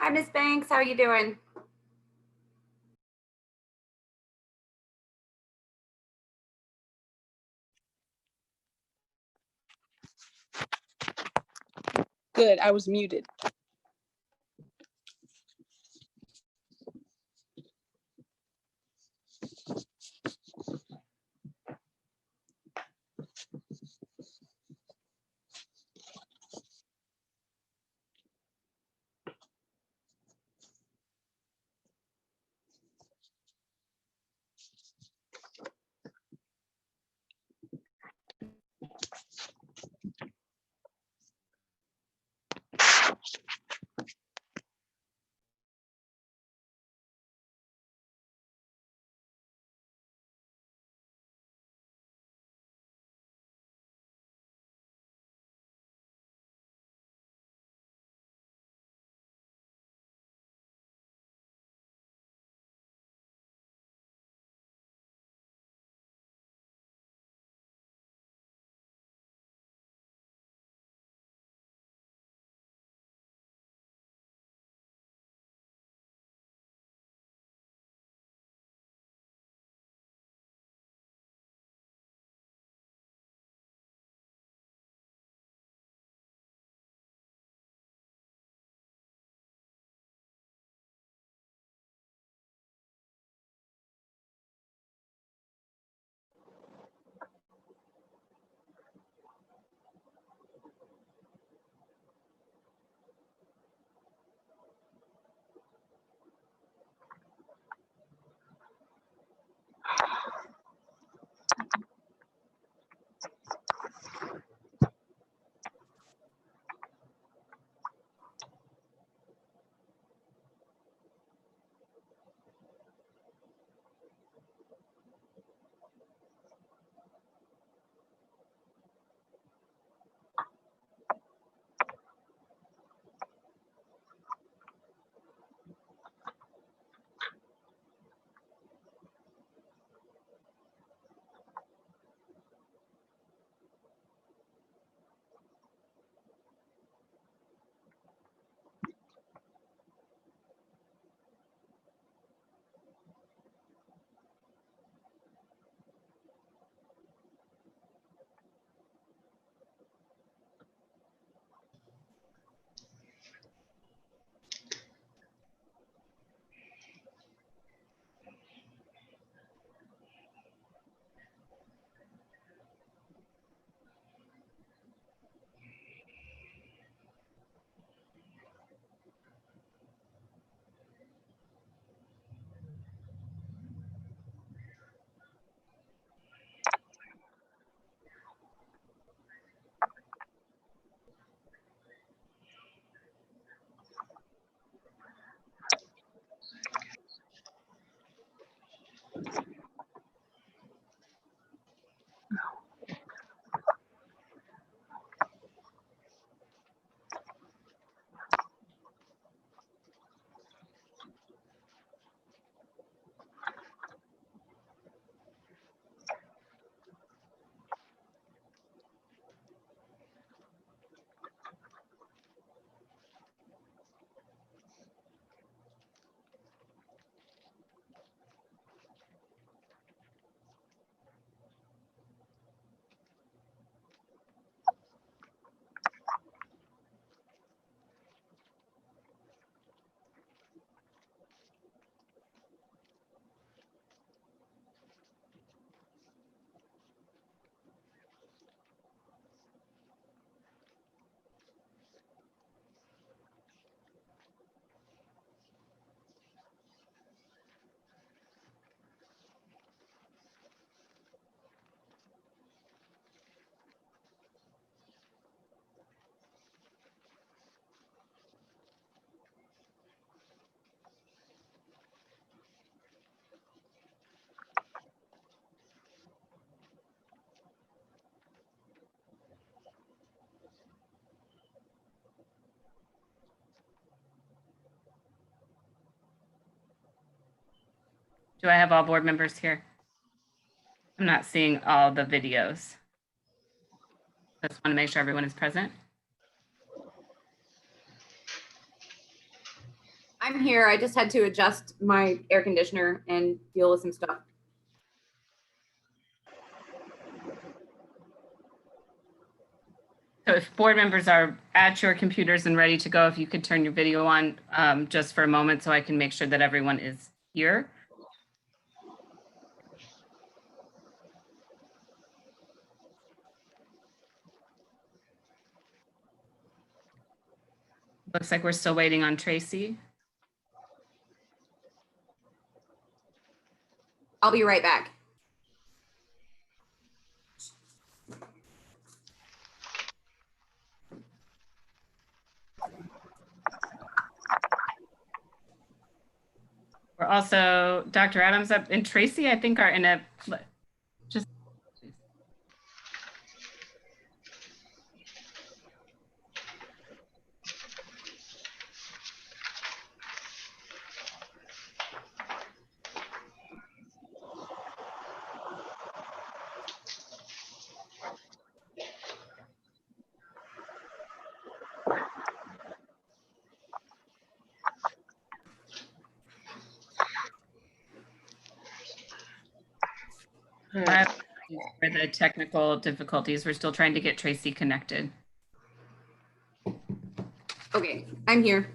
Hi, Ms. Banks. How are you doing? Good, I was muted. Do I have all board members here? I'm not seeing all the videos. Just want to make sure everyone is present. I'm here. I just had to adjust my air conditioner and deal with some stuff. So if board members are at your computers and ready to go, if you could turn your video on just for a moment so I can make sure that everyone is here. Looks like we're still waiting on Tracy. I'll be right back. We're also, Dr. Adams up and Tracy, I think are in a, just. For the technical difficulties, we're still trying to get Tracy connected. Okay, I'm here.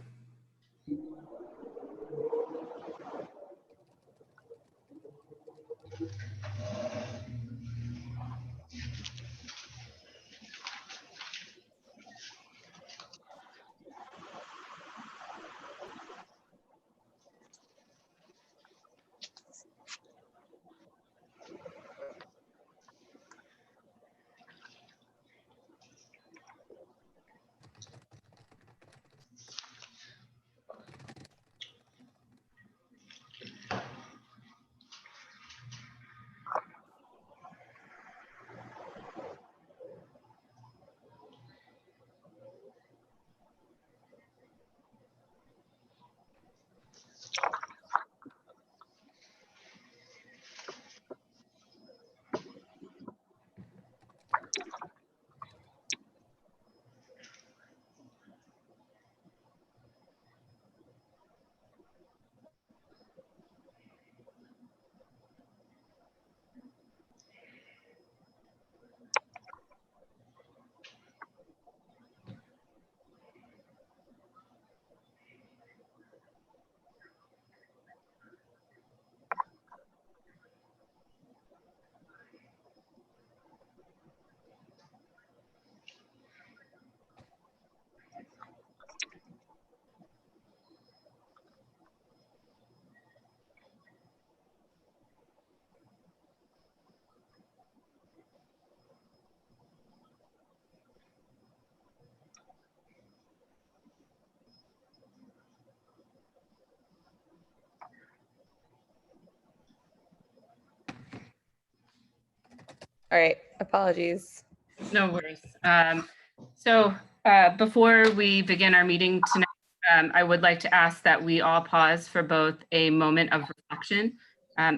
All right, apologies. No worries. Before we begin our meeting tonight, I would like to ask that we all pause for both a moment of reflection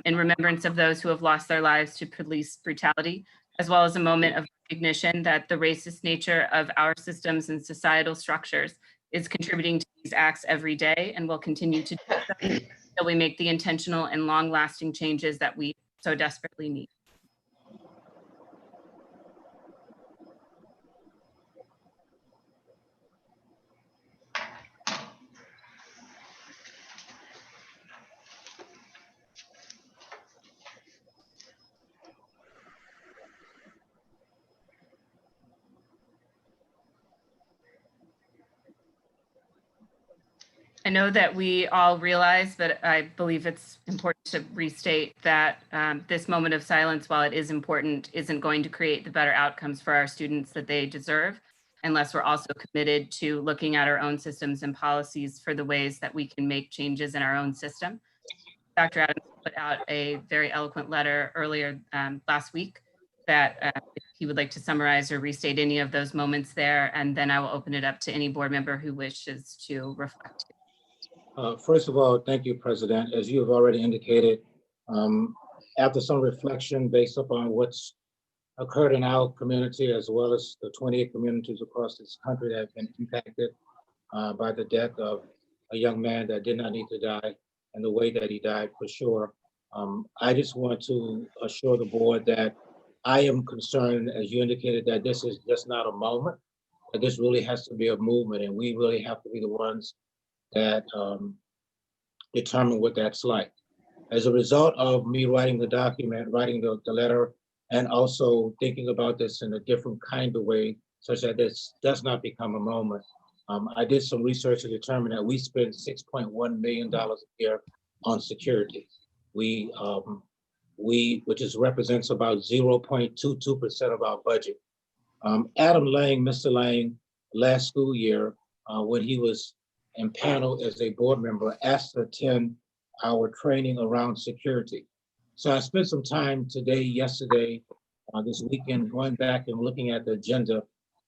in remembrance of those who have lost their lives to police brutality, as well as a moment of recognition that the racist nature of our systems and societal structures is contributing to these acts every day and will continue to do so until we make the intentional and long-lasting changes that we so desperately need. I know that we all realize, but I believe it's important to restate that this moment of silence, while it is important, isn't going to create the better outcomes for our students that they deserve, unless we're also committed to looking at our own systems and policies for the ways that we can make changes in our own system. Dr. Adams put out a very eloquent letter earlier last week that if he would like to summarize or restate any of those moments there, and then I will open it up to any board member who wishes to reflect. First of all, thank you, President. As you have already indicated, after some reflection based upon what's occurred in our community, as well as the 28 communities across this country that have been impacted by the death of a young man that did not need to die and the way that he died for sure. I just want to assure the board that I am concerned, as you indicated, that this is just not a moment, that this really has to be a movement, and we really have to be the ones that determine what that's like. As a result of me writing the document, writing the letter, and also thinking about this in a different kind of way, such that this does not become a moment, I did some research to determine that we spend $6.1 million a year on security. Which represents about 0.22% of our budget. Adam Lang, Mr. Lang, last school year, when he was impaneled as a board member, asked to attend our training around security. So I spent some time today, yesterday, this weekend, going back and looking at the agenda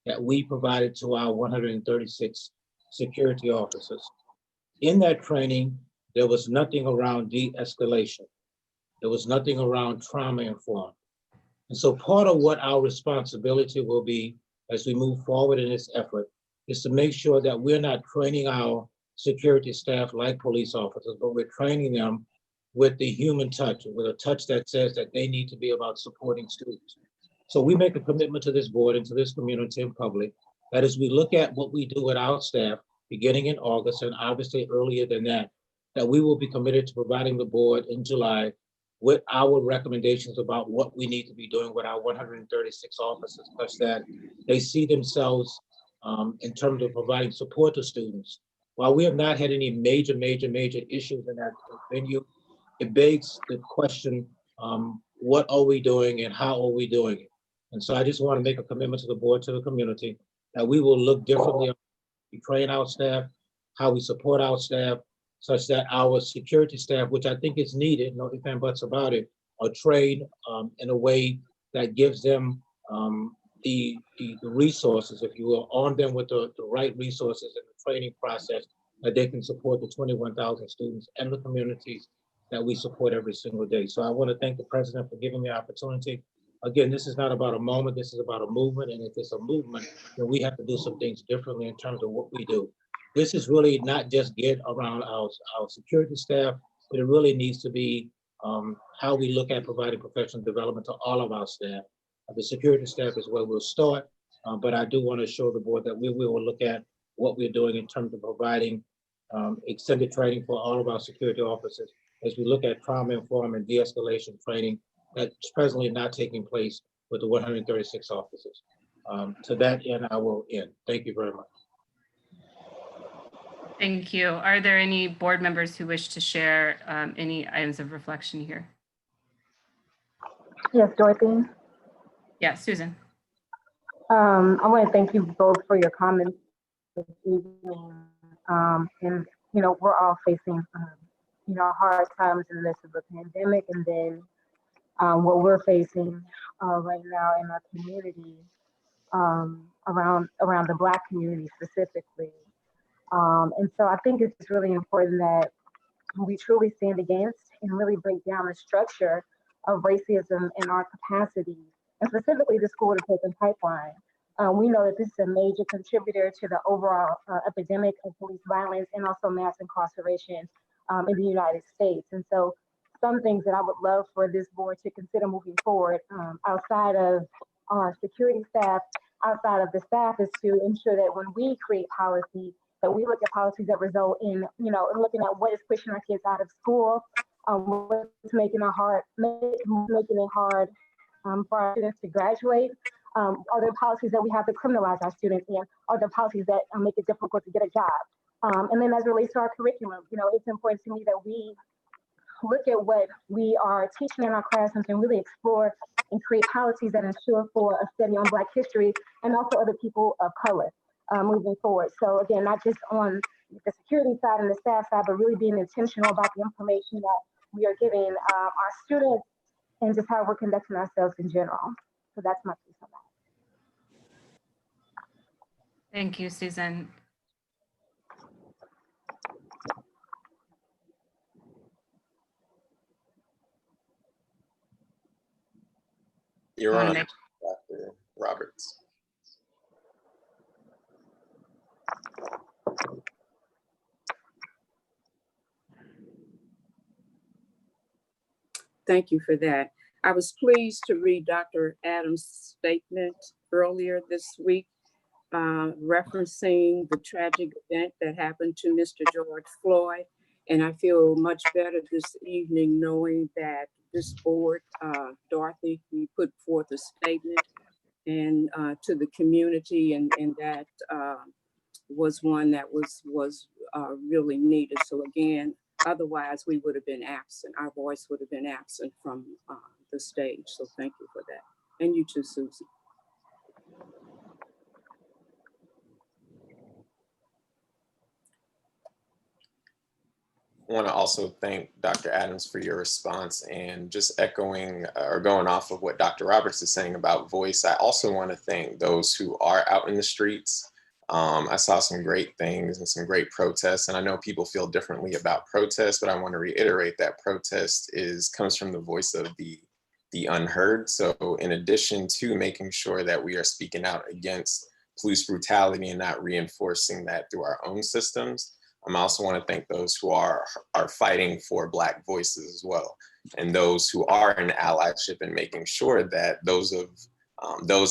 that we provided to our 136 security officers. In that training, there was nothing around de-escalation. There was nothing around trauma-informed. And so part of what our responsibility will be as we move forward in this effort is to make sure that we're not training our security staff like police officers, but we're training them with the human touch, with a touch that says that they need to be about supporting students. So we make a commitment to this board and to this community and public that as we look at what we do with our staff, beginning in August and obviously earlier than that we will be committed to providing the board in July with our recommendations about what we need to be doing with our 136 officers, such that they see themselves in terms of providing support to students. While we have not had any major issues in that venue, it begs the question, what are we doing and how are we doing it? And so I just want to make a commitment to the board, to the community, that we will look differently on how we train our staff, how we support our staff, such that our security staff, which I think is needed, no ifs and buts about it, are trained in a way that gives them the resources, if you will, arm them with the right resources and the training process that they can support the 21,000 students and the communities that we support every single day. So I want to thank the president for giving me the opportunity. Again, this is not about a moment, this is about a movement. And if it's a movement, then we have to do some things differently in terms of what we do. This is really not just geared around our security staff, but it really needs to be how we look at providing professional development to all of our staff. The security staff is where we'll start, but I do want to assure the board that we will look at what we're doing in terms of providing extended training for all of our security officers as we look at trauma-informed and de-escalation training that's presently not taking place with the 136 officers. To that end, I will end. Thank you very much. Thank you. Are there any board members who wish to share any items of reflection here? Yes, Dorothy. Yeah, Susan. I want to thank you both for your comments this evening. And, we're all facing, hard times in the midst of the pandemic. And then what we're facing right now in our community, around the Black community specifically. And so I think it's really important that we truly stand against and really break down the structure of racism in our capacity, and specifically the school-to-prison pipeline. We know that this is a major contributor to the overall epidemic of police violence and also mass incarceration in the United States. And so some things that I would love for this board to consider moving forward outside of our security staff, outside of the staff, is to ensure that when we create policy, that we look at policies that result in, looking at what is pushing our kids out of school, what's making it hard for our students to graduate. Are there policies that we have to criminalize our students in? Are there policies that make it difficult to get a job? And then as it relates to our curriculum, it's important to me that we look at what we are teaching in our classrooms and really explore and create policies that ensure for a study on Black history and also other people of color moving forward. So again, not just on the security side and the staff side, but really being intentional about the information that we are giving our students and just how we're conducting ourselves in general. So that's my piece on that. Thank you, Susan. You're on, make... Dr. Roberts. thank you for that. I was pleased to read Dr. Adams' statement earlier this week, referencing the tragic event that happened to Mr. George Floyd. And I feel much better this evening knowing that this board, Dorothy, you put forth a statement and to the community, and that was one that was really needed. So again, otherwise we would have been absent. Our voice would have been absent from the stage. So thank you for that. And you too, Susie. I want to also thank Dr. Adams for your response, and just echoing or going off of what Dr. Roberts is saying about voice. I also want to thank those who are out in the streets. I saw some great things and some great protests, and I know people feel differently about protests, but I want to reiterate that protest comes from the voice of the unheard. So in addition to making sure that we are speaking out against police brutality and not reinforcing that through our own systems, I also want to thank those who are fighting for Black voices as well, and those who are in allyship and making sure that those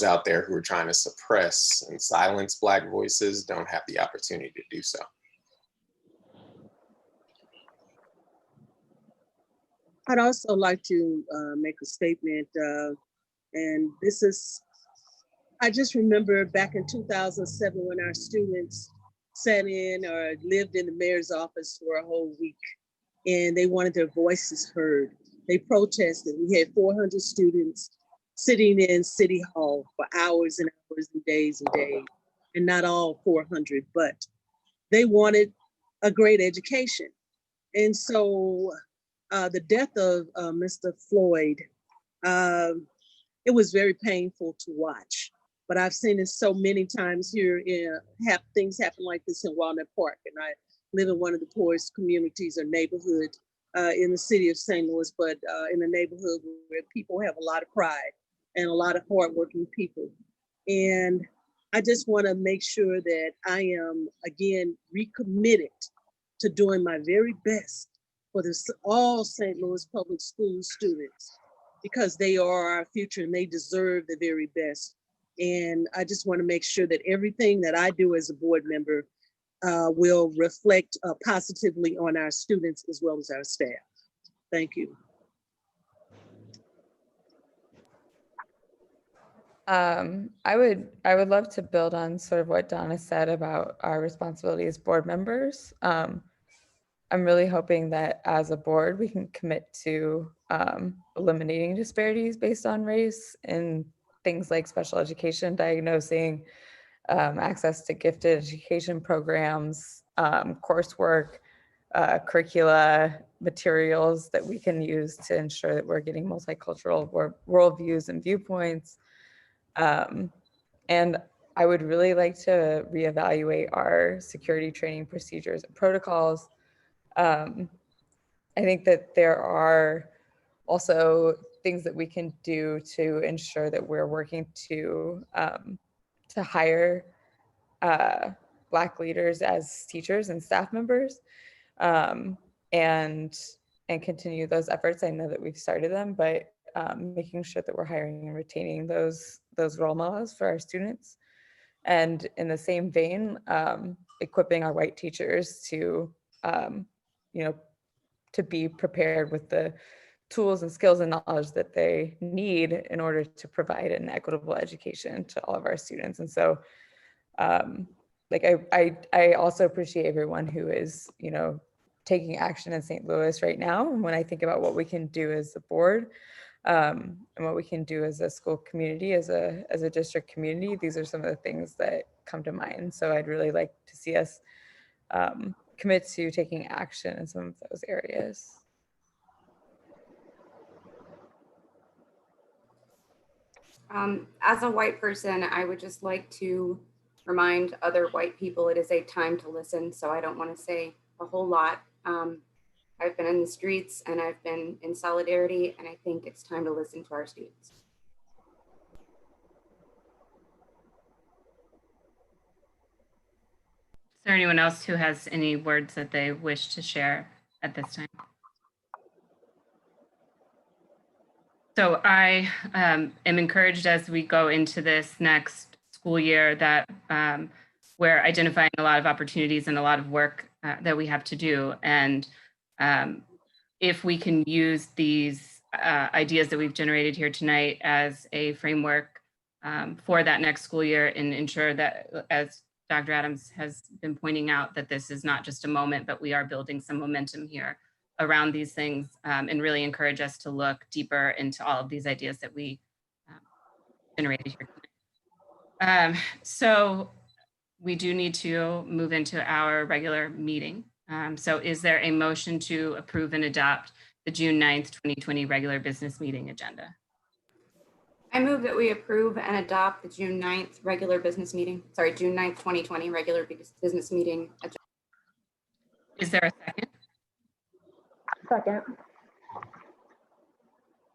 out there who are trying to suppress and silence Black voices don't have the opportunity to do so. I'd also like to make a statement, and this is, I just remember back in 2007 when our students sat in or lived in the mayor's office for a whole week, and they wanted their voices heard. They protested. We had 400 students sitting in City Hall for hours and hours and days, and not all 400, but they wanted a great education. And so the death of Mr. Floyd, it was very painful to watch. But I've seen it so many times here, things happen like this in Walnut Park. And I live in one of the poorest communities or neighborhood in the city of St. Louis, but in a neighborhood where people have a lot of pride and a lot of hardworking people. And I just want to make sure that I am, again, recommitted to doing my very best for all St. Louis public school students, because they are our future and they deserve the very best. And I just want to make sure that everything that I do as a board member will reflect positively on our students as well as our staff. Thank you. I would love to build on sort of what Donna said about our responsibility as board members. I'm really hoping that as a board, we can commit to eliminating disparities based on race in things like special education, diagnosing, access to gifted education programs, coursework, curricula, materials that we can use to ensure that we're getting multicultural worldviews and viewpoints. And I would really like to reevaluate our security training procedures and protocols. I think that there are also things that we can do to ensure that we're working to hire Black leaders as teachers and staff members, and continue those efforts. I know that we've started them, but making sure that we're hiring and retaining those role models for our students. And in the same vein, equipping our white teachers to, to be prepared with the tools and skills and knowledge that they need in order to provide an equitable education to all of our students. And so, like I also appreciate everyone who is, taking action in St. Louis right now. And when I think about what we can do as a board, and what we can do as a school community, as a district community, these are some of the things that come to mind. So I'd really like to see us commit to taking action in some of those areas. As a white person, I would just like to remind other white people it is a time to listen. So I don't want to say a whole lot. I've been in the streets and I've been in solidarity, and I think it's time to listen to our students. Is there anyone else who has any words that they wish to share at this time? So I am encouraged as we go into this next school year that we're identifying a lot of opportunities and a lot of work that we have to do. And if we can use these ideas that we've generated here tonight as a framework for that next school year and ensure that, as Dr. Adams has been pointing out, that this is not just a moment, but we are building some momentum here around these things, and really encourage us to look deeper into all of these ideas that we generated here tonight. So we do need to move into our regular meeting. So is there a motion to approve and adopt the June 9th, 2020 regular business meeting agenda? I move that we approve and adopt the June 9th regular business meeting, sorry, June 9th, 2020 regular business meeting agenda. Is there a second? Second.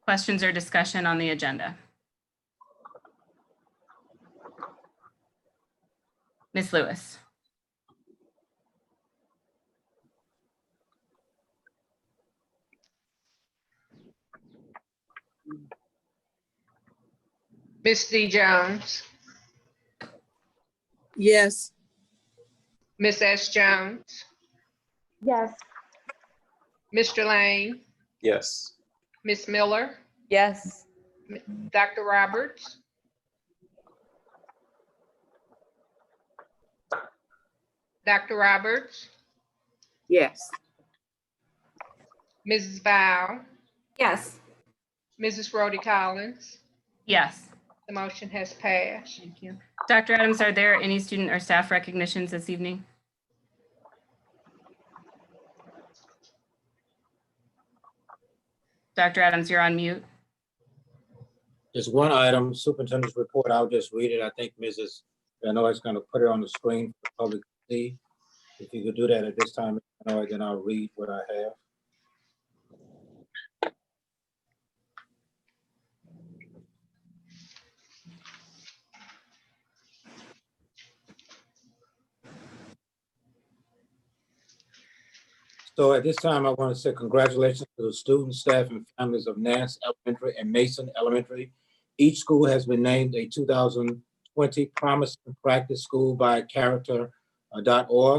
Questions or discussion on the agenda? Ms. Lewis. Ms. D. Jones, Yes. Ms. S. Jones, Yes. Mr. Lane, Yes. Ms. Miller, Yes. Dr. Roberts, Dr. Roberts, Yes. Mrs. Val, Yes. Mrs. Rhodey Collins. Yes. The motion has passed. Thank you. Dr. Adams, are there any student or staff recognitions this evening? Dr. Adams, you're on mute. There's one item, superintendent's report. I'll just read it. I think Mrs. Benoit is going to put it on the screen for the public to see. If you could do that at this time, Benoit, then I'll read what I have. So at this time, I want to say congratulations to the students, staff, and families of Nance Elementary and Mason Elementary. Each school has been named a 2020 Promising Practice School by Character.org.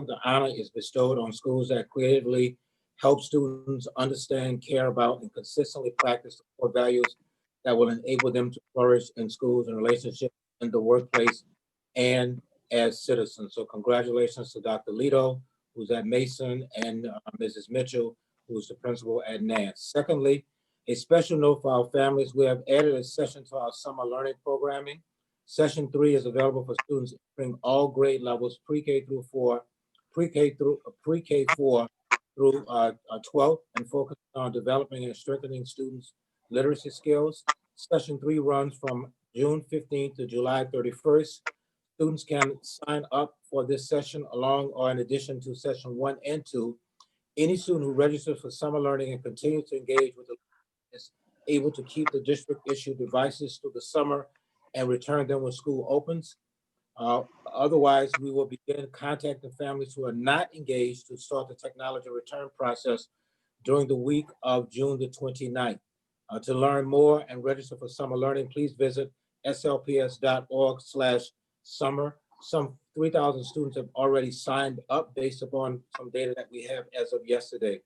The honor is bestowed on schools that creatively help students understand, care about, and consistently practice the core values that will enable them to flourish in schools and relationships in the workplace and as citizens. So congratulations to Dr. Lito, who's at Mason, and Mrs. Mitchell, who's the principal at Nance. Secondly, a special note for our families, we have added a session to our summer learning programming. Session 3 is available for students entering all grade levels, pre-K through 4 through 12th, and focus on developing and strengthening students' literacy skills. Session 3 runs from June 15th to July 31st. Students can sign up for this session along or in addition to session 1 and 2. Any student who registers for summer learning and continues to engage with the is able to keep the district issued devices through the summer and return them when school opens. Otherwise, we will begin contacting families who are not engaged to start the technology return process during the week of June the 29th. To learn more and register for summer learning, please visit slps.org/summer. Some 3,000 students have already signed up based upon some data that we have as of yesterday.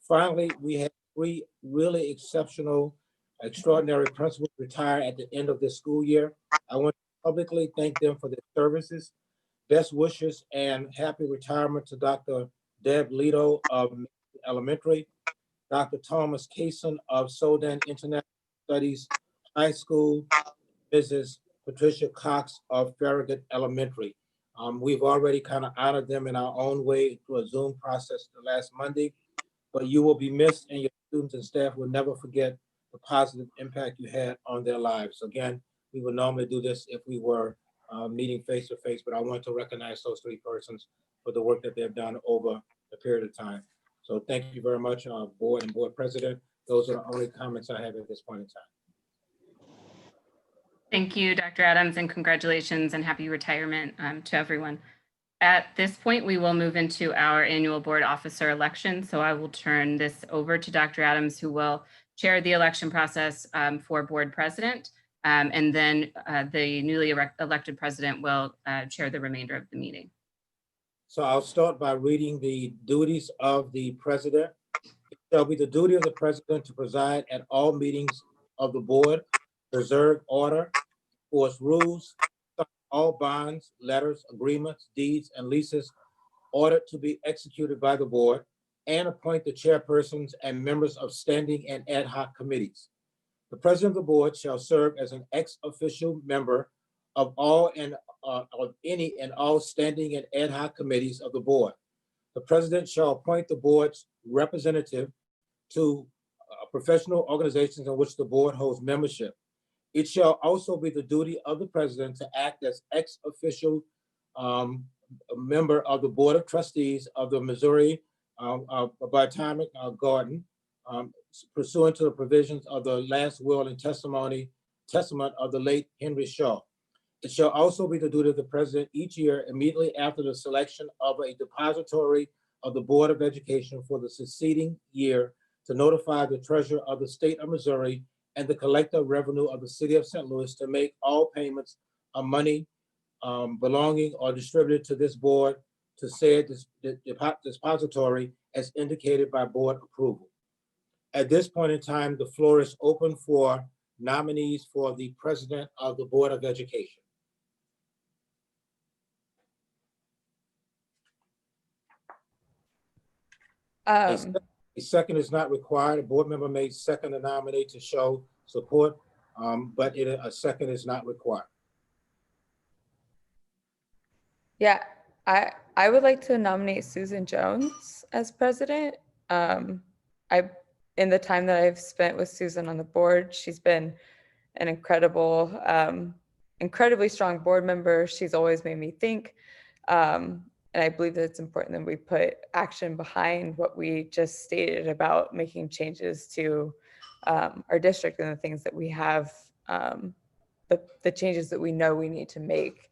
Finally, we have 3 really exceptional, extraordinary principals retire at the end of this school year. I want to publicly thank them for their services. Best wishes and happy retirement to Dr. Deb Lito of Elementary, Dr. Thomas Kaysen of Soldan International Studies High School, Mrs. Patricia Cox of Farragut Elementary. We've already kind of honored them in our own way through a Zoom process the last Monday, but you will be missed and your students and staff will never forget the positive impact you had on their lives. Again, we would normally do this if we were meeting face to face, but I want to recognize those 3 persons for the work that they've done over a period of time. So thank you very much, board and board president. Those are the only comments I have at this point in time. Thank you, Dr. Adams, and congratulations and happy retirement to everyone. At this point, we will move into our annual board officer election. So I will turn this over to Dr. Adams, who will chair the election process for board president. And then the newly elected president will chair the remainder of the meeting. So I'll start by reading the duties of the president. It shall be the duty of the president to preside at all meetings of the board, preserve order, enforce rules, sign all bonds, letters, agreements, deeds, and leases ordered to be executed by the board, and appoint the chairpersons and members of standing and ad hoc committees. The president of the board shall serve as an ex-official member of all and of any and all standing and ad hoc committees of the board. The president shall appoint the board's representative to professional organizations in which the board holds membership. It shall also be the duty of the president to act as ex-official member of the Board of Trustees of the Missouri Botanic Garden, pursuant to the provisions of the last will and testament of the late Henry Shaw. It shall also be the duty of the president each year immediately after the selection of a depository of the Board of Education for the succeeding year to notify the treasurer of the state of Missouri and the collector of revenue of the city of St. Louis to make all payments of money belonging or distributed to this board to said depository as indicated by board approval. At this point in time, the floor is open for nominees for the president of the Board of Education. A second is not required. A board member may second a nominee to show support, but a second is not required. Yeah, I would like to nominate Susan Jones as president. In the time that I've spent with Susan on the board, she's been an incredibly strong board member. She's always made me think. And I believe that it's important that we put action behind what we just stated about making changes to our district and the things that we have, the changes that we know we need to make.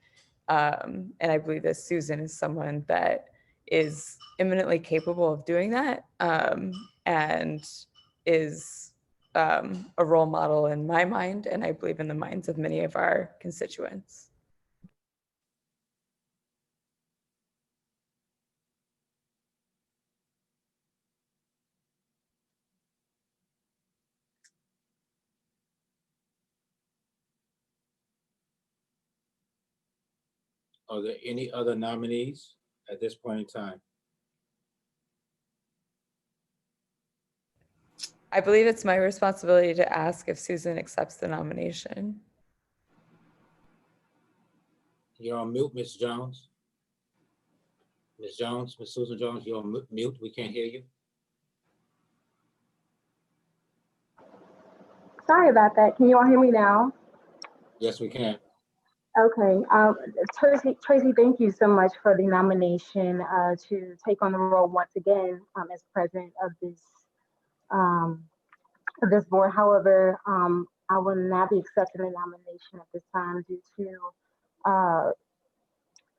And I believe that Susan is someone that is eminently capable of doing that, and is a role model in my mind, and I believe in the minds of many of our constituents. Are there any other nominees at this point in time? I believe it's my responsibility to ask if Susan accepts the nomination. You're on mute, Ms. Jones. Ms. Jones, Ms. Susan Jones, you're on mute. We can't hear you. Sorry about that. Can you all hear me now? Yes, we can. Okay. Tracy, thank you so much for the nomination to take on the role once again as president of this board. However, I will not be accepting the nomination at this time due to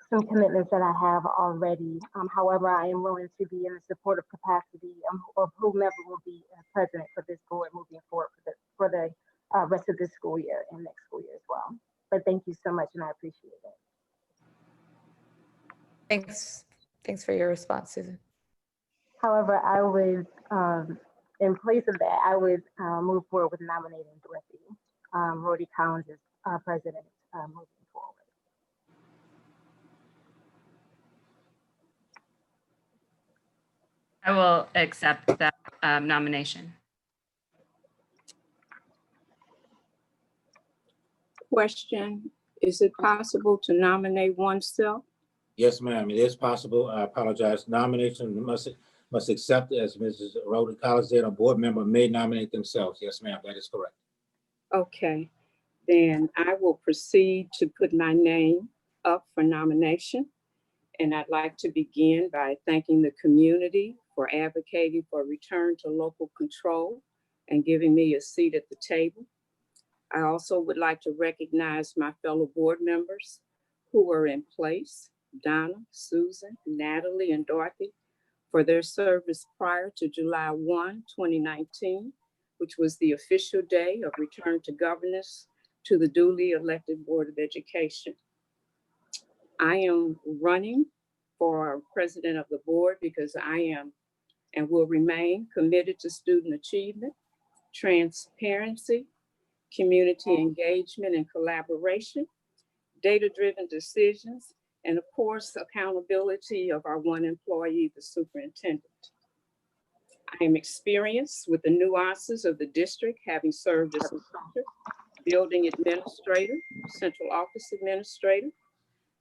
some commitments that I have already. However, I am willing to be in a supportive capacity of whomever will be president for this board moving forward for the rest of this school year and next school year as well. But thank you so much, and I appreciate it. Thanks for your response, Susan. However, I would, in place of that, I would move forward with nominating Dorothy Rhodey Collins as president moving forward. I will accept that nomination. Question, is it possible to nominate oneself? Yes, ma'am, it is possible. I apologize. Nomination must accept, as Mrs. Rhoda Collins said, a board member may nominate themselves. Yes, ma'am, that is correct. Okay, then I will proceed to put my name up for nomination. And I'd like to begin by thanking the community for advocating for return to local control and giving me a seat at the table. I also would like to recognize my fellow board members who are in place, Donna, Susan, Natalie, and Dorothy, for their service prior to July 1, 2019, which was the official day of return to governance to the duly elected Board of Education. I am running for president of the board because I am and will remain committed to student achievement, transparency, community engagement and collaboration, data-driven decisions, and of course, accountability of our one employee, the superintendent. I am experienced with the nuances of the district, having served as a teacher, building administrator, central office administrator.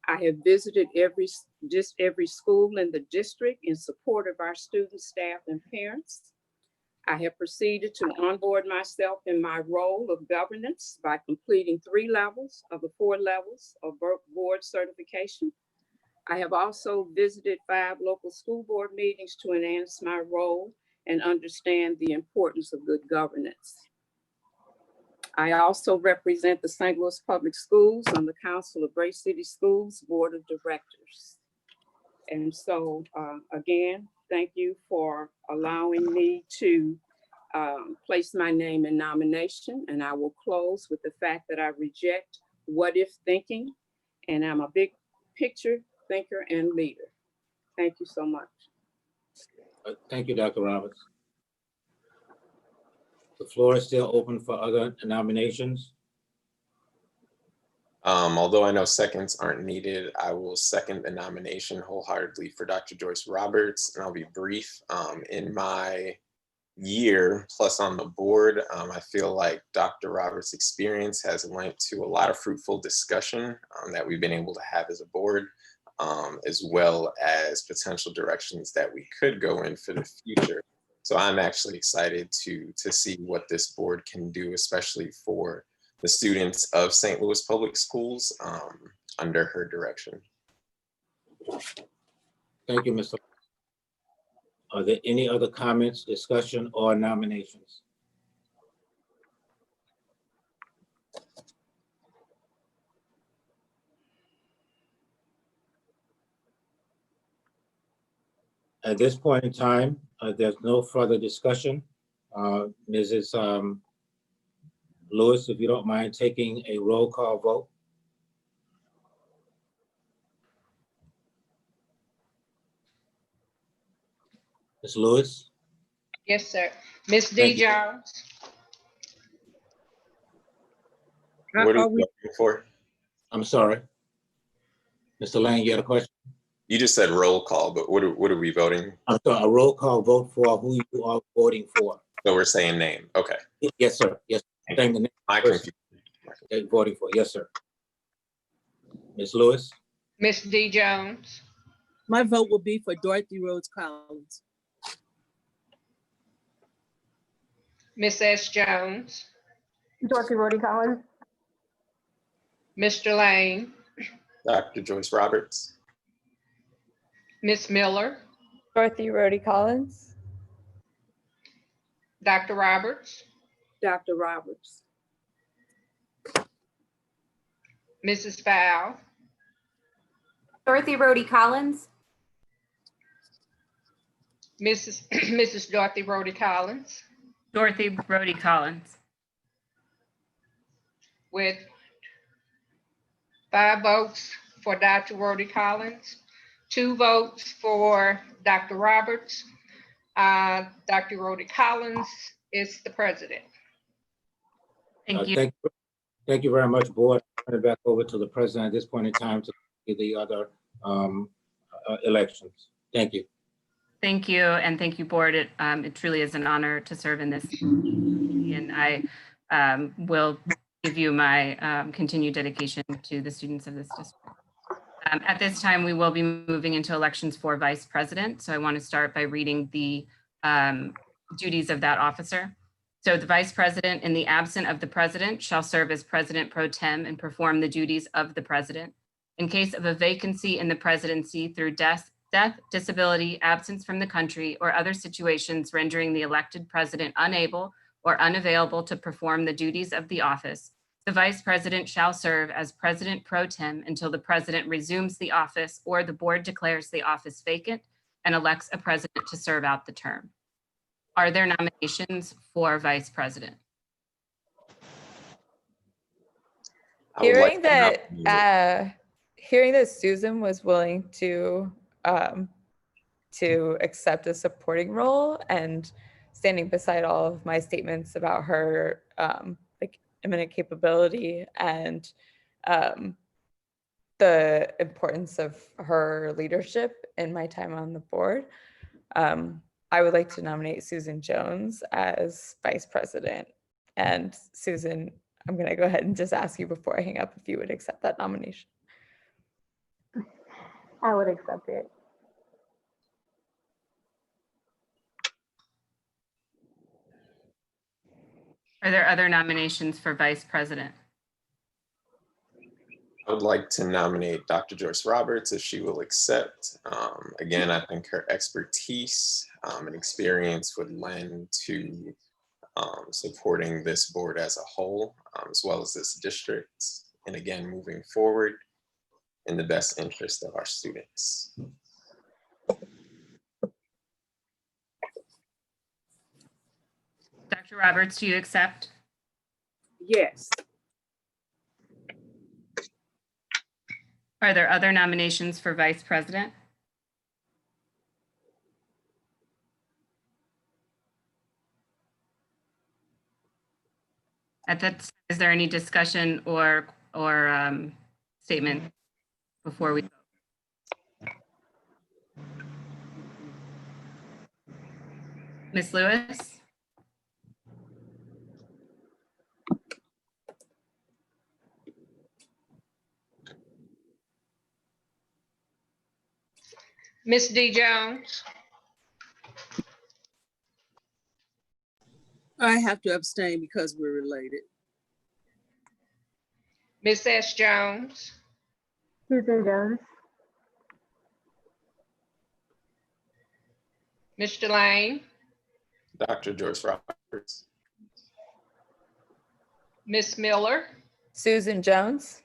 I have visited every school in the district in support of our students, staff, and parents. I have proceeded to onboard myself in my role of governance by completing 3 levels of the 4 levels of board certification. I have also visited 5 local school board meetings to enhance my role and understand the importance of good governance. I also represent the St. Louis Public Schools on the Council of Great City Schools Board of Directors. And so again, thank you for allowing me to place my name in nomination. And I will close with the fact that I reject what if thinking, and I'm a big picture thinker and leader. Thank you so much. Thank you, Dr. Roberts. The floor is still open for other nominations. Although I know seconds aren't needed, I will second the nomination wholeheartedly for Dr. Joyce Roberts, and I'll be brief. In my year plus on the board, I feel like Dr. Roberts' experience has lent to a lot of fruitful discussion that we've been able to have as a board, as well as potential directions that we could go in for the future. So I'm actually excited to see what this board can do, especially for the students of St. Louis Public Schools under her direction. Thank you, Mr. Are there any other comments, discussion, or nominations? At this point in time, there's no further discussion. Mrs. Lewis, if you don't mind taking a roll call vote. Ms. Lewis? Yes, sir. Ms. D. Thank you. Jones, What are Are we we, voting for? I'm sorry. Mr. Lang, you had a question? You just said roll call, but what are we voting? I'm sorry, a roll call vote for who you are voting for. So we're saying name. Okay. Yes, sir. Yes. Saying the name My person confusion. they're voting for. Yes, sir. Ms. Lewis? Ms. D. Jones, my vote will be for Dorothy Rhodes Collins. Ms. S. Jones, Dorothy Rhodey Collins. Mr. Lane, Dr. Joyce Roberts. Ms. Miller, Dorothy Rhodey Collins. Dr. Roberts, Dr. Roberts. Mrs. Fowl, Dorothy Rhodey Collins, Mrs. Dorothy Rhodey Collins, Dorothy Rhodey Collins. with 5 votes for Dr. Rhodey Collins, 2 votes for Dr. Roberts. Dr. Rhodey Collins is the president. Thank you. Thank you very much, board. Turn it back over to the president at this point in time to do the other elections. Thank you. Thank you, and thank you, board. It truly is an honor to serve in this, and I will give you my continued dedication to the students of this district. At this time, we will be moving into elections for vice president. So I want to start by reading the duties of that officer. So the vice president, in the absence of the president, shall serve as president pro tem and perform the duties of the president. In case of a vacancy in the presidency through death, disability, absence from the country, or other situations rendering the elected president unable or unavailable to perform the duties of the office, the vice president shall serve as president pro tem until the president resumes the office or the board declares the office vacant and elects a president to serve out the term. Are there nominations for vice president? I would like Hearing to nominate- hearing that Susan was willing to accept a supporting role and standing beside all of my statements about her like eminent capability and the importance of her leadership in my time on the board, I would like to nominate Susan Jones as vice president. And Susan, I'm going to go ahead and just ask you before I hang up if you would accept that nomination. I would accept it. Are there other nominations for vice president? I would like to nominate Dr. Joyce Roberts if she will accept. Again, I think her expertise and experience would lend to supporting this board as a whole, as well as this district. And again, moving forward in the best interest of our students. Dr. Roberts, do you accept? Yes. Are there other nominations for vice president? At that time, is there any discussion or statement before we vote? Ms. Lewis? Ms. D. Jones, I have to abstain because we're related. Ms. S. Jones, Susan Jones. Mr. Lane, Dr. Joyce Roberts. Ms. Miller, Susan Jones.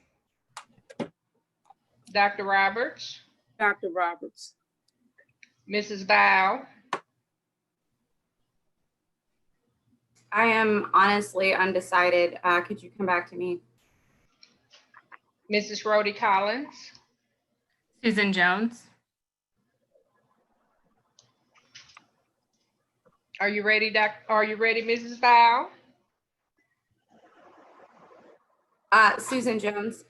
Dr. Roberts, Dr. Roberts. Mrs. Val, I am honestly undecided. Could you come back to me? Mrs. Rhodey Collins, Susan Jones? are you ready, Mrs. Val? Susan Jones.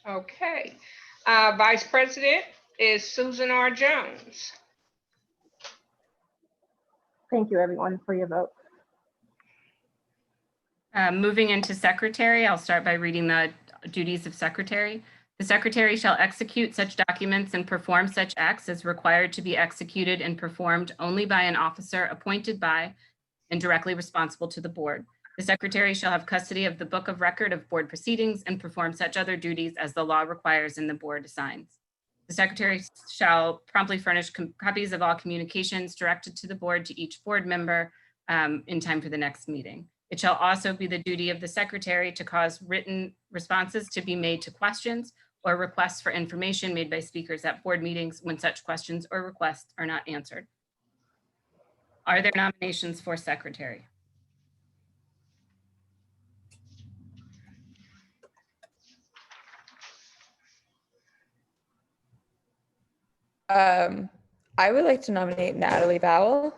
Okay. Vice President is Susan R. Jones. Thank you, everyone, for your vote. Moving into secretary, I'll start by reading the duties of secretary. The secretary shall execute such documents and perform such acts as required to be executed and performed only by an officer appointed by and directly responsible to the board. The secretary shall have custody of the book of record of board proceedings and perform such other duties as the law requires and the board assigns. The secretary shall promptly furnish copies of all communications directed to the board to each board member in time for the next meeting. It shall also be the duty of the secretary to cause written responses to be made to questions or requests for information made by speakers at board meetings when such questions or requests are not answered. Are there nominations for secretary? I would like to nominate Natalie Bowell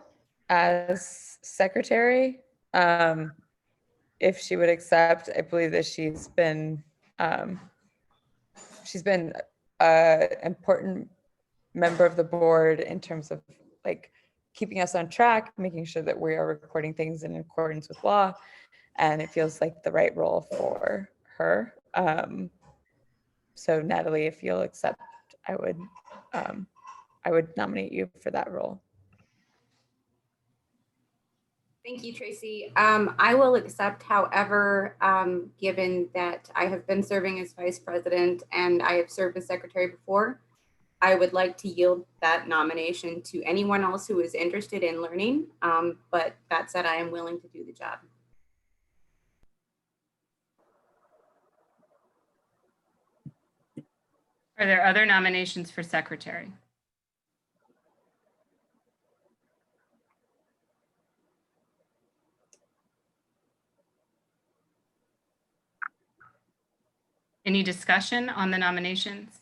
as secretary. If she would accept, I believe that she's been an important member of the board in terms of like keeping us on track, making sure that we are recording things in accordance with law, and it feels like the right role for her. So Natalie, if you'll accept, I would nominate you for that role. Thank you, Tracy. I will accept, however, given that I have been serving as vice president and I have served as secretary before, I would like to yield that nomination to anyone else who is interested in learning. But that said, I am willing to do the job. Are there other nominations for secretary? Any discussion on the nominations?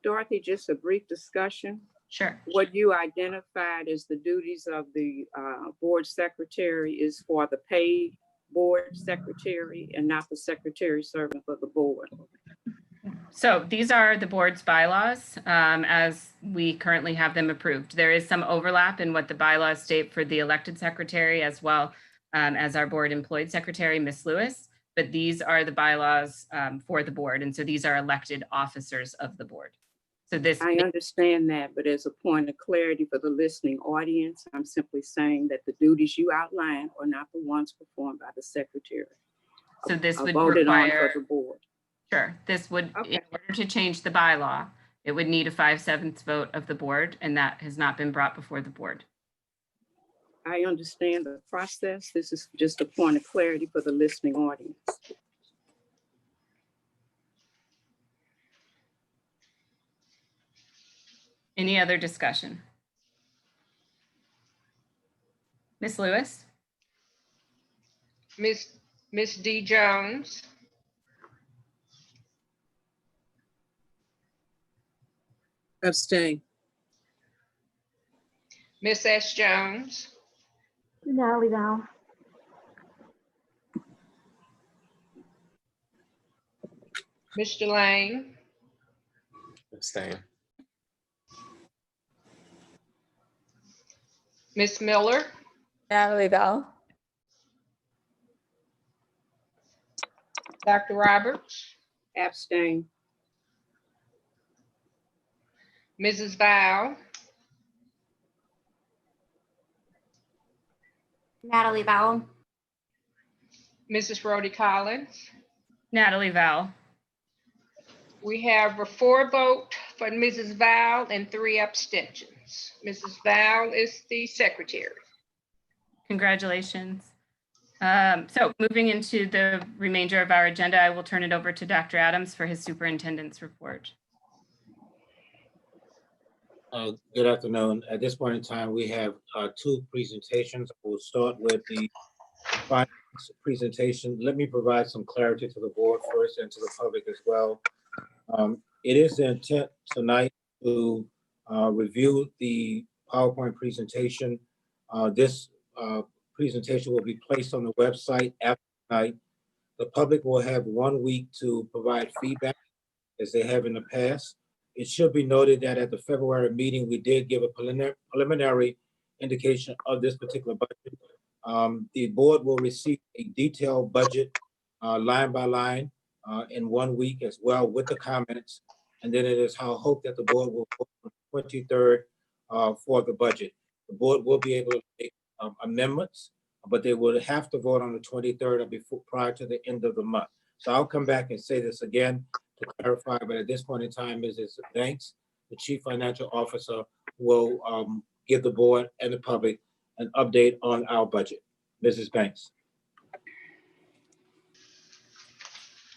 Dorothy, just a brief discussion. Sure. What you identified as the duties of the board secretary is for the paid board secretary and not the secretary serving for the board. So these are the board's bylaws as we currently have them approved. There is some overlap in what the bylaws state for the elected secretary as well as our board employed secretary, Ms. Lewis, but these are the bylaws for the board. And so these are elected officers of the board. So this, I understand that, but as a point of clarity for the listening audience, I'm simply saying that the duties you outlined are not the ones performed by the secretary. so this would Voted on require, for the board. sure, this would, Okay. in order to change the bylaw, it would need a 5/7 vote of the board, and that has not been brought before the board. I understand the process. This is just a point of clarity for the listening audience. Any other discussion? Ms. Lewis? Miss D. Jones, Abstain. Miss S. Jones, Natalie Val. Mr. Lang, Abstain. Miss Miller, Natalie Val. Dr. Roberts, Abstain. Mrs. Val, Natalie Val, Mrs. Rhodey Collins. Natalie Val. We have a 4 vote for Mrs. Val and 3 abstentions. Mrs. Val is the secretary. Congratulations. So moving into the remainder of our agenda, I will turn it over to Dr. Adams for his superintendent's report. Good afternoon. At this point in time, we have 2 presentations. We'll start with the finance presentation. Let me provide some clarity to the board first and to the public as well. It is the intent tonight to review the PowerPoint presentation. This presentation will be placed on the website after tonight. The public will have 1 week to provide feedback as they have in the past. It should be noted that at the February meeting, we did give a preliminary indication of this particular budget. The board will receive a detailed budget line by line in 1 week as well with the comments. And then it is our hope that the board will vote on the 23rd for the budget. The board will be able to make amendments, but they will have to vote on the 23rd or before prior to the end of the month. So I'll come back and say this again to clarify, but at this point in time, Mrs. Banks, the Chief Financial Officer, will give the board and the public an update on our budget. Mrs. Banks.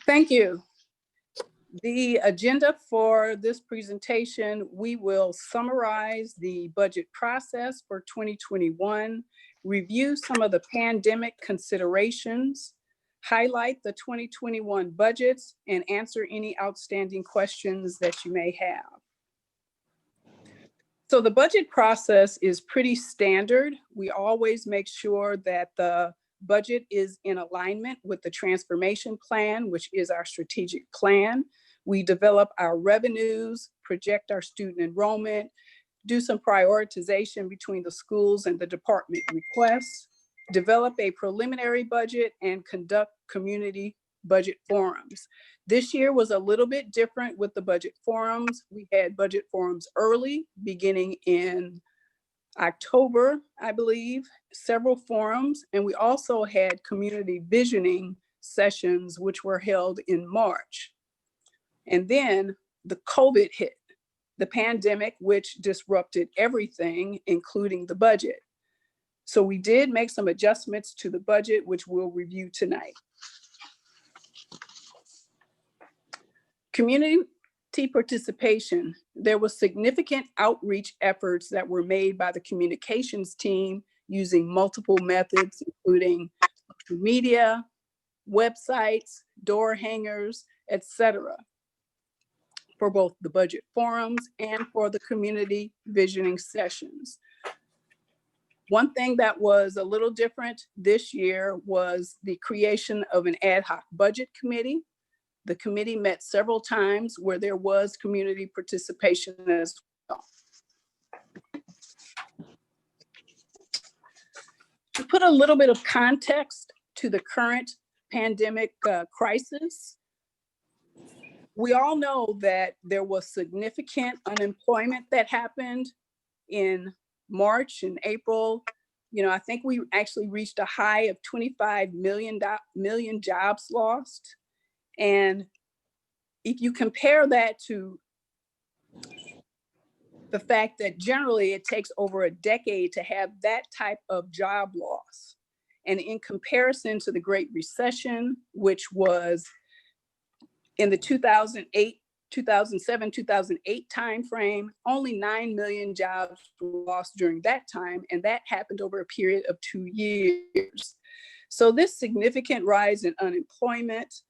Thank you. The agenda for this presentation, we will summarize the budget process for 2021, review some of the pandemic considerations, highlight the 2021 budgets, and answer any outstanding questions that you may have. So the budget process is pretty standard. We always make sure that the budget is in alignment with the transformation plan, which is our strategic plan. We develop our revenues, project our student enrollment, do some prioritization between the schools and the department requests, develop a preliminary budget, and conduct community budget forums. This year was a little bit different with the budget forums. We had budget forums early, beginning in October, I believe, several forums, and we also had community visioning sessions, which were held in March. And then the COVID hit, the pandemic, which disrupted everything, including the budget. So we did make some adjustments to the budget, which we'll review tonight. Community participation, there was significant outreach efforts that were made by the communications team using multiple methods, including social media, websites, door hangers, etc., for both the budget forums and for the community visioning sessions. One thing that was a little different this year was the creation of an ad hoc budget committee. The committee met several times where there was community participation as well. To put a little bit of context to the current pandemic crisis, we all know that there was significant unemployment that happened in March and April. You know, I think we actually reached a high of 25 million jobs lost. And if you compare that to the fact that generally it takes over a decade to have that type of job loss, and in comparison to the Great Recession, which was in the 2008, 2007, 2008 timeframe, only 9 million jobs were lost during that time, and that happened over a period of 2 years. So this significant rise in unemployment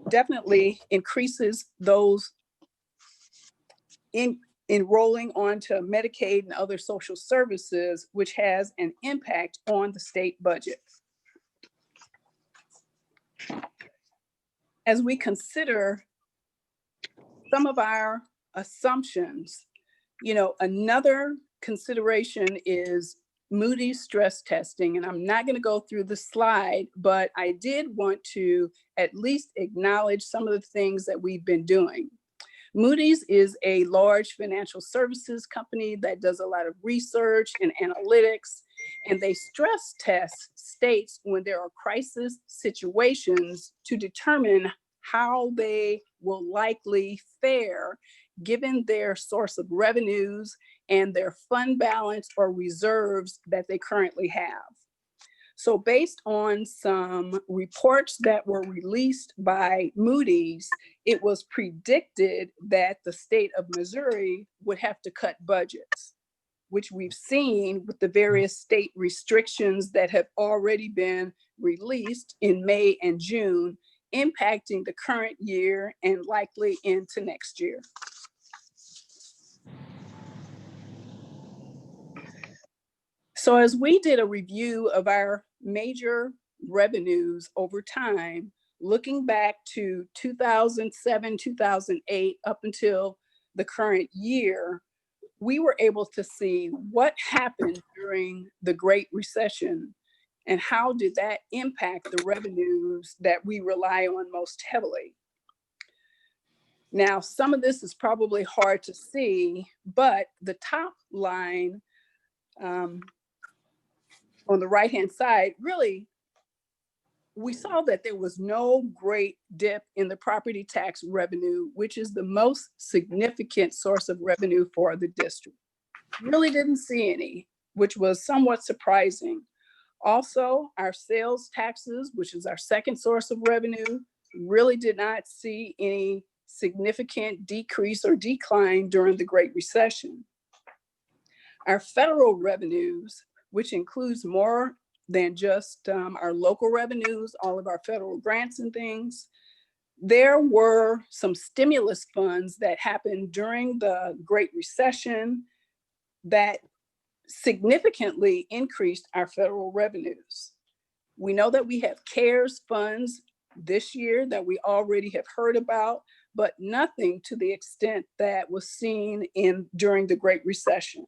definitely increases those enrolling onto Medicaid and other social services, which has an impact on the state budget. As we consider some of our assumptions, you know, another consideration is Moody's stress testing. And I'm not going to go through the slide, but I did want to at least acknowledge some of the things that we've been doing. Moody's is a large financial services company that does a lot of research and analytics, and they stress test states when there are crisis situations to determine how they will likely fare given their source of revenues and their fund balance or reserves that they currently have. So based on some reports that were released by Moody's, it was predicted that the state of Missouri would have to cut budgets, which we've seen with the various state restrictions that have already been released in May and June, impacting the current year and likely into next year. So as we did a review of our major revenues over time, looking back to 2007, 2008, up until the current year, we were able to see what happened during the Great Recession and how did that impact the revenues that we rely on most heavily. Now, some of this is probably hard to see, but the top line on the right-hand side, really, we saw that there was no great dip in the property tax revenue, which is the most significant source of revenue for the district. Really didn't see any, which was somewhat surprising. Also, our sales taxes, which is our second source of revenue, really did not see any significant decrease or decline during the Great Recession. Our federal revenues, which includes more than just our local revenues, all of our federal grants and things. There were some stimulus funds that happened during the Great Recession that significantly increased our federal revenues. We know that we have CARES funds this year that we already have heard about, but nothing to the extent that was seen during the Great Recession.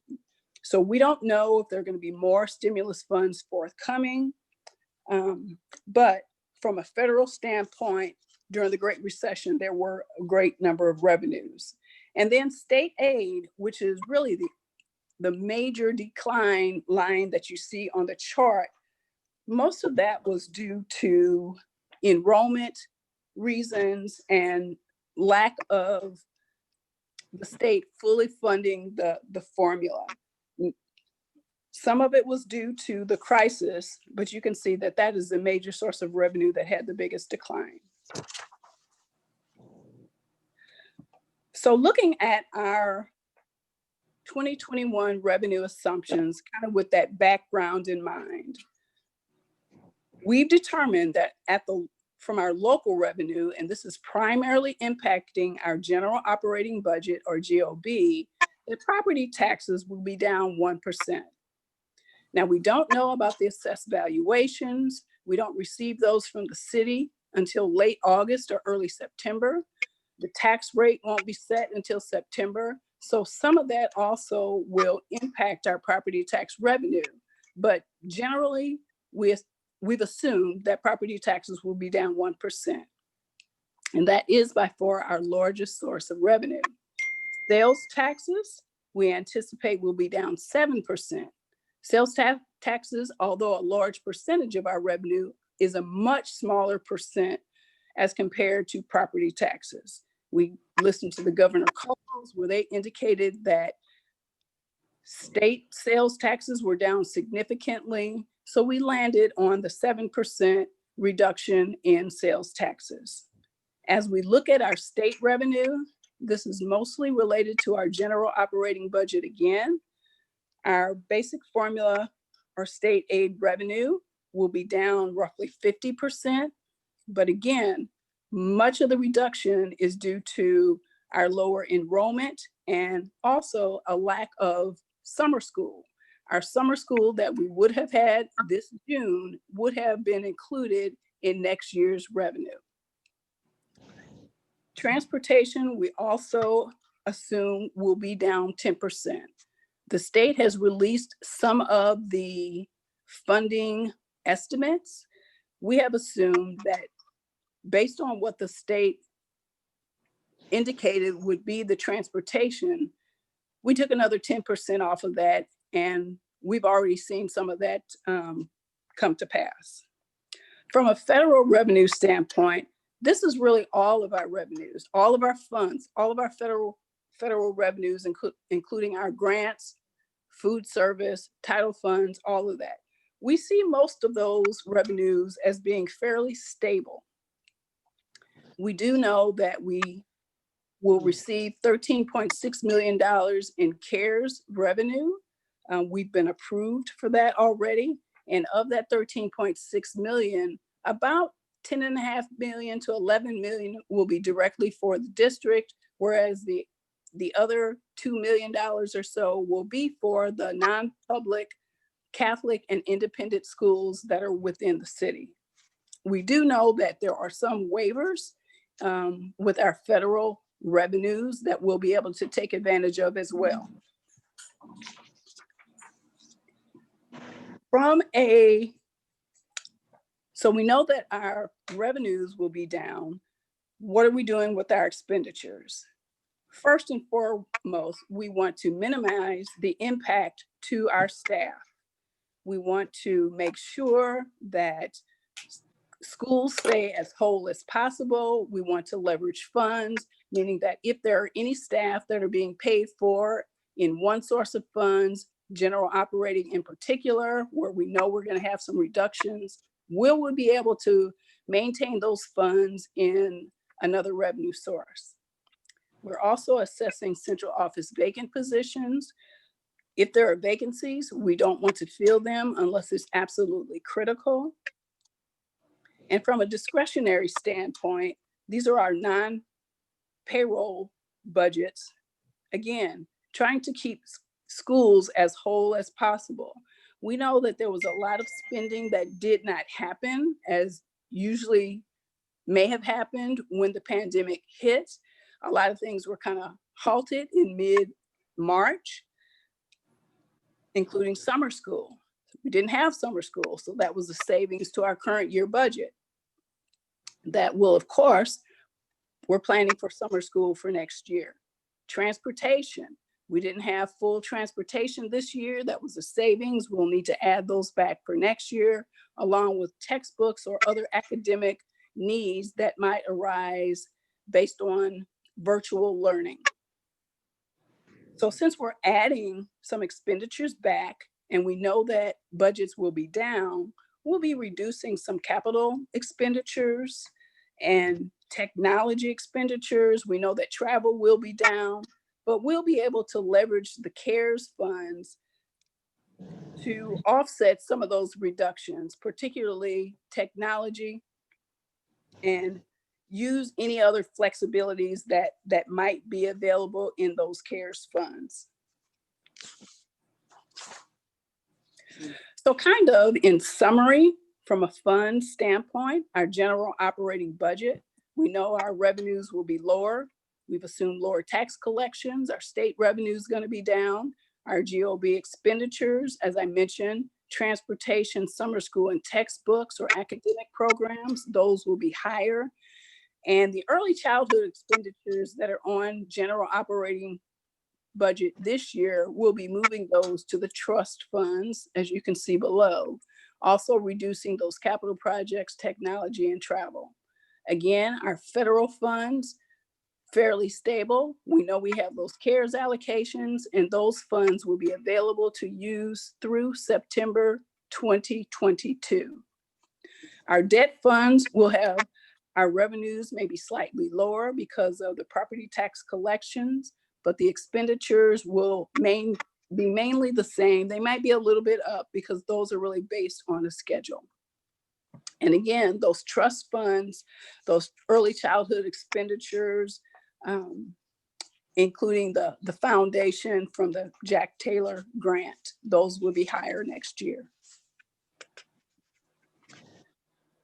So we don't know if there are going to be more stimulus funds forthcoming, but from a federal standpoint, during the Great Recession, there were a great number of revenues. And then state aid, which is really the major decline line that you see on the chart, most of that was due to enrollment reasons and lack of the state fully funding the formula. Some of it was due to the crisis, but you can see that that is the major source of revenue that had the biggest decline. So looking at our 2021 revenue assumptions, kind of with that background in mind, we've determined that from our local revenue, and this is primarily impacting our general operating budget or GOB, that property taxes will be down 1%. Now, we don't know about the assessed valuations. We don't receive those from the city until late August or early September. The tax rate won't be set until September. So some of that also will impact our property tax revenue. But generally, we've assumed that property taxes will be down 1%. And that is by far our largest source of revenue. Sales taxes, we anticipate will be down 7%. Sales taxes, although a large percentage of our revenue, is a much smaller percent as compared to property taxes. We listened to the governor calls where they indicated that state sales taxes were down significantly. So we landed on the 7% reduction in sales taxes. As we look at our state revenue, this is mostly related to our general operating budget again. Our basic formula or state aid revenue will be down roughly 50%. But again, much of the reduction is due to our lower enrollment and also a lack of summer school. Our summer school that we would have had this June would have been included in next year's revenue. Transportation, we also assume will be down 10%. The state has released some of the funding estimates. We have assumed that based on what the state indicated would be the transportation, we took another 10% off of that, and we've already seen some of that come to pass. From a federal revenue standpoint, this is really all of our revenues, all of our funds, all of our federal revenues, including our grants, food service, title funds, all of that. We see most of those revenues as being fairly stable. We do know that we will receive $13.6 million in CARES revenue. We've been approved for that already. And of that 13.6 million, about 10.5 million to 11 million will be directly for the district, whereas the other $2 million or so will be for the non-public Catholic and independent schools that are within the city. We do know that there are some waivers with our federal revenues that we'll be able to take advantage of as well. So we know that our revenues will be down. What are we doing with our expenditures? First and foremost, we want to minimize the impact to our staff. We want to make sure that schools stay as whole as possible. We want to leverage funds, meaning that if there are any staff that are being paid for in one source of funds, general operating in particular, where we know we're going to have some reductions, will we be able to maintain those funds in another revenue source? We're also assessing central office vacant positions. If there are vacancies, we don't want to fill them unless it's absolutely critical. And from a discretionary standpoint, these are our non-payroll budgets. Again, trying to keep schools as whole as possible. We know that there was a lot of spending that did not happen, as usually may have happened when the pandemic hit. A lot of things were kind of halted in mid-March, including summer school. We didn't have summer school, so that was a savings to our current year budget. That will, of course, we're planning for summer school for next year. Transportation, we didn't have full transportation this year. That was a savings. We'll need to add those back for next year, along with textbooks or other academic needs that might arise based on virtual learning. So since we're adding some expenditures back and we know that budgets will be down, we'll be reducing some capital expenditures And technology expenditures, we know that travel will be down, but we'll be able to leverage the CARES funds to offset some of those reductions, particularly technology, and use any other flexibilities that might be available in those CARES funds. So kind of in summary, from a fund standpoint, our general operating budget, we know our revenues will be lower. We've assumed lower tax collections. Our state revenue is going to be down. Our GOB expenditures, as I mentioned, transportation, summer school and textbooks or academic programs, those will be higher. And the early childhood expenditures that are on general operating budget this year, we'll be moving those to the trust funds, as you can see below. Also reducing those capital projects, technology and travel. Again, our federal funds, fairly stable. We know we have those CARES allocations and those funds will be available to use through September 2022. Our debt funds will have our revenues maybe slightly lower because of the property tax collections, but the expenditures will be mainly the same. They might be a little bit up because those are really based on a schedule. And again, those trust funds, those early childhood expenditures, including the foundation from the Jack Taylor grant, those will be higher next year.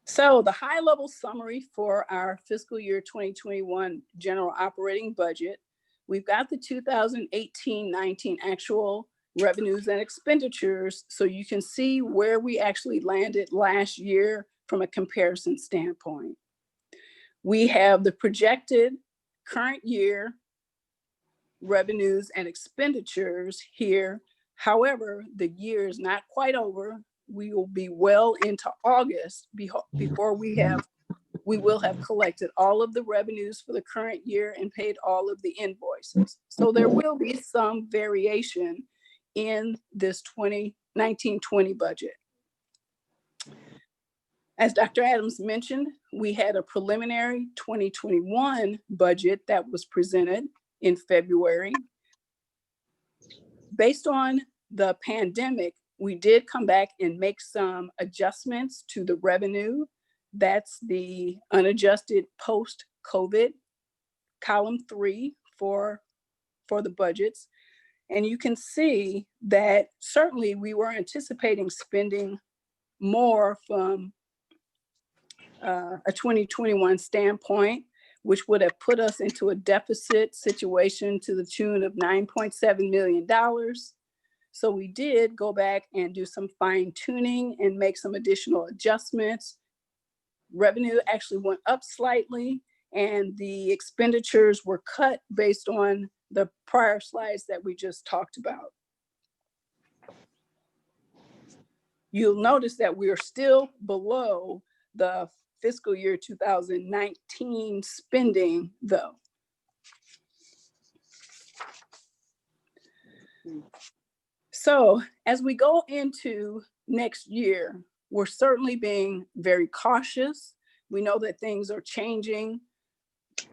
So the high level summary for our fiscal year 2021 general operating budget, we've got the 2018-19 actual revenues and expenditures, so you can see where we actually landed last year from a comparison standpoint. We have the projected current year revenues and expenditures here. However, the year is not quite over. We will be well into August before we will have collected all of the revenues for the current year and paid all of the invoices. So there will be some variation in this 2019-20 budget. As Dr. Adams mentioned, we had a preliminary 2021 budget that was presented in February. Based on the pandemic, we did come back and make some adjustments to the revenue. That's the unadjusted post-COVID, column 3 for the budgets. And you can see that certainly we were anticipating spending more from a 2021 standpoint, which would have put us into a deficit situation to the tune of $9.7 million. So we did go back and do some fine tuning and make some additional adjustments. Revenue actually went up slightly and the expenditures were cut based on the prior slides that we just talked about. You'll notice that we are still below the fiscal year 2019 spending though. So as we go into next year, we're certainly being very cautious. We know that things are changing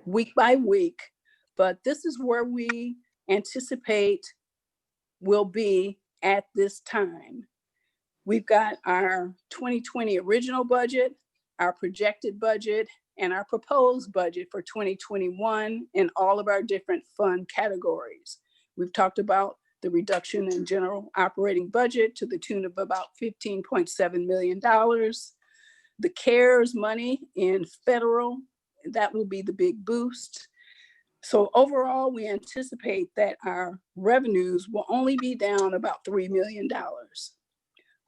week by week, but this is where we anticipate we'll be at this time. We've got our 2020 original budget, our projected budget, and our proposed budget for 2021 in all of our different fund categories. We've talked about the reduction in general operating budget to the tune of about $15.7 million. The CARES money in federal, that will be the big boost. So overall, we anticipate that our revenues will only be down about $3 million.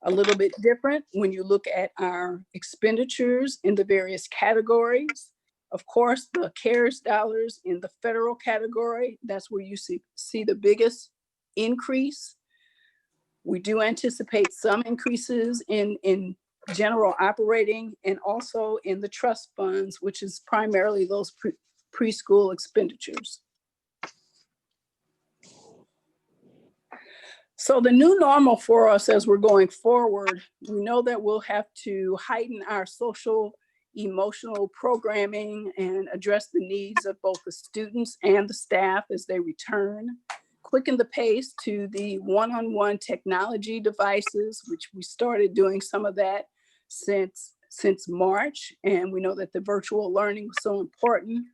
A little bit different when you look at our expenditures in the various categories. Of course, the CARES dollars in the federal category, that's where you see the biggest increase. We do anticipate some increases in general operating and also in the trust funds, which is primarily those preschool expenditures. So the new normal for us as we're going forward, we know that we'll have to heighten our social emotional programming and address the needs of both the students and the staff as they return. Quicken the pace to the one-on-one technology devices, which we started doing some of that since March. And we know that the virtual learning was so important.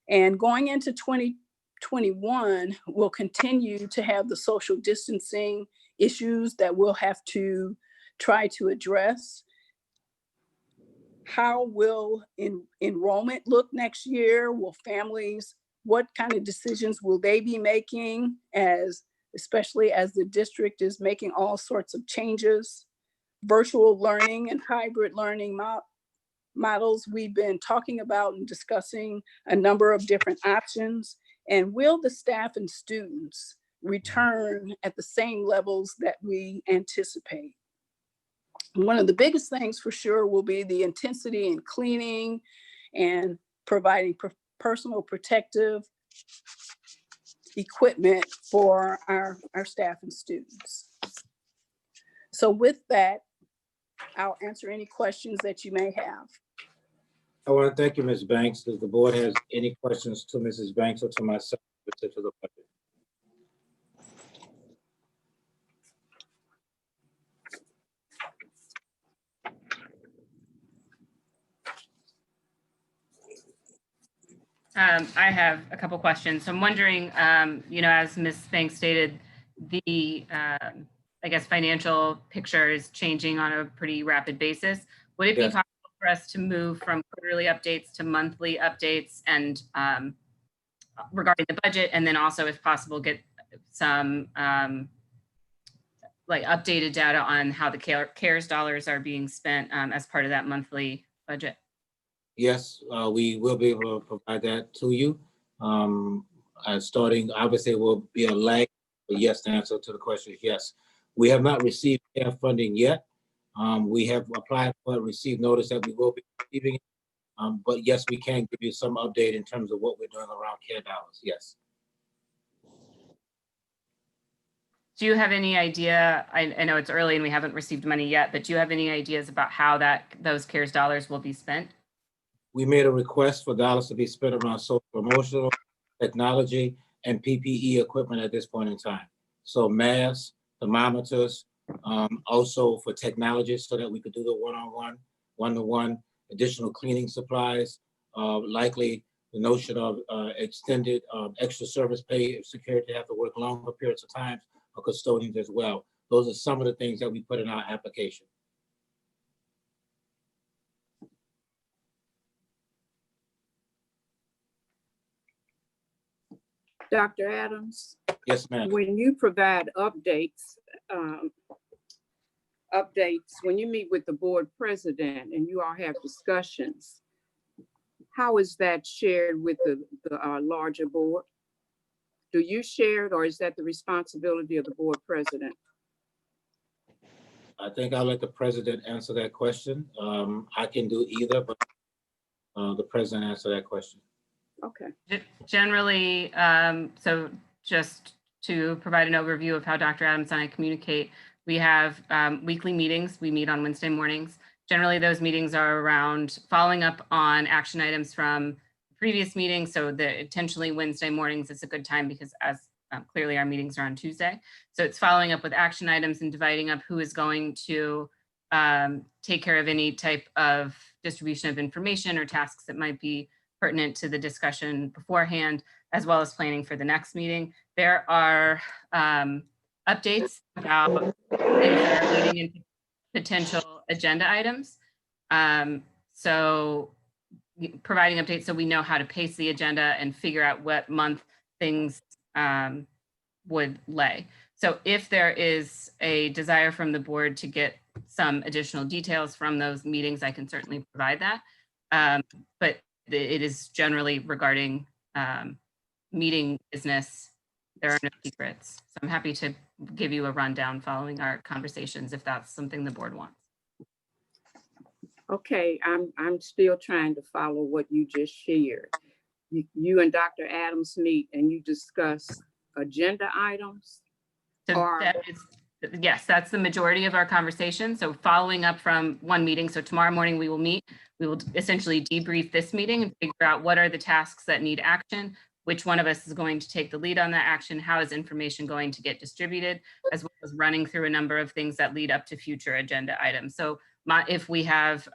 And going into 2021, we'll continue to have the social distancing issues that we'll have to try to address. How will enrollment look next year? Will families, what kind of decisions will they be making, especially as the district is making all sorts of changes? Virtual learning and hybrid learning models, we've been talking about and discussing a number of different options. And will the staff and students return at the same levels that we anticipate? One of the biggest things for sure will be the intensity in cleaning and providing personal protective equipment for our staff and students. So with that, I'll answer any questions that you may have. I want to thank you, Ms. Banks. Does the board has any questions to Mrs. Banks or to myself relative to the budget? I have a couple questions. So I'm wondering, as Ms. Banks stated, the, I guess, financial picture is changing on a pretty rapid basis. Would it be possible for us to move from quarterly updates to monthly updates and regarding the budget, and then also, if possible, get some like updated data on how the CARES dollars are being spent as part of that monthly budget? Yes, we will be able to provide that to you. Starting, obviously, will be a lag, but yes, the answer to the question is yes. We have not received CARE funding yet. We have applied for it, received notice that we will be receiving it. But yes, we can give you some update in terms of what we're doing around CARE dollars, yes. Do you have any idea, I know it's early and we haven't received money yet, but do you have any ideas about how those CARES dollars will be spent? We made a request for dollars to be spent around social promotional, technology, and PPE equipment at this point in time. So masks, thermometers, also for technologists so that we could do the one-on-one, one-to-one, additional cleaning supplies, likely the notion of extended extra service pay if security have to work longer periods of time, or custodians as well. Those are some of the things that we put in our application. Dr. Adams? Yes, ma'am. When you provide updates, when you meet with the board president and you all have discussions, how is that shared with the larger board? Do you share it, or is that the responsibility of the board president? I think I'll let the president answer that question. I can do either, but the president answer that question. Okay. Generally, so just to provide an overview of how Dr. Adams and I communicate, we have weekly meetings. We meet on Wednesday mornings. Generally, those meetings are around following up on action items from previous meetings. So intentionally Wednesday mornings is a good time because as clearly our meetings are on Tuesday. So it's following up with action items and dividing up who is going to take care of any type of distribution of information or tasks that might be pertinent to the discussion beforehand, as well as planning for the next meeting. There are updates about things that are leading into potential agenda items. So providing updates so we know how to pace the agenda and figure out what month things would lay. So if there is a desire from the board to get some additional details from those meetings, I can certainly provide that. But it is generally regarding meeting business. There are no secrets. So I'm happy to give you a rundown following our conversations if that's something the board wants. Okay, I'm still trying to follow what you just shared. You and Dr. Adams meet and you discuss agenda items? So yes, that's the majority of our conversation. So following up from one meeting, so tomorrow morning we will meet, we will essentially debrief this meeting and figure out what are the tasks that need action, which one of us is going to take the lead on that action, how is information going to get distributed, as well as running through a number of things that lead up to future agenda items. So if we have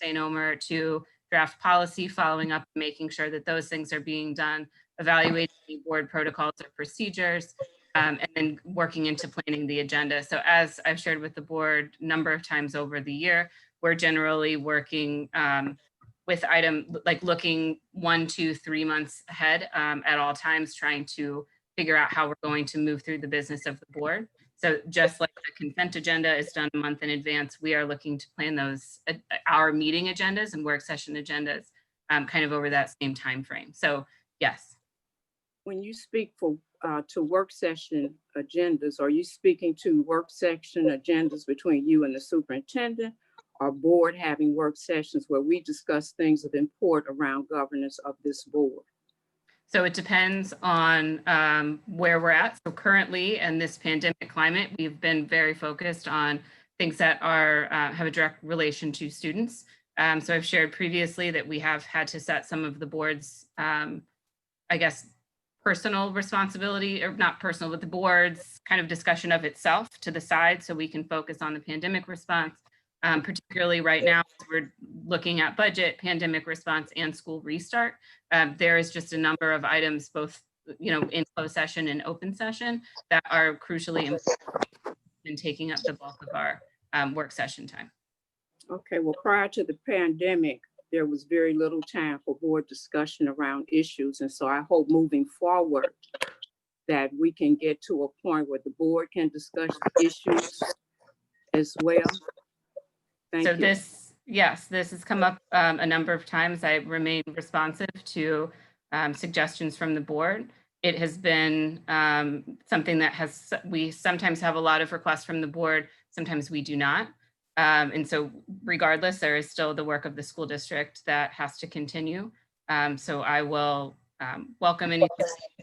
St. Omer to draft policy, following up, making sure that those things are being done, evaluating the board protocols or procedures, and then working into planning the agenda. So as I've shared with the board a number of times over the year, we're generally working with like looking 1, 2, 3 months ahead at all times, trying to figure out how we're going to move through the business of the board. So just like the consent agenda is done a month in advance, we are looking to plan those, our meeting agendas and work session agendas kind of over that same time frame. So yes. When you speak to work session agendas, are you speaking to work session agendas between you and the superintendent, or board having work sessions where we discuss things of import around governance of this board? So it depends on where we're at. So currently in this pandemic climate, we've been very focused on things that are have a direct relation to students. So I've shared previously that we have had to set some of the board's, I guess, personal responsibility, or not personal, but the board's kind of discussion of itself to the side so we can focus on the pandemic response. Particularly right now, we're looking at budget, pandemic response, and school restart. There is just a number of items, both in closed session and open session, that are crucially important in taking up the bulk of our work session time. Okay, well, prior to the pandemic, there was very little time for board discussion around issues. And so I hope moving forward that we can get to a point where the board can discuss issues as well. Thank you. This has come up a number of times. I remain responsive to suggestions from the board. It has been something that we sometimes have a lot of requests from the board, sometimes we do not. And so regardless, there is still the work of the school district that has to continue. So I will welcome any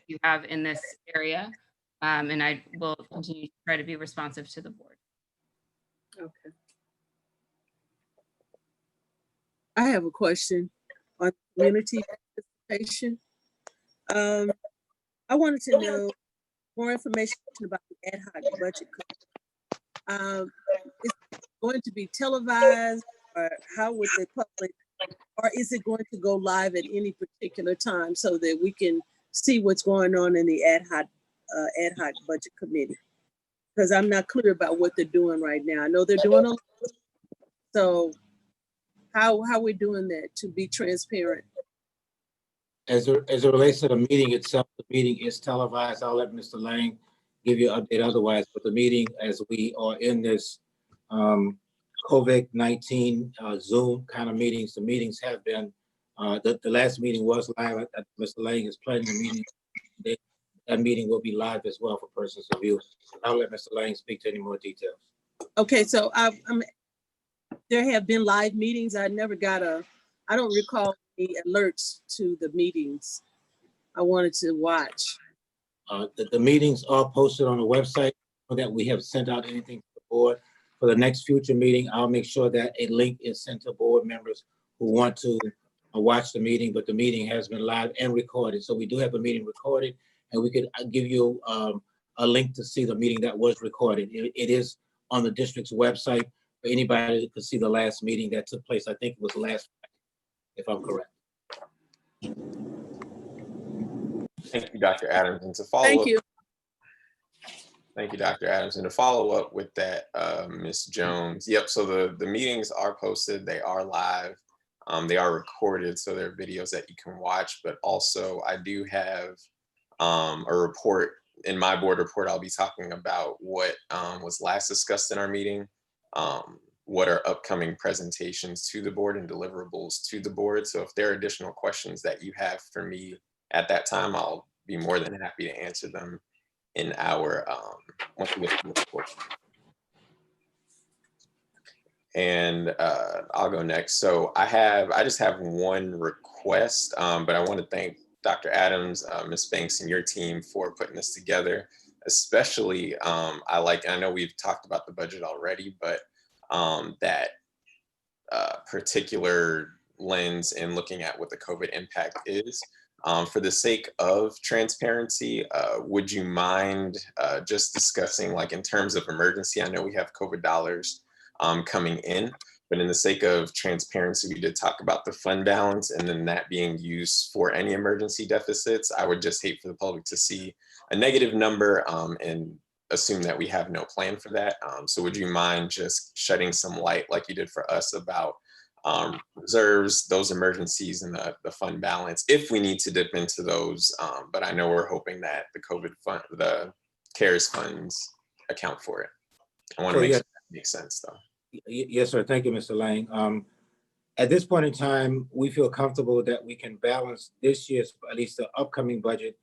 you have in this area, and I will continue to try to be responsive to the board. Okay. I have a question on community participation. I wanted to know more information about the ad hoc budget. Is it going to be televised, or how would the public, or is it going to go live at any particular time so that we can see what's going on in the ad hoc budget committee? Because I'm not clear about what they're doing right now. I know they're doing a lot. So how we're doing that to be transparent? As it relates to the meeting itself, the meeting is televised. I'll let Mr. Lang give you an update otherwise, but the meeting, as we are in this COVID-19 Zoom kind of meetings, the meetings have been, the last meeting was live. Mr. Lang is planning a meeting. That meeting will be live as well for persons to view. I'll let Mr. Lang speak to any more details. Okay, so there have been live meetings. I don't recall the alerts to the meetings. I wanted to watch. The meetings are posted on the website that we have sent out anything to the board. For the next future meeting, I'll make sure that a link is sent to board members who want to watch the meeting, but the meeting has been live and recorded. So we do have a meeting recorded, and we could give you a link to see the meeting that was recorded. It is on the district's website for anybody that could see the last meeting that took place. I think it was last Friday, if I'm correct. Thank you, Dr. Adams. And to follow Thank up, you. thank you, Dr. Adams. And to follow up with that, Ms. Jones, yep, so the meetings are posted, they are live, they are recorded, so there are videos that you can watch, but also I do have a report. In my board report, I'll be talking about what was last discussed in our meeting, what are upcoming presentations to the board and deliverables to the board. So if there are additional questions that you have for me at that time, I'll be more than happy to answer them in our once we get to the report. And I'll go next. So I just have one request, but I want to thank Dr. Adams, Ms. Banks, and your team for putting this together. especially I know we've talked about the budget already, but that particular lens in looking at what the COVID impact is. For the sake of transparency, would you mind just discussing, like, in terms of emergency? I know we have COVID dollars coming in, but in the sake of transparency, we did talk about the fund balance and then that being used for any emergency deficits. I would just hate for the public to see a negative number and assume that we have no plan for that. So would you mind just shedding some light, like you did for us, about reserves, those emergencies, and the fund balance, if we need to dip into those? But I know we're hoping that the COVID fund, the CARES funds, account for it. I want to make sure that makes sense, though. Yes, sir. Thank you, Mr. Lang. At this point in time, we feel comfortable that we can balance this year's, at least the upcoming budget,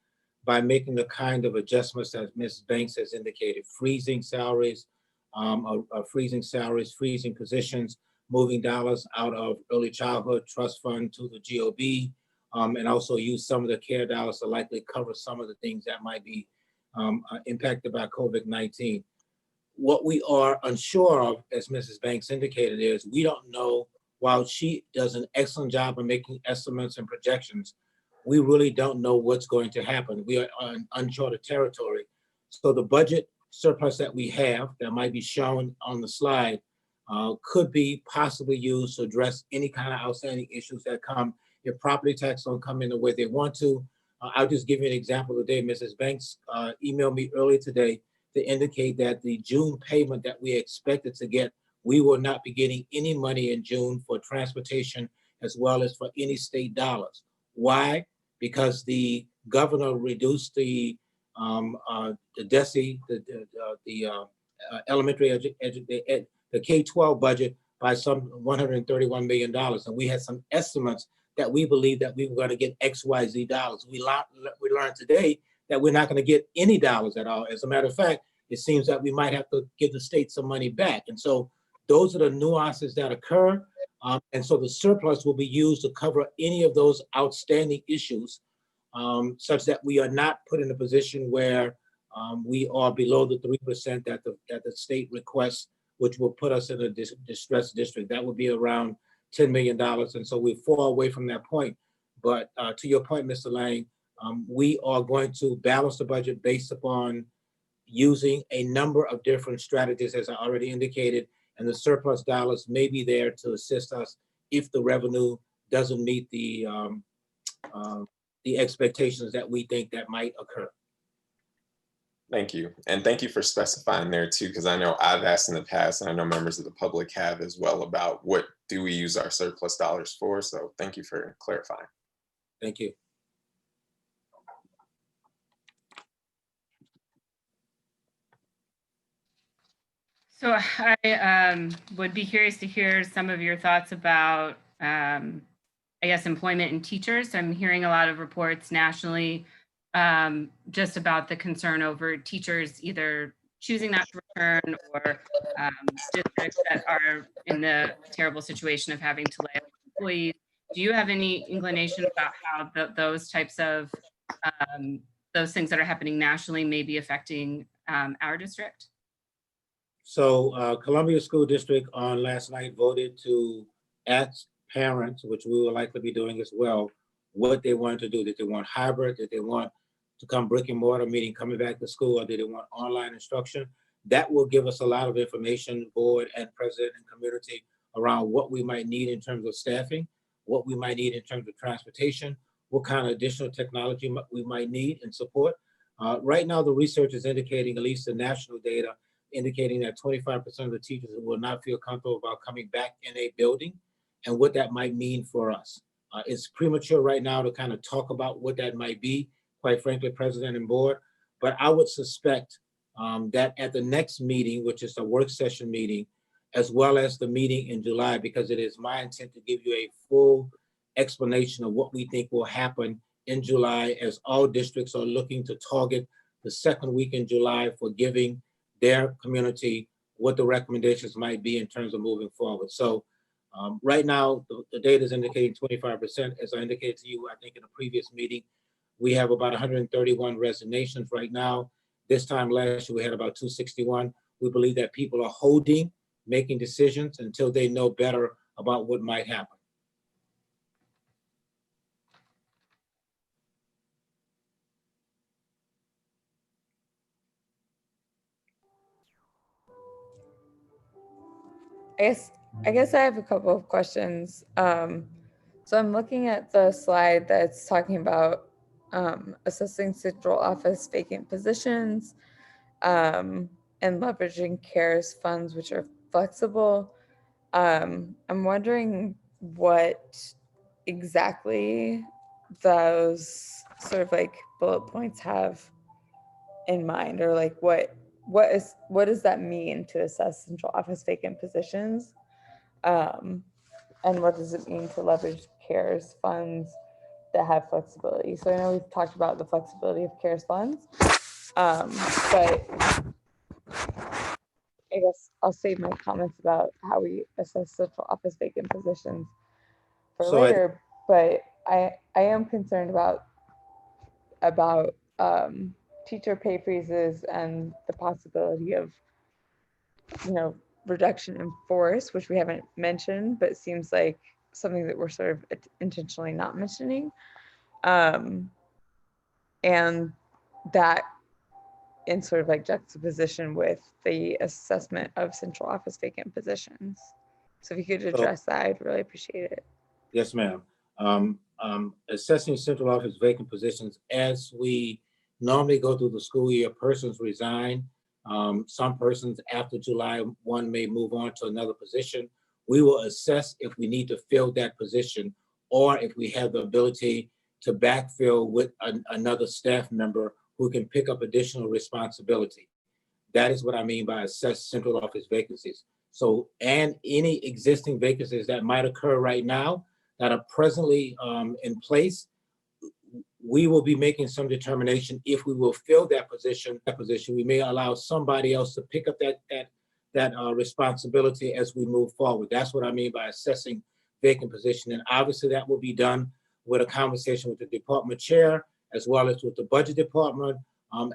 by making the kind of adjustments that Ms. Banks has indicated: freezing salaries, freezing positions, moving dollars out of early childhood trust fund to the GOB, and also use some of the CARE dollars to likely cover some of the things that might be impacted by COVID-19. What we are unsure of, as Mrs. Banks indicated, is we don't know. While she does an excellent job of making estimates and projections, we really don't know what's going to happen. We are on uncharted territory. So the budget surplus that we have, that might be shown on the slide, could be possibly used to address any kind of outstanding issues that come if property tax don't come in the way they want to. I'll just give you an example today. Mrs. Banks emailed me earlier today to indicate that the June payment that we expected to get, we will not be getting any money in June for transportation as well as for any state dollars. Why? Because the governor reduced the DESE, the elementary the K-12 budget by some $131 million, and we had some estimates that we believe that we were going to get XYZ dollars. We learned today that we're not going to get any dollars at all. As a matter of fact, it seems that we might have to give the state some money back. And so those are the nuances that occur. And so the surplus will be used to cover any of those outstanding issues, such that we are not put in a position where we are below the 3% that the state requests, which will put us in a distressed district. That would be around $10 million. And so we fall away from that point. But to your point, Mr. Lang, we are going to balance the budget based upon using a number of different strategies, as I already indicated, and the surplus dollars may be there to assist us if the revenue doesn't meet the expectations that we think that might occur. Thank you. And thank you for specifying there too, because I know I've asked in the past, and I know members of the public have as well, about what do we use our surplus dollars for? So thank you for clarifying. Thank you. So I would be curious to hear some of your thoughts about, I guess, employment in teachers. I'm hearing a lot of reports nationally just about the concern over teachers either choosing not to return or districts that are in the terrible situation of having to lay off employees. Do you have any inclination about how those types of, those things that are happening nationally may be affecting our district? So Columbia School District on last night voted to ask parents, which we will likely be doing as well, what they wanted to do. Did they want hybrid? Did they want to come brick and mortar, meaning coming back to school, or did they want online instruction? That will give us a lot of information, board and president and community, around what we might need in terms of staffing, what we might need in terms of transportation, what kind of additional technology we might need and support. Right now, the research is indicating, at least the national data, indicating that 25% of the teachers will not feel comfortable about coming back in a building and what that might mean for us. It's premature right now to kind of talk about what that might be, quite frankly, president and board, but I would suspect that at the next meeting, which is the work session meeting, as well as the meeting in July, because it is my intent to give you a full explanation of what we think will happen in July, as all districts are looking to target the second week in July for giving their community what the recommendations might be in terms of moving forward. So right now, the data is indicating 25%. As I indicated to you, I think in a previous meeting, we have about 131 resignations right now. This time last year, we had about 261. We believe that people are holding, making decisions until they know better about what might happen. I guess I have a couple of questions. So I'm looking at the slide that's talking about assessing central office vacant positions and leveraging CARES funds, which are flexible. I'm wondering what exactly those sort of like bullet points have in mind, or like what does that mean to assess central office vacant positions? And what does it mean to leverage CARES funds that have flexibility? So I know we've talked about the flexibility of CARES funds, but I guess I'll save my comments about how we assess central office vacant positions for So later. But I am concerned about teacher pay freezes and the possibility of, you know, reduction in force, which we haven't mentioned, but seems like something that we're sort of intentionally not mentioning. And that in sort of like juxtaposition with the assessment of central office vacant positions. So if you could address that, I'd really appreciate it. Yes, ma'am. Assessing central office vacant positions, as we normally go through the school year, persons resign. Some persons after July 1 may move on to another position. We will assess if we need to fill that position or if we have the ability to backfill with another staff member who can pick up additional responsibility. That is what I mean by assess central office vacancies. So, and any existing vacancies that might occur right now that are presently in place, we will be making some determination if we will fill that position. We may allow somebody else to pick up that responsibility as we move forward. That's what I mean by assessing vacant position. And obviously that will be done with a conversation with the department chair, as well as with the budget department,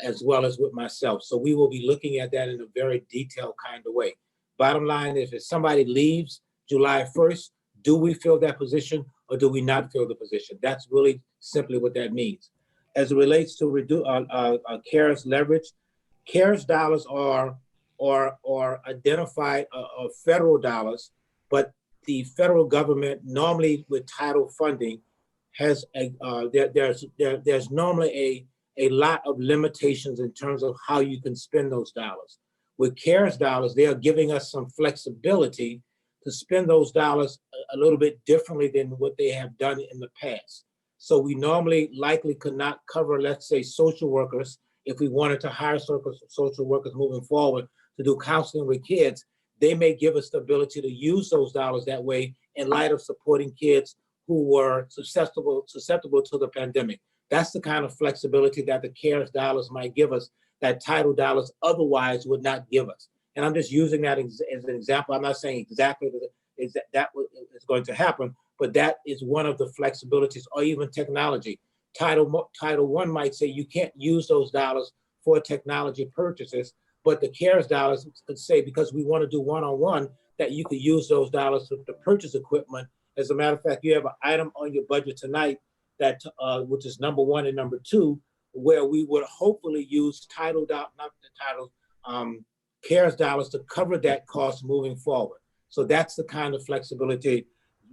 as well as with myself. So we will be looking at that in a very detailed kind of way. Bottom line is, if somebody leaves July 1st, do we fill that position or do we not fill the position? That's really simply what that means. As it relates to CARES leverage, CARES dollars are identified federal dollars, but the federal government normally with title funding has there's normally a lot of limitations in terms of how you can spend those dollars. With CARES dollars, they are giving us some flexibility to spend those dollars a little bit differently than what they have done in the past. So we normally likely could not cover, let's say, social workers. If we wanted to hire social workers moving forward to do counseling with kids, they may give us the ability to use those dollars that way in light of supporting kids who were susceptible to the pandemic. That's the kind of flexibility that the CARES dollars might give us that title dollars otherwise would not give us. And I'm just using that as an example. I'm not saying exactly that is going to happen, but that is one of the flexibilities, or even technology. Title I might say you can't use those dollars for technology purchases, but the CARES dollars could say, because we want to do one-on-one, that you could use those dollars to purchase equipment. As a matter of fact, you have an item on your budget tonight that which is number 1 and number 2, where we would hopefully use CARES dollars to cover that cost moving forward. So that's the kind of flexibility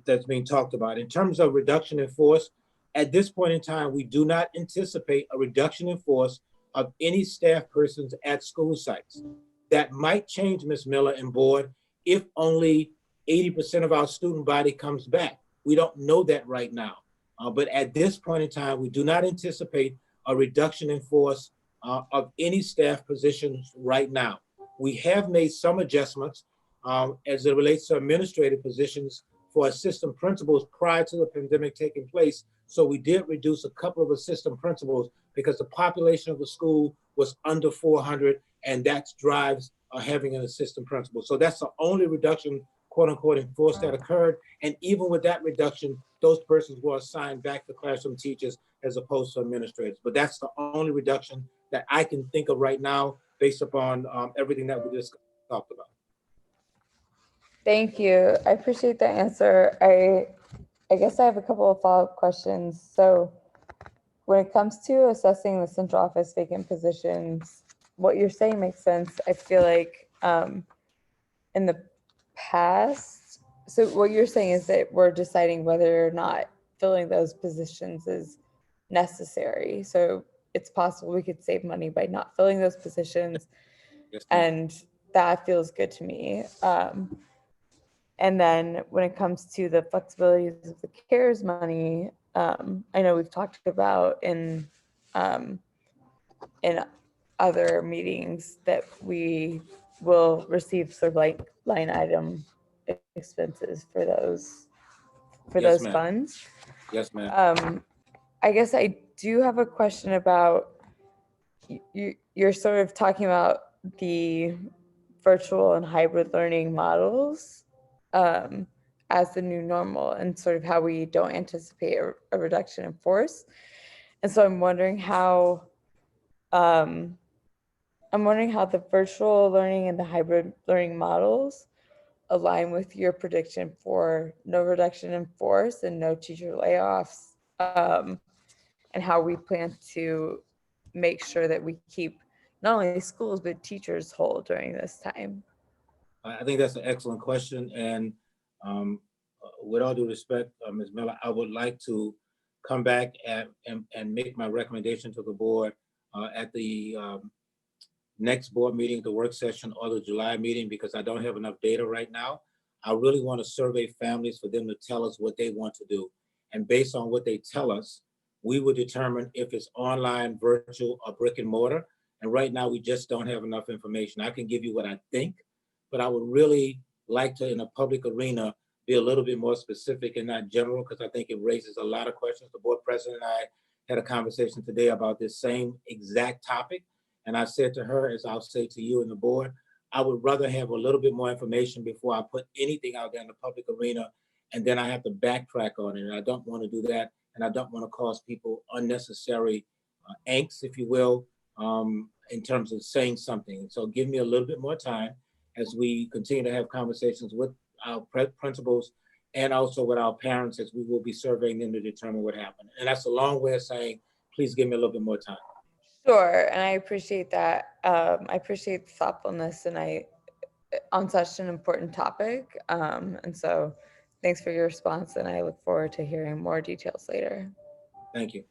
that's being talked about. In terms of reduction in force, at this point in time, we do not anticipate a reduction in force of any staff persons at school sites. That might change, Ms. Miller and board, if only 80% of our student body comes back. We don't know that right now. But at this point in time, we do not anticipate a reduction in force of any staff positions right now. We have made some adjustments as it relates to administrative positions for assistant principals prior to the pandemic taking place. So we did reduce a couple of assistant principals because the population of the school was under 400, and that drives having an assistant principal. So that's the only reduction, quote unquote, in force that occurred. And even with that reduction, those persons were assigned back to classroom teachers as opposed to administrators. But that's the only reduction that I can think of right now based upon everything that we just talked about. Thank you. I appreciate the answer. I guess I have a couple of follow-up questions. So when it comes to assessing the central office vacant positions, what you're saying makes sense. I feel like in the past, so what you're saying is that we're deciding whether or not filling those positions is necessary. So it's possible we could save money by not filling those positions, Yes, ma'am. and that feels good to me. And then when it comes to the flexibilities of the CARES money, I know we've talked about in other meetings that we will receive sort of like line item expenses for those Yes, ma'am. funds. Yes, ma'am. I guess I do have a question about you're sort of talking about the virtual and hybrid learning models as the new normal, and sort of how we don't anticipate a reduction in force. And so I'm wondering how the virtual learning and the hybrid learning models align with your prediction for no reduction in force and no teacher layoffs, and how we plan to make sure that we keep not only schools but teachers whole during this time. I think that's an excellent question. And with all due respect, Ms. Miller, I would like to come back and make my recommendation to the board at the next board meeting, the work session, or the July meeting, because I don't have enough data right now. I really want to survey families for them to tell us what they want to do. And based on what they tell us, we will determine if it's online, virtual, or brick and mortar. And right now, we just don't have enough information. I can give you what I think, but I would really like to, in a public arena, be a little bit more specific and not general, because I think it raises a lot of questions. The board president and I had a conversation today about this same exact topic. And I said to her, as I'll say to you and the board, I would rather have a little bit more information before I put anything out there in the public arena, and then I have to backtrack on it. And I don't want to do that. And I don't want to cause people unnecessary angst, if you will, in terms of saying something. So give me a little bit more time as we continue to have conversations with our principals and also with our parents, as we will be surveying them to determine what happened. And that's a long way of saying, please give me a little bit more time. Sure, and I appreciate that. I appreciate the thoughtfulness on such an important topic. And so thanks for your response, and I look forward to hearing more details later. Thank you.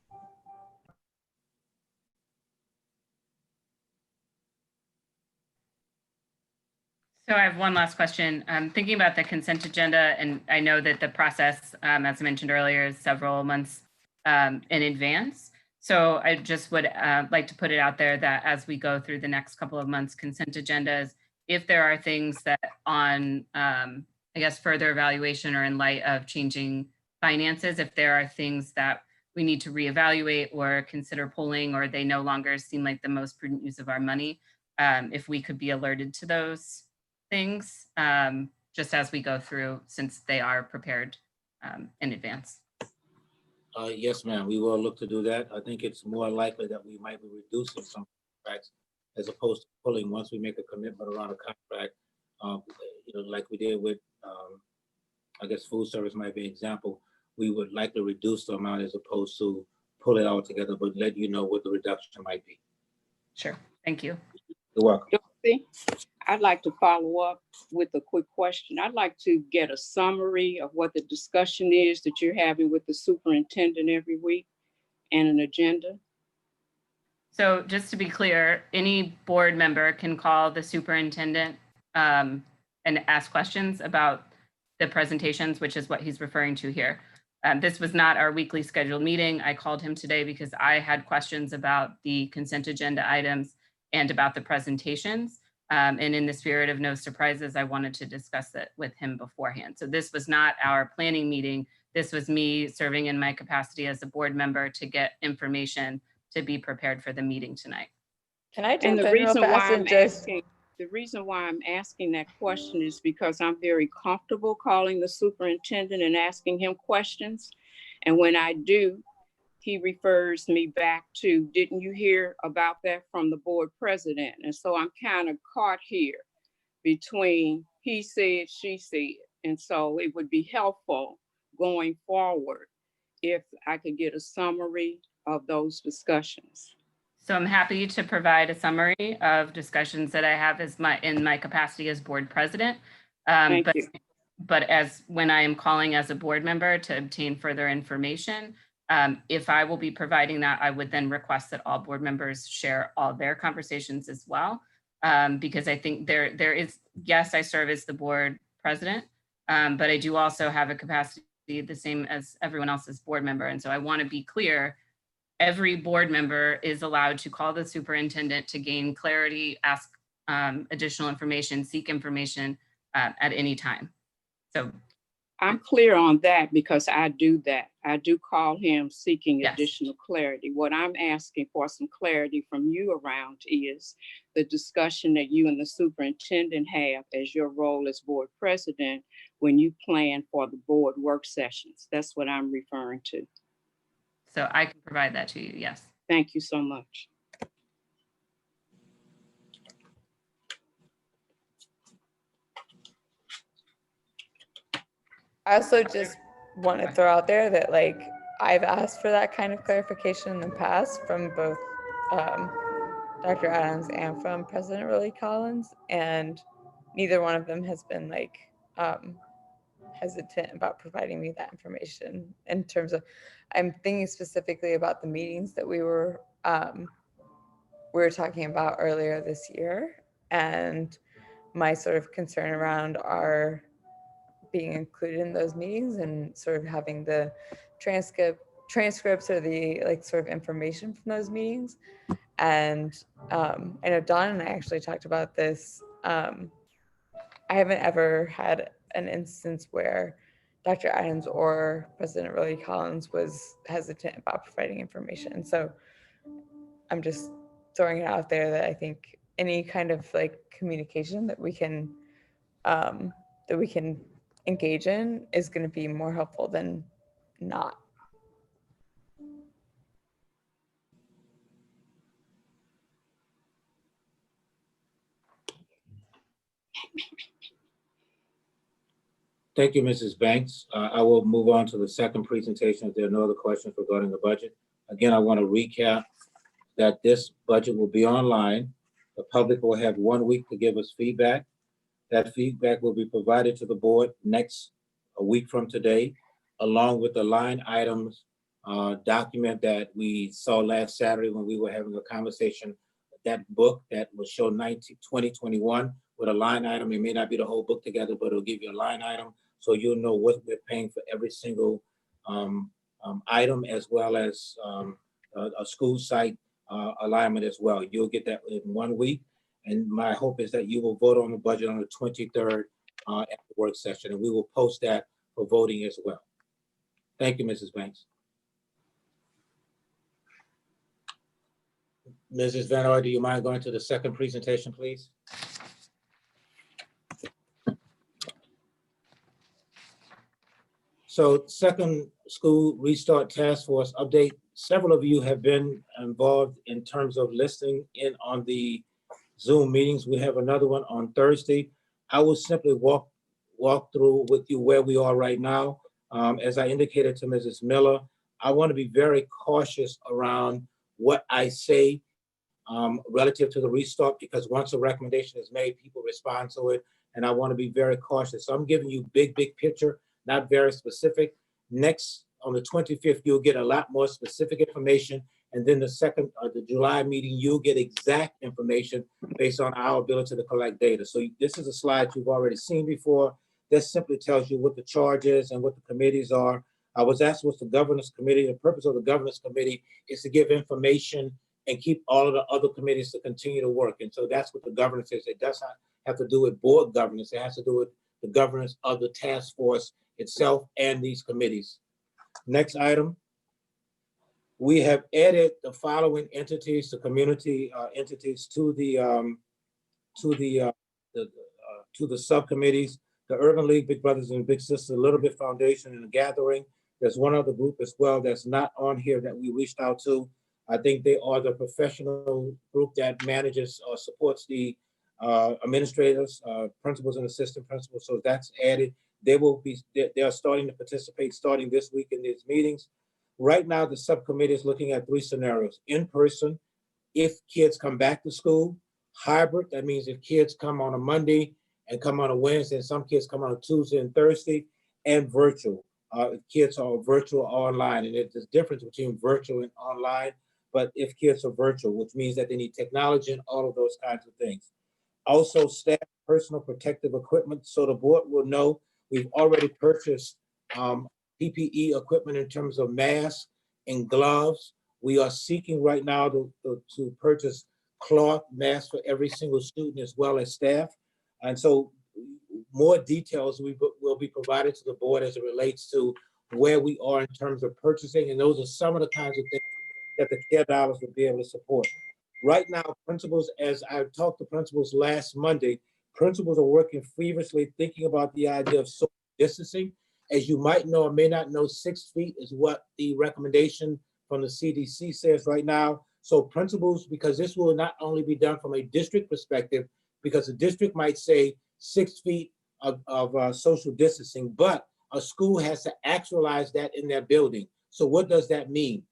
So I have one last question. Thinking about the consent agenda, and I know that the process, as I mentioned earlier, is several months in advance. So I just would like to put it out there that as we go through the next couple of months consent agendas, if there are things that on, I guess, further evaluation or in light of changing finances, if there are things that we need to reevaluate or consider pulling, or they no longer seem like the most prudent use of our money, if we could be alerted to those things just as we go through, since they are prepared in advance. Yes, ma'am, we will look to do that. I think it's more likely that we might be reducing some contracts as opposed to pulling once we make a commitment around a contract, like we did with, I guess food service might be an example. We would likely reduce the amount as opposed to pull it all together, but let you know what the reduction might be. Sure, thank you. You're welcome. Dorothy, I'd like to follow up with a quick question. I'd like to get a summary of what the discussion is that you're having with the superintendent every week and an agenda. So just to be clear, any board member can call the superintendent and ask questions about the presentations, which is what he's referring to here. This was not our weekly scheduled meeting. I called him today because I had questions about the consent agenda items and about the presentations. And in the spirit of no surprises, I wanted to discuss it with him beforehand. So this was not our planning meeting. This was me serving in my capacity as a board member to get information to be prepared for the meeting tonight. Can I And jump the in real reason fast why and just the reason why I'm asking that question is because I'm very comfortable calling the superintendent and asking him questions. And when I do, he refers me back to, didn't you hear about that from the board president? And so I'm kind of caught here between he said, she said. And so it would be helpful going forward if I could get a summary of those discussions. So I'm happy to provide a summary of discussions that I have in my capacity as board president. Thank you. But as when I am calling as a board member to obtain further information, if I will be providing that, I would then request that all board members share all their conversations as well. Because I think there is, yes, I serve as the board president, but I do also have a capacity the same as everyone else's board member. And so I want to be clear, every board member is allowed to call the superintendent to gain clarity, ask additional information, seek information at any time. So I'm clear on that because I do that. I do call him seeking Yes. additional clarity. What I'm asking for some clarity from you around is the discussion that you and the superintendent have as your role as board president when you plan for the board work sessions. That's what I'm referring to. So I can provide that to you, yes. Thank you so much. I also just want to throw out there that like I've asked for that kind of clarification in the past from both Dr. Adams and from President Rowley Collins, and neither one of them has been like hesitant about providing me that information. In terms of, I'm thinking specifically about the meetings that we were talking about earlier this year, and my sort of concern around our being included in those meetings and sort of having the transcripts or the like sort of information from those meetings. And I know Don and I actually talked about this. I haven't ever had an instance where Dr. Adams or President Rowley Collins was hesitant about providing information. So I'm just throwing it out there that I think any kind of like communication that we can engage in is going to be more helpful than not. Thank you, Mrs. Banks. I will move on to the second presentation if there are no other questions regarding the budget. Again, I want to recap that this budget will be online. The public will have 1 week to give us feedback. That feedback will be provided to the board a week from today, along with the line items document that we saw last Saturday when we were having a conversation. That book that will show 2021 with a line item. It may not be the whole book together, but it'll give you a line item so you'll know what we're paying for every single item, as well as a school site alignment as well. You'll get that in 1 week. And my hope is that you will vote on the budget on the 23rd at the work session, and we will post that for voting as well. Thank you, Mrs. Banks. Mrs. Van Oy, do you mind going to the second presentation, please? So second school restart task force update. Several of you have been involved in terms of listening in on the Zoom meetings. We have another one on Thursday. I will simply walk through with you where we are right now. As I indicated to Mrs. Miller, I want to be very cautious around what I say relative to the restart, because once a recommendation is made, people respond to it, and I want to be very cautious. So I'm giving you big picture, not very specific. Next, on the 25th, you'll get a lot more specific information, and then the July meeting, you'll get exact information based on our ability to collect data. So this is a slide you've already seen before. This simply tells you what the charge is and what the committees are. I was asked what's the governance committee. The purpose of the governance committee is to give information and keep all of the other committees to continue to work. And so that's what the governance is. It does not have to do with board governance. It has to do with the governance of the task force itself and these committees. Next item. We have added the following entities, the community entities to the subcommittees: the Urban League, Big Brothers and Big Sisters, Little Bit Foundation, and the Gathering. There's one other group as well that's not on here that we reached out to. I think they are the professional group that manages or supports the administrators, principals and assistant principals. So that's added. They are starting to participate starting this week in these meetings. Right now, the subcommittee is looking at 3 scenarios: in person, if kids come back to school; hybrid, that means if kids come on a Monday and come on a Wednesday, and some kids come on a Tuesday and Thursday; and virtual. If kids are virtual or online, and there's a difference between virtual and online, but if kids are virtual, which means that they need technology and all of those kinds of things. Also, staff personal protective equipment, so the board will know we've already purchased PPE equipment in terms of masks and gloves. We are seeking right now to purchase cloth masks for every single student as well as staff. And so more details will be provided to the board as it relates to where we are in terms of purchasing. And those are some of the kinds of things that the CARE dollars will be able to support. Right now, principals, as I talked to principals last Monday, principals are working feverishly thinking about the idea of social distancing. As you might know or may not know, 6 feet is what the recommendation from the CDC says right now. So principals, because this will not only be done from a district perspective, because the district might say 6 feet of social distancing, but a school has to actualize that in their building. So what does that mean?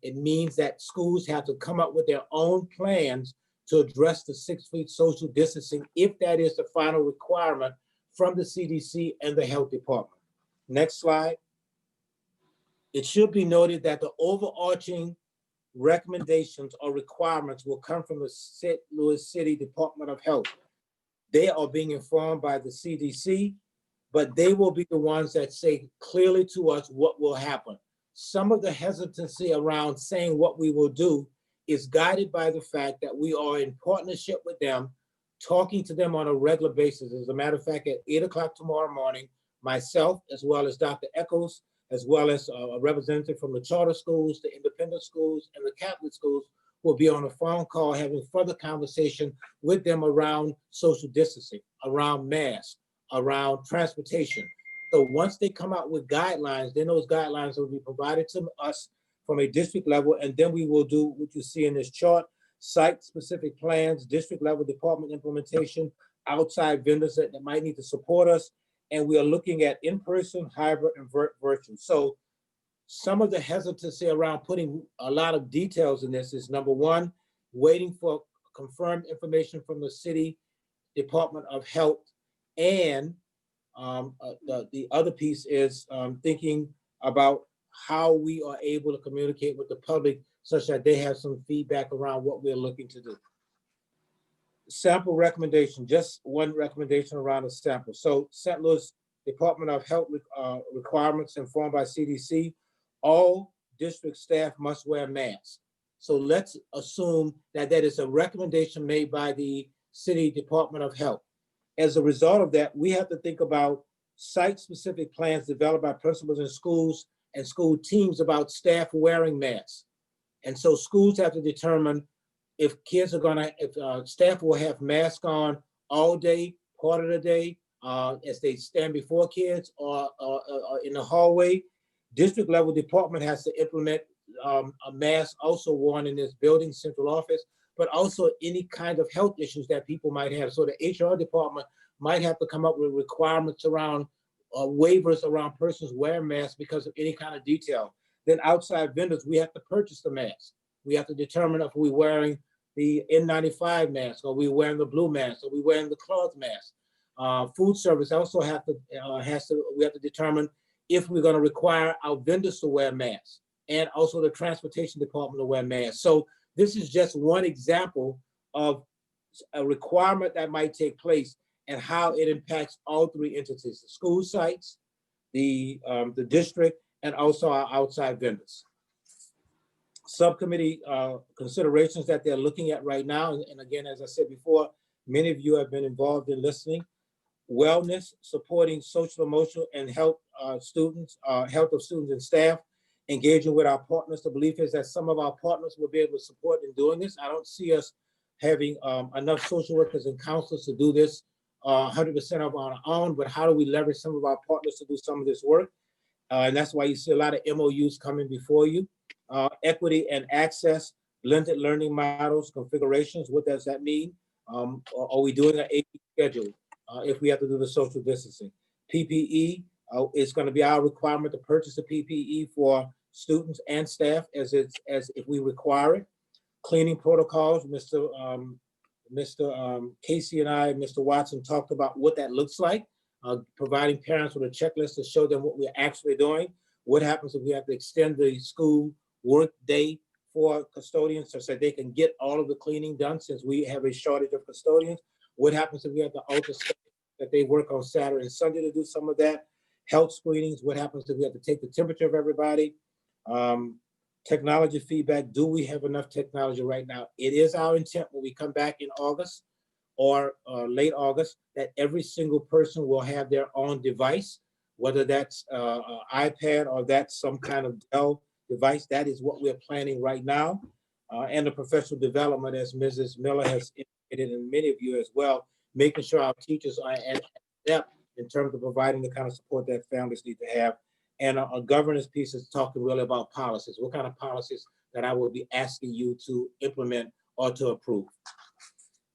It means that schools have to come up with their own plans to address the 6 feet social distancing, if that is the final requirement from the CDC and the health department. Next slide. It should be noted that the overarching recommendations or requirements will come from the St. Louis City Department of Health. They are being informed by the CDC, but they will be the ones that say clearly to us what will happen. Some of the hesitancy around saying what we will do is guided by the fact that we are in partnership with them, talking to them on a regular basis. As a matter of fact, at 8 o'clock tomorrow morning, myself, as well as Dr. Echols, as well as a representative from the charter schools, the independent schools, and the Catholic schools, will be on a phone call having further conversation with them around social distancing, around masks, around transportation. So once they come out with guidelines, then those guidelines will be provided to us from a district level, and then we will do what you see in this chart: site-specific plans, district level department implementation, outside vendors that might need to support us, and we are looking at in-person, hybrid, and virtual. So some of the hesitancy around putting a lot of details in this is, number one, waiting for confirmed information from the City Department of Health, and the other piece is thinking about how we are able to communicate with the public such that they have some feedback around what we're looking to do. Sample recommendation, just one recommendation around a sample. So St. Louis Department of Health requirements informed by CDC, all district staff must wear masks. So let's assume that that is a recommendation made by the City Department of Health. As a result of that, we have to think about site-specific plans developed by principals in schools and school teams about staff wearing masks. And so schools have to determine if kids are if staff will have masks on all day, part of the day, as they stand before kids or in the hallway. District level department has to implement a mask also worn in this building, central office, but also any kind of health issues that people might have. So the HR department might have to come up with requirements around waivers around persons wearing masks because of any kind of detail. Then outside vendors, we have to purchase the mask. We have to determine if we're wearing the N95 mask, or we're wearing the blue mask, or we're wearing the cloth mask. Food service also we have to determine if we're going to require our vendors to wear masks, and also the transportation department to wear masks. So this is just one example of a requirement that might take place and how it impacts all three entities: the school sites, the district, and also our outside vendors. Subcommittee considerations that they're looking at right now, and again, as I said before, many of you have been involved in listening. Wellness, supporting social, emotional, and health students, health of students and staff, engaging with our partners. The belief is that some of our partners will be able to support in doing this. I don't see us having enough social workers and counselors to do this 100% of our own, but how do we leverage some of our partners to do some of this work? And that's why you see a lot of MOUs coming before you. Equity and access, blended learning models, configurations, what does that mean? Are we doing an AP schedule if we have to do the social distancing? PPE is going to be our requirement to purchase the PPE for students and staff as if we require it. Cleaning protocols, Mr. Casey and I, Mr. Watson talked about what that looks like, providing parents with a checklist to show them what we're actually doing. What happens if we have to extend the school work day for custodians so that they can get all of the cleaning done since we have a shortage of custodians? What happens if we have to alter that they work on Saturday and Sunday to do some of that? Health screenings, what happens if we have to take the temperature of everybody? Technology feedback, do we have enough technology right now? It is our intent when we come back in August or late August that every single person will have their own device, whether that's an iPad or that's some kind of Dell device. That is what we're planning right now. And the professional development, as Mrs. Miller has indicated, and many of you as well, making sure our teachers are at depth in terms of providing the kind of support that families need to have. And a governance piece is talking really about policies. What kind of policies that I will be asking you to implement or to approve.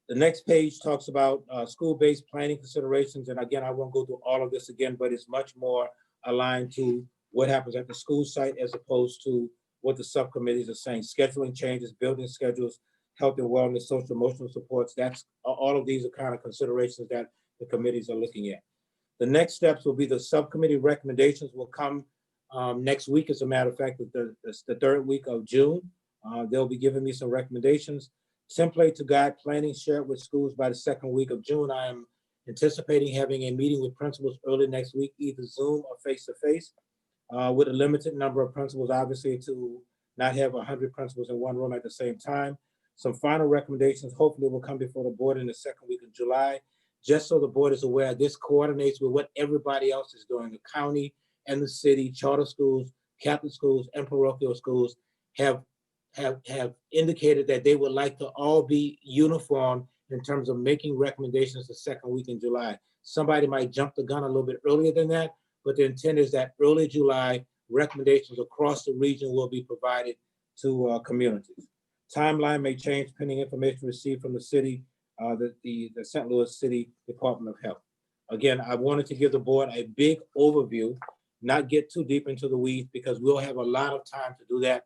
The next page talks about school-based planning considerations. And again, I won't go through all of this again, but it's much more aligned to what happens at the school site as opposed to what the subcommittees are saying. Scheduling changes, building schedules, health and wellness, social emotional supports. That's all of these are kind of considerations that the committees are looking at. The next steps will be the subcommittee recommendations will come next week. As a matter of fact, the third week of June. They'll be giving me some recommendations. Template to guide planning shared with schools by the second week of June. I am anticipating having a meeting with principals early next week, either Zoom or face-to-face, with a limited number of principals, obviously to not have 100 principals in one room at the same time. Some final recommendations hopefully will come before the board in the second week of July. Just so the board is aware, this coordinates with what everybody else is doing. The county and the city, charter schools, Catholic schools, and parochial schools have indicated that they would like to all be uniform in terms of making recommendations the second week in July. Somebody might jump the gun a little bit earlier than that, but the intent is that early July recommendations across the region will be provided to communities. Timeline may change pending information received from the city, the St. Louis City Department of Health. Again, I wanted to give the board a big overview, not get too deep into the weeds because we'll have a lot of time to do that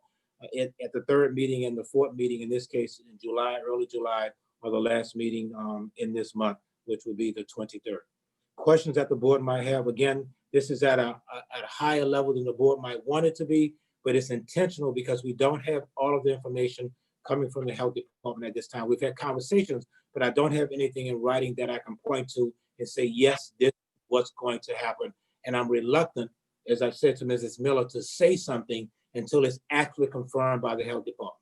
at the third meeting and the fourth meeting, in this case in July, early July, or the last meeting in this month, which will be the 23rd. Questions that the board might have. Again, this is at a higher level than the board might want it to be, but it's intentional because we don't have all of the information coming from the health department at this time. We've had conversations, but I don't have anything in writing that I can point to and say, yes, this is what's going to happen. And I'm reluctant, as I said to Mrs. Miller, to say something until it's actually confirmed by the health department.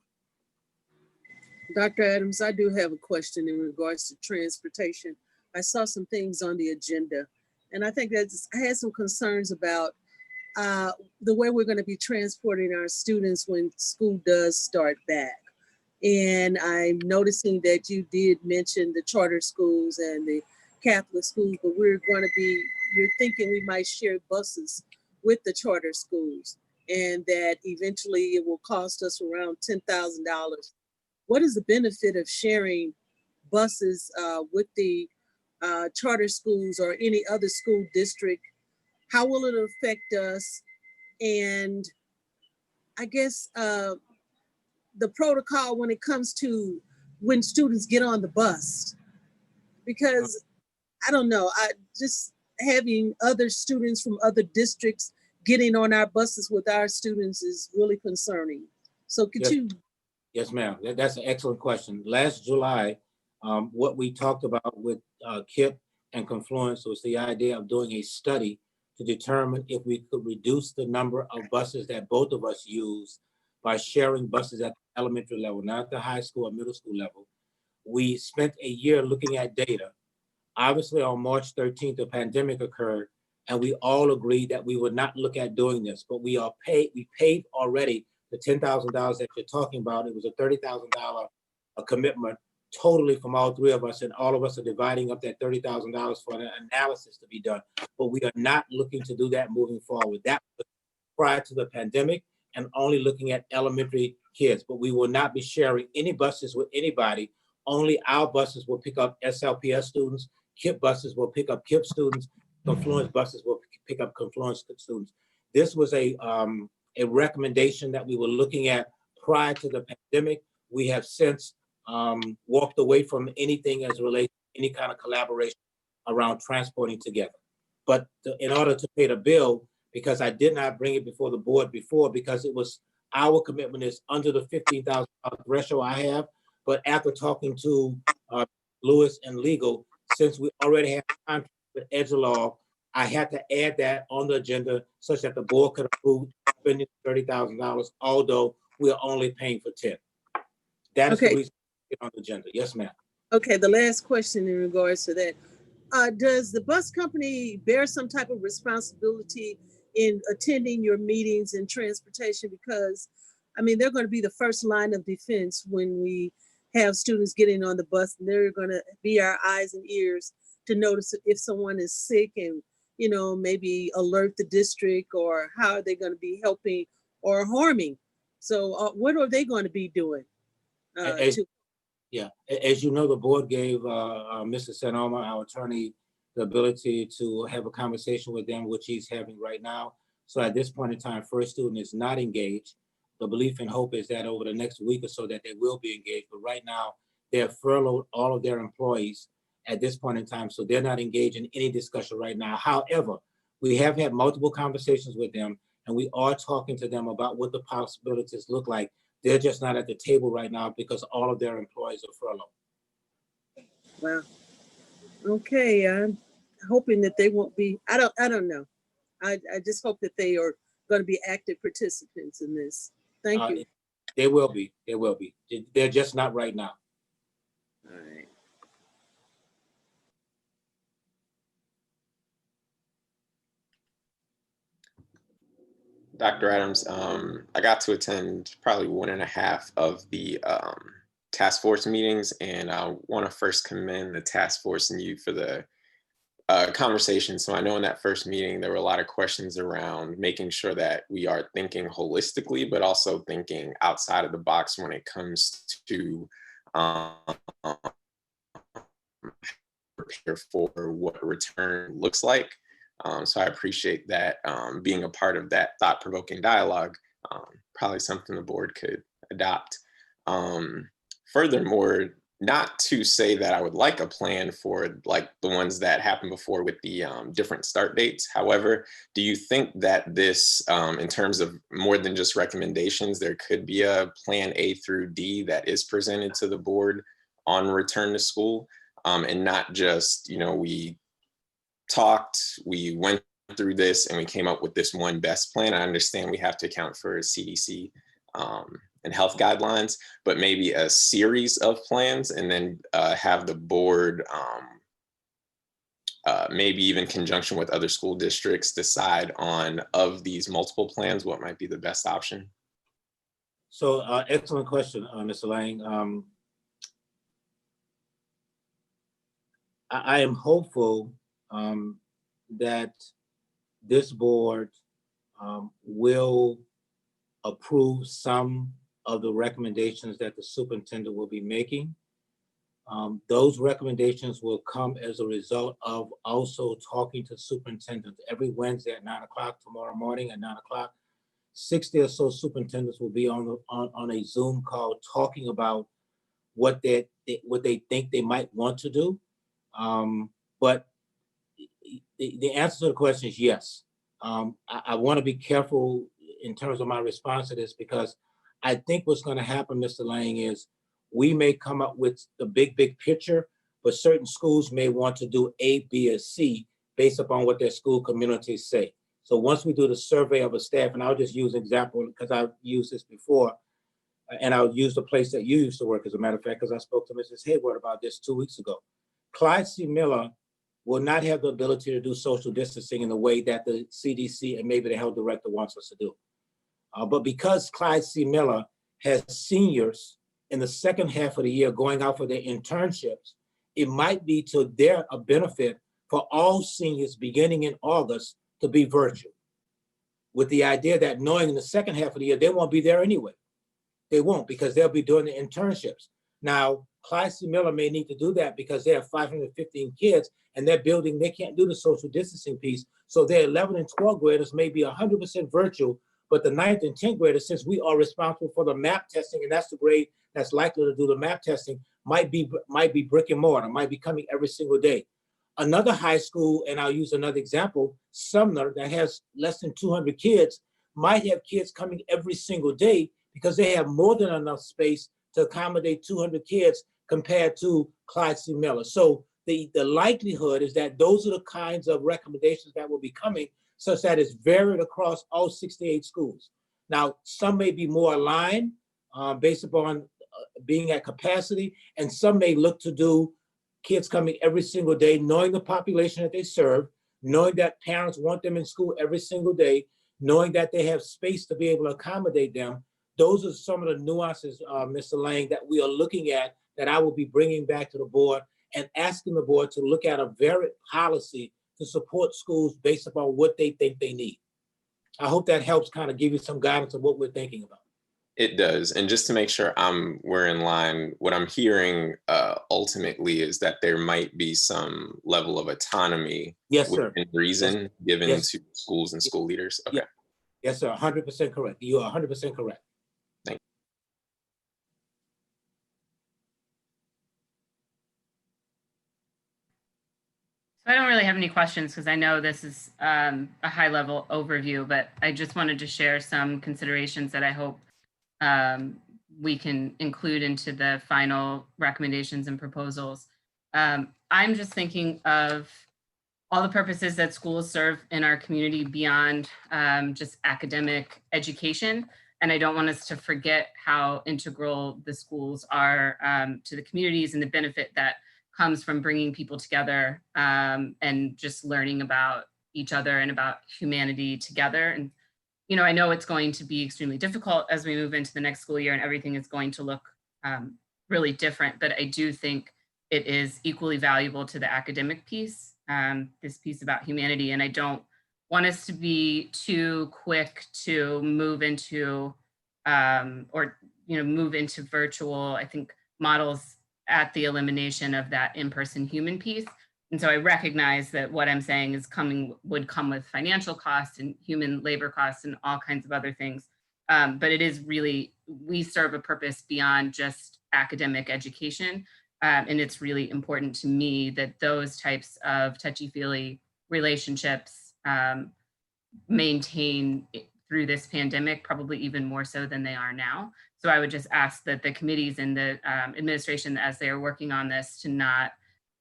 Dr. Adams, I do have a question in regards to transportation. I saw some things on the agenda, and I think that I had some concerns about the way we're going to be transporting our students when school does start back. And I'm noticing that you did mention the charter schools and the Catholic schools, but you're thinking we might share buses with the charter schools and that eventually it will cost us around $10,000. What is the benefit of sharing buses with the charter schools or any other school district? How will it affect us? And I guess the protocol when it comes to when students get on the bus, because I don't know, just having other students from other districts getting on our buses with our students is really concerning. So could you? Yes, ma'am. That's an excellent question. Last July, what we talked about with KIP and Confluence was the idea of doing a study to determine if we could reduce the number of buses that both of us use by sharing buses at the elementary level, not at the high school or middle school level. We spent a year looking at data. Obviously, on March 13th, the pandemic occurred, and we all agreed that we would not look at doing this, but we paid already the $10,000 that you're talking about. It was a $30,000 commitment totally from all three of us, and all of us are dividing up that $30,000 for an analysis to be done. But we are not looking to do that moving forward. That was prior to the pandemic and only looking at elementary kids, but we will not be sharing any buses with anybody. Only our buses will pick up SLPS students, KIPP buses will pick up KIPP students, Confluence buses will pick up Confluence students. This was a recommendation that we were looking at prior to the pandemic. We have since walked away from anything as relates to any kind of collaboration around transporting together. But in order to pay the bill, because I did not bring it before the board before, because it was our commitment is under the $15,000 threshold I have. But after talking to Lewis and legal, since we already have a contract with Edgelog, I had to add that on the agenda such that the board could approve spending $30,000, although we are only paying for 10. That is the reason it's on the agenda. Yes, ma'am. Okay, the last question in regards to that. Does the bus company bear some type of responsibility in attending your meetings and transportation? Because, I mean, they're going to be the first line of defense when we have students getting on the bus, and they're going to be our eyes and ears to notice if someone is sick and, you know, maybe alert the district, or how are they going to be helping or harming? So what are they going to be doing? Yeah, as you know, the board gave Mr. Sanoma, our attorney, the ability to have a conversation with them, which he's having right now. So at this point in time, First Student is not engaged. The belief and hope is that over the next week or so that they will be engaged. But right now, they have furloughed all of their employees at this point in time. So they're not engaged in any discussion right now. However, we have had multiple conversations with them, and we are talking to them about what the possibilities look like. They're just not at the table right now because all of their employees are furloughed. Wow. Okay, I'm hoping that they won't be. I don't know. I just hope that they are going to be active participants in this. Thank you. They will be. They will be. They're just not right now. All right. Dr. Adams, I got to attend probably 1.5 of the task force meetings, and I want to first commend the task force and you for the conversation. So I know in that first meeting, there were a lot of questions around making sure that we are thinking holistically, but also thinking outside of the box when it comes to prepare for what return looks like. So I appreciate that being a part of that thought-provoking dialogue, probably something the board could adopt. Furthermore, not to say that I would like a plan for like the ones that happened before with the different start dates. However, do you think that this, in terms of more than just recommendations, there could be a plan A through D that is presented to the board on return to school, and not just, you know, we talked, we went through this and we came up with this one best plan. I understand we have to account for CDC and health guidelines, but maybe a series of plans, and then have the board, maybe even in conjunction with other school districts, decide on, of these multiple plans, what might be the best option. So excellent question, Mr. Lang. I am hopeful that this board will approve some of the recommendations that the superintendent will be making. Those recommendations will come as a result of also talking to superintendents every Wednesday at 9 o'clock, tomorrow morning at 9 o'clock. 60 or so superintendents will be on a Zoom call talking about what they think they might want to do. But the answer to the question is yes. I want to be careful in terms of my response to this, because I think what's going to happen, Mr. Lang, is we may come up with the big picture, but certain schools may want to do A, B, or C based upon what their school communities say. So once we do the survey of a staff, and I'll just use an example because I've used this before, and I'll use the place that you used to work, as a matter of fact, because I spoke to Mrs. Hayward about this 2 weeks ago. Clyde C. Miller will not have the ability to do social distancing in the way that the CDC and maybe the health director wants us to do. But because Clyde C. Miller has seniors in the second half of the year going out for their internships, it might be to their benefit for all seniors beginning in August to be virtual. with the idea that knowing in the second half of the year, they won't be there anyway. They won't, because they'll be doing the internships. Now, Clyde C. Miller may need to do that because they have 515 kids and they're building, they can't do the social distancing piece. So their 11 and 12 graders may be 100% virtual, but the 9th and 10th graders, since we are responsible for the MAP testing, and that's the grade that's likely to do the MAP testing, might be brick and mortar, might be coming every single day. Another high school, and I'll use another example, Sumner, that has less than 200 kids, might have kids coming every single day because they have more than enough space to accommodate 200 kids compared to Clyde C. Miller. So the likelihood is that those are the kinds of recommendations that will be coming, such that it's varied across all 68 schools. Now, some may be more aligned based upon being at capacity, and some may look to do kids coming every single day, knowing the population that they serve, knowing that parents want them in school every single day, knowing that they have space to be able to accommodate them. Those are some of the nuances, Mr. Lang, that we are looking at, that I will be bringing back to the board and asking the board to look at a varied policy to support schools based upon what they think they need. I hope that helps kind of give you some guidance of what we're thinking about. It does. And just to make sure we're in line, what I'm hearing ultimately is that there might be some level of autonomy, yes, sir, within reason, given yes, to schools and school leaders. Okay. Yeah. Yes, sir, 100% correct. You are 100% correct. Thank you. So I don't really have any questions because I know this is a high level overview, but I just wanted to share some considerations that I hope we can include into the final recommendations and proposals. I'm just thinking of all the purposes that schools serve in our community beyond just academic education. And I don't want us to forget how integral the schools are to the communities and the benefit that comes from bringing people together and just learning about each other and about humanity together. And, you know, I know it's going to be extremely difficult as we move into the next school year and everything is going to look really different, but I do think it is equally valuable to the academic piece, this piece about humanity. And I don't want us to be too quick to move into move into virtual, I think, models at the elimination of that in-person human piece. And so I recognize that what I'm saying is would come with financial costs and human labor costs and all kinds of other things. But it is really, we serve a purpose beyond just academic education. And it's really important to me that those types of touchy-feely relationships maintain through this pandemic, probably even more so than they are now. So I would just ask that the committees and the administration, as they are working on this, to not,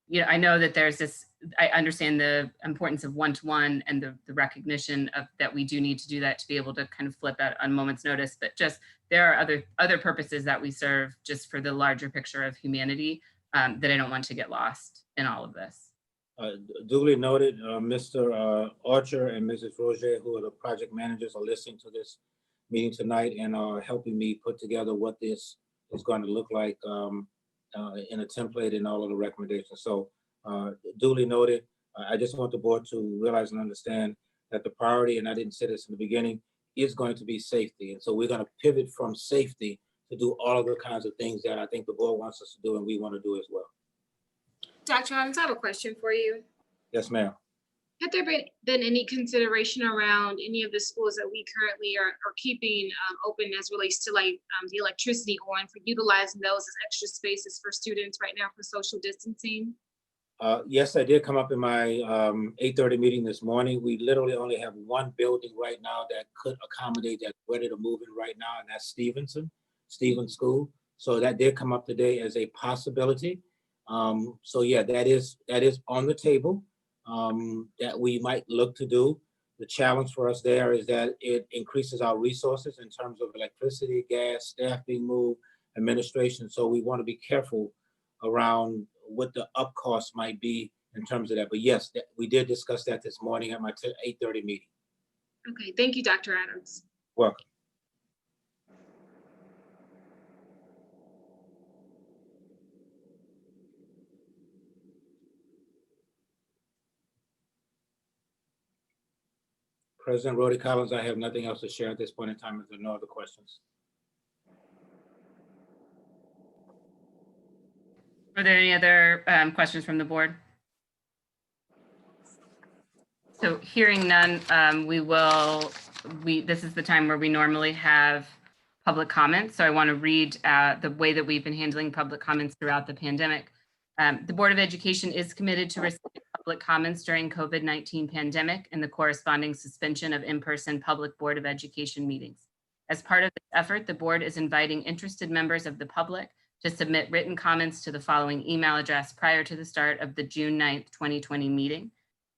you know, I know that there's this, I understand the importance of one-to-one and the recognition of that we do need to do that to be able to kind of flip at a moment's notice, but just there are other purposes that we serve just for the larger picture of humanity that I don't want to get lost in all of this. Duly noted, Mr. Archer and Mrs. Roger, who are the project managers, are listening to this meeting tonight and are helping me put together what this is going to look like in a template and all of the recommendations. So duly noted. I just want the board to realize and understand that the priority, and I didn't say this in the beginning, is going to be safety. And so we're going to pivot from safety to do all of the kinds of things that I think the board wants us to do and we want to do as well. Dr. Adams, I have a question for you. Yes, ma'am. Had there been any consideration around any of the schools that we currently are keeping open as relates to like the electricity on, for utilizing those as extra spaces for students right now for social distancing? Yes, I did come up in my 8:30 meeting this morning. We literally only have one building right now that could accommodate, that's ready to move in right now, and that's Stevens School. So that did come up today as a possibility. So yeah, that is on the table that we might look to do. The challenge for us there is that it increases our resources in terms of electricity, gas, staff being moved, administration. So we want to be careful around what the up cost might be in terms of that. But yes, we did discuss that this morning at my 8:30 meeting. Okay, thank you, Dr. Adams. Welcome. President Rhodey Collins, I have nothing else to share at this point in time. If there are no other questions. Are there any other questions from the board? So hearing none, this is the time where we normally have public comments. So I want to read the way that we've been handling public comments throughout the pandemic. The Board of Education is committed to receiving public comments during COVID-19 pandemic and the corresponding suspension of in-person public Board of Education meetings. As part of this effort, the board is inviting interested members of the public to submit written comments to the following email address prior to the start of the June 9th, 2020 meeting.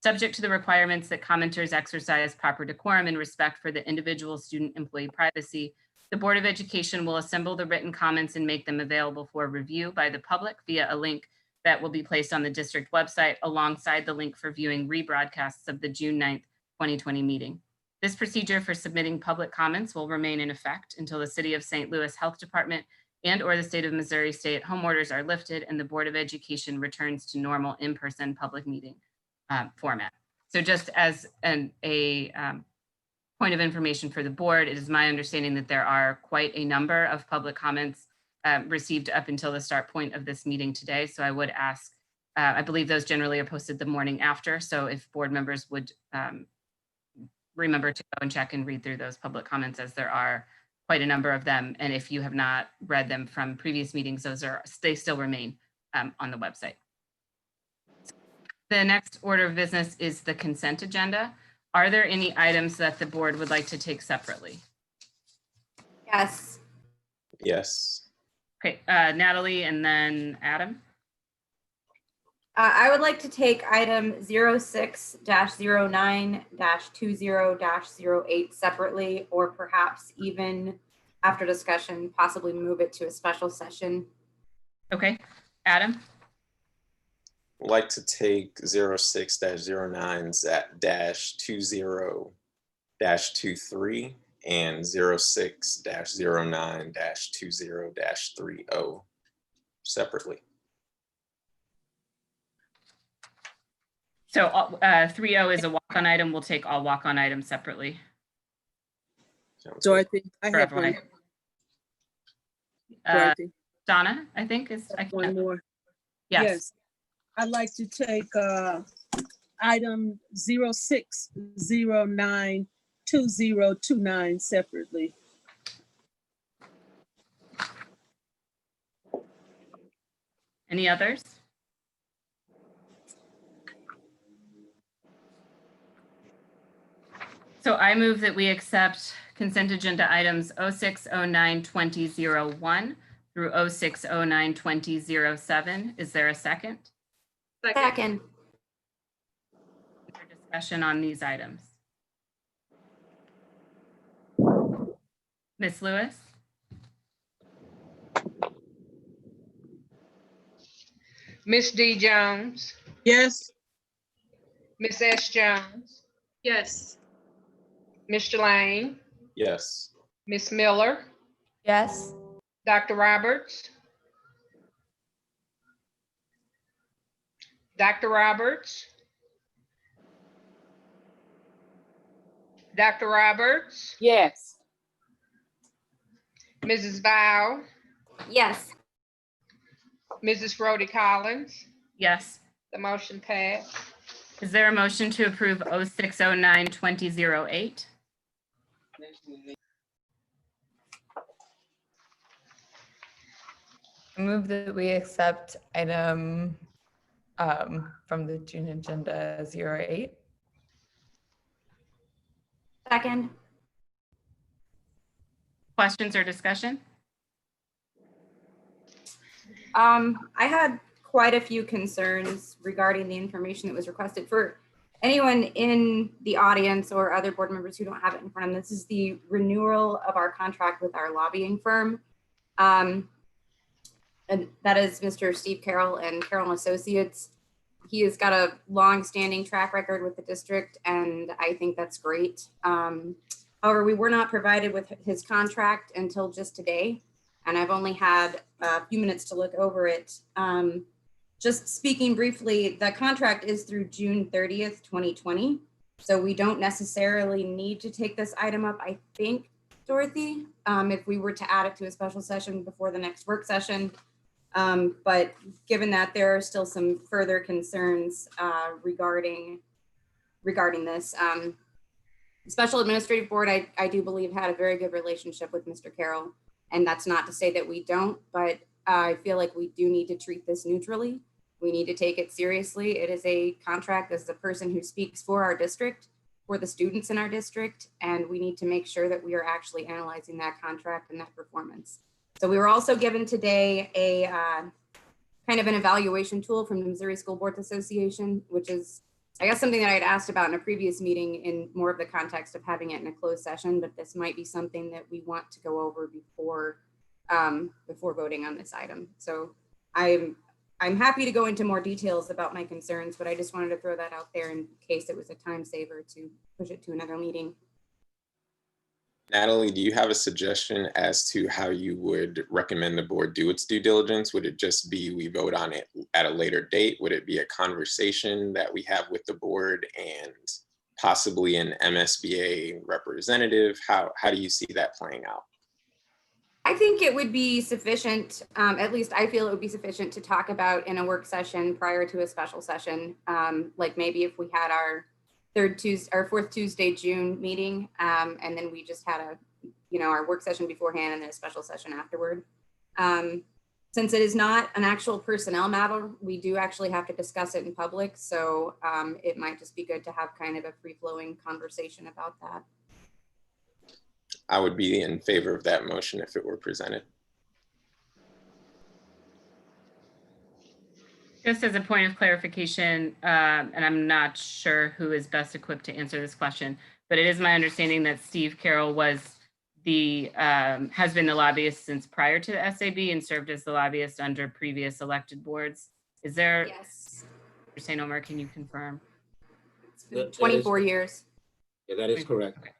Subject to the requirements that commenters exercise proper decorum and respect for the individual student employee privacy, the Board of Education will assemble the written comments and make them available for review by the public via a link that will be placed on the district website alongside the link for viewing rebroadcasts of the June 9th, 2020 meeting. This procedure for submitting public comments will remain in effect until the City of St. Louis Health Department and/or the State of Missouri stay-at-home orders are lifted and the Board of Education returns to normal in-person public meeting format. So just as a point of information for the board, it is my understanding that there are quite a number of public comments received up until the start point of this meeting today. So I would ask, I believe those generally are posted the morning after. So if board members would remember to go and check and read through those public comments, as there are quite a number of them. And if you have not read them from previous meetings, they still remain on the website. The next order of business is the consent agenda. Are there any items that the board would like to take separately? Yes. Yes. Okay, Natalie and then Adam. I would like to take item 06-09-20-08 separately, or perhaps even after discussion, possibly move it to a special session. Okay, Adam. I'd like to take 06-09-20-23 and 06-09-20-30 separately. So 3.0 is a walk-on item. We'll take all walk-on items separately. Sounds So good. I think I For have everyone. one. Dorothy, Donna, I think is. one more. Yes. I'd like to take item 06-09-2029 separately. Any others? So I move that we accept consent agenda items 06-09-2001 through 06-09-2007. Is there a second? Second. For discussion on these items. Ms. Lewis? Ms. D. Jones, Yes. Ms. S. Jones, Yes. Mr. Lane, Yes. Ms. Miller, Yes. Dr. Roberts, Dr. Roberts, Dr. Roberts, Yes. Mrs. Val, Yes. Mrs. Rhodey Collins. Yes. The motion passed. Is there a motion to approve 06-09-2008? I move that we accept item from the June agenda 08. Second. Questions or discussion? I had quite a few concerns regarding the information that was requested. For anyone in the audience or other board members who don't have it in front of them, this is the renewal of our contract with our lobbying firm. And that is Mr. Steve Carroll and Carroll Associates. He has got a long-standing track record with the district, and I think that's great. However, we were not provided with his contract until just today, and I've only had a few minutes to look over it. Just speaking briefly, the contract is through June 30th, 2020. So we don't necessarily need to take this item up, I think, Dorothy, if we were to add it to a special session before the next work session. But given that there are still some further concerns regarding this, the Special Administrative Board, I do believe, had a very good relationship with Mr. Carroll. And that's not to say that we don't, but I feel like we do need to treat this neutrally. We need to take it seriously. It is a contract as a person who speaks for our district, for the students in our district, and we need to make sure that we are actually analyzing that contract and that performance. So we were also given today a kind of an evaluation tool from the Missouri School Boards Association, which is, I guess, something that I had asked about in a previous meeting in more of the context of having it in a closed session, but this might be something that we want to go over before voting on this item. So I'm happy to go into more details about my concerns, but I just wanted to throw that out there in case it was a time saver to push it to another meeting. Natalie, do you have a suggestion as to how you would recommend the board do its due diligence? Would it just be we vote on it at a later date? Would it be a conversation that we have with the board and possibly an MSBA representative? How do you see that playing out? I think it would be sufficient, at least I feel it would be sufficient to talk about in a work session prior to a special session. Like maybe if we had our fourth Tuesday, June meeting, and then we just had our work session beforehand and then a special session afterward. Since it is not an actual personnel matter, we do actually have to discuss it in public. So it might just be good to have kind of a free-flowing conversation about that. I would be in favor of that motion if it were presented. Just as a point of clarification, and I'm not sure who is best equipped to answer this question, but it is my understanding that Steve Carroll was has been the lobbyist since prior to the SAB and served as the lobbyist under previous elected boards. Is there? Yes. Mr. St. Omer, can you confirm? It's been 24 years. Yeah, that is correct. Okay.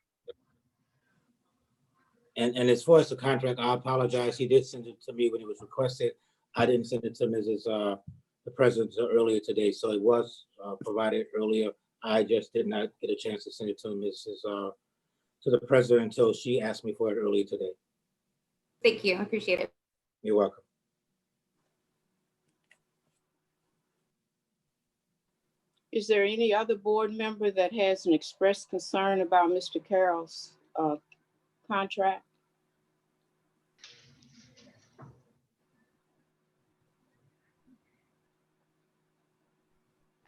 And as far as the contract, I apologize. He did send it to me when it was requested. I didn't send it to the president earlier today, so it was provided earlier. I just did not get a chance to send it to to the president until she asked me for it earlier today. Thank you. I appreciate it. You're welcome. Is there any other board member that has an expressed concern about Mr. Carroll's contract?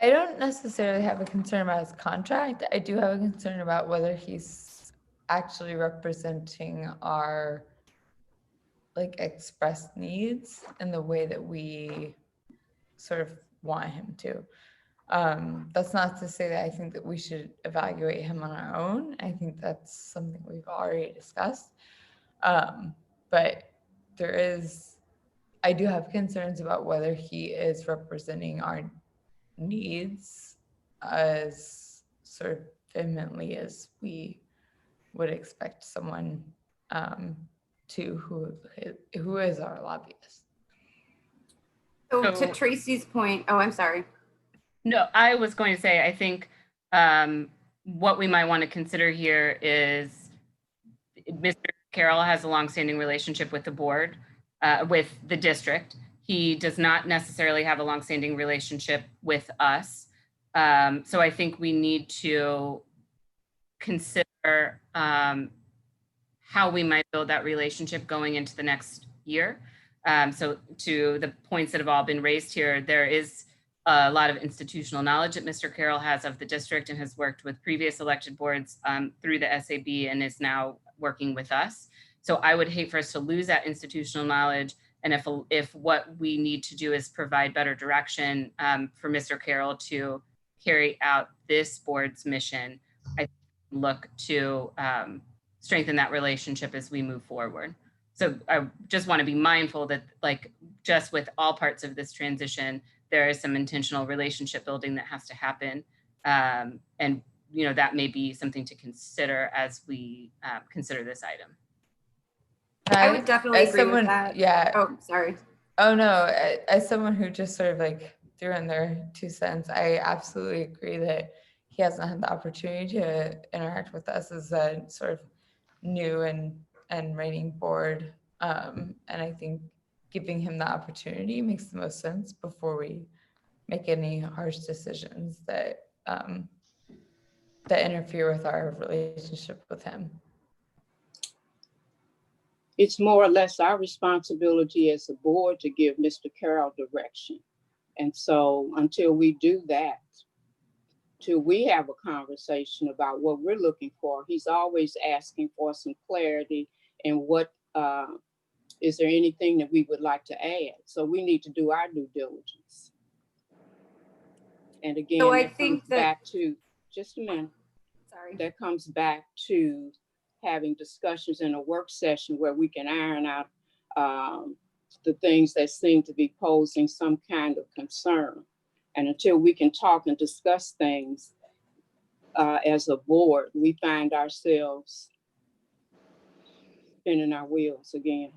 I don't necessarily have a concern about his contract. I do have a concern about whether he's actually representing our expressed needs in the way that we sort of want him to. That's not to say that I think that we should evaluate him on our own. I think that's something we've already discussed. But I do have concerns about whether he is representing our needs as sort of vehemently as we would expect someone to who is our lobbyist. So to Tracy's point, oh, I'm sorry. No, I was going to say, I think what we might want to consider here is Mr. Carroll has a longstanding relationship with the board, with the district. He does not necessarily have a longstanding relationship with us. So I think we need to consider how we might build that relationship going into the next year. So to the points that have all been raised here, there is a lot of institutional knowledge that Mr. Carroll has of the district and has worked with previous elected boards through the SAB and is now working with us. So I would hate for us to lose that institutional knowledge. And if what we need to do is provide better direction for Mr. Carroll to carry out this board's mission, I look to strengthen that relationship as we move forward. So I just want to be mindful that just with all parts of this transition, there is some intentional relationship building that has to happen. And that may be something to consider as we consider this item. I would definitely agree with that. Yeah. Oh, sorry. Oh no, as someone who just sort of threw in their 2 cents, I absolutely agree that he hasn't had the opportunity to interact with us as a sort of new and reigning board. And I think giving him the opportunity makes the most sense before we make any harsh decisions that that interfere with our relationship with him. It's more or less our responsibility as a board to give Mr. Carroll direction. And so until we do that, till we have a conversation about what we're looking for, he's always asking for some clarity and what, is there anything that we would like to add? So we need to do our due diligence. And again, So I that think comes that- back to, just a minute. Sorry. That comes back to having discussions in a work session where we can iron out the things that seem to be posing some kind of concern. And until we can talk and discuss things as a board, we find ourselves spinning our wheels again.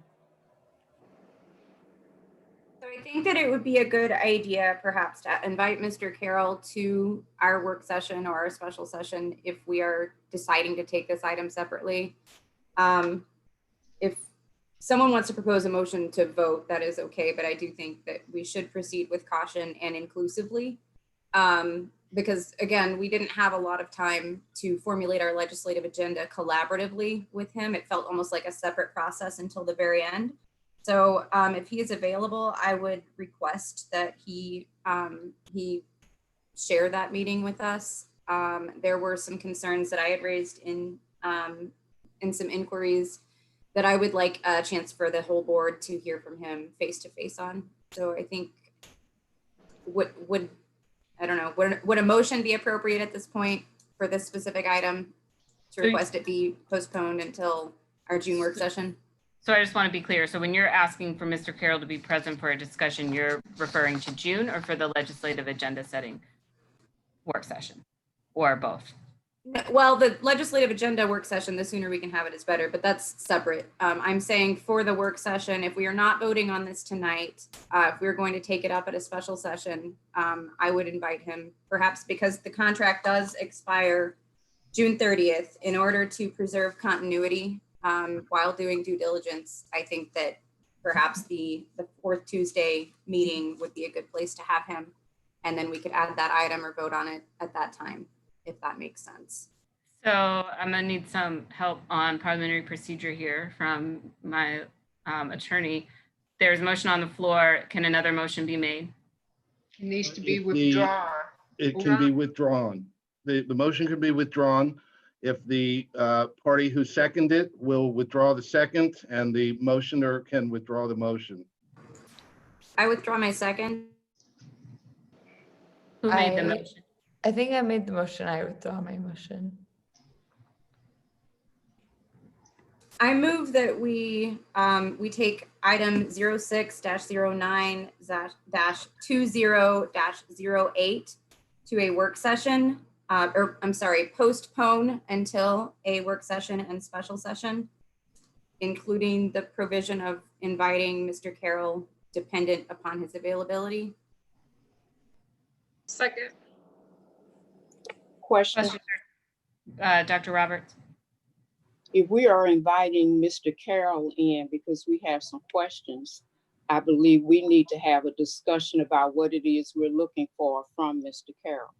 So I think that it would be a good idea perhaps to invite Mr. Carroll to our work session or our special session if we are deciding to take this item separately. If someone wants to propose a motion to vote, that is okay, but I do think that we should proceed with caution and inclusively. Because again, we didn't have a lot of time to formulate our legislative agenda collaboratively with him. It felt almost like a separate process until the very end. So if he is available, I would request that he share that meeting with us. There were some concerns that I had raised in some inquiries that I would like a chance for the whole board to hear from him face to face on. So I think would I don't know, would a motion be appropriate at this point for this specific item to request it be postponed until our June work session? So I just want to be clear. So when you're asking for Mr. Carroll to be present for a discussion, you're referring to June or for the legislative agenda setting work session, or both? Well, the legislative agenda work session, the sooner we can have it is better, but that's separate. I'm saying for the work session, if we are not voting on this tonight, if we're going to take it up at a special session, I would invite him, perhaps because the contract does expire June 30th. In order to preserve continuity while doing due diligence, I think that perhaps the fourth Tuesday meeting would be a good place to have him. And then we could add that item or vote on it at that time, if that makes sense. So I'm gonna need some help on parliamentary procedure here from my attorney. There's a motion on the floor. Can another motion be made? It needs to be If withdrawn. It can be withdrawn. The motion can be withdrawn. If the party who seconded it will withdraw the second, and the motioner can withdraw the motion. I withdraw my second. Who made the motion? I think I made the motion. I withdraw my motion. I move that we take item 06-09-20-08 to a work session, postpone until a work session and special session, including the provision of inviting Mr. Carroll dependent upon his availability. Second. Question. Dr. Roberts? If we are inviting Mr. Carroll in because we have some questions, I believe we need to have a discussion about what it is we're looking for from Mr. Carroll.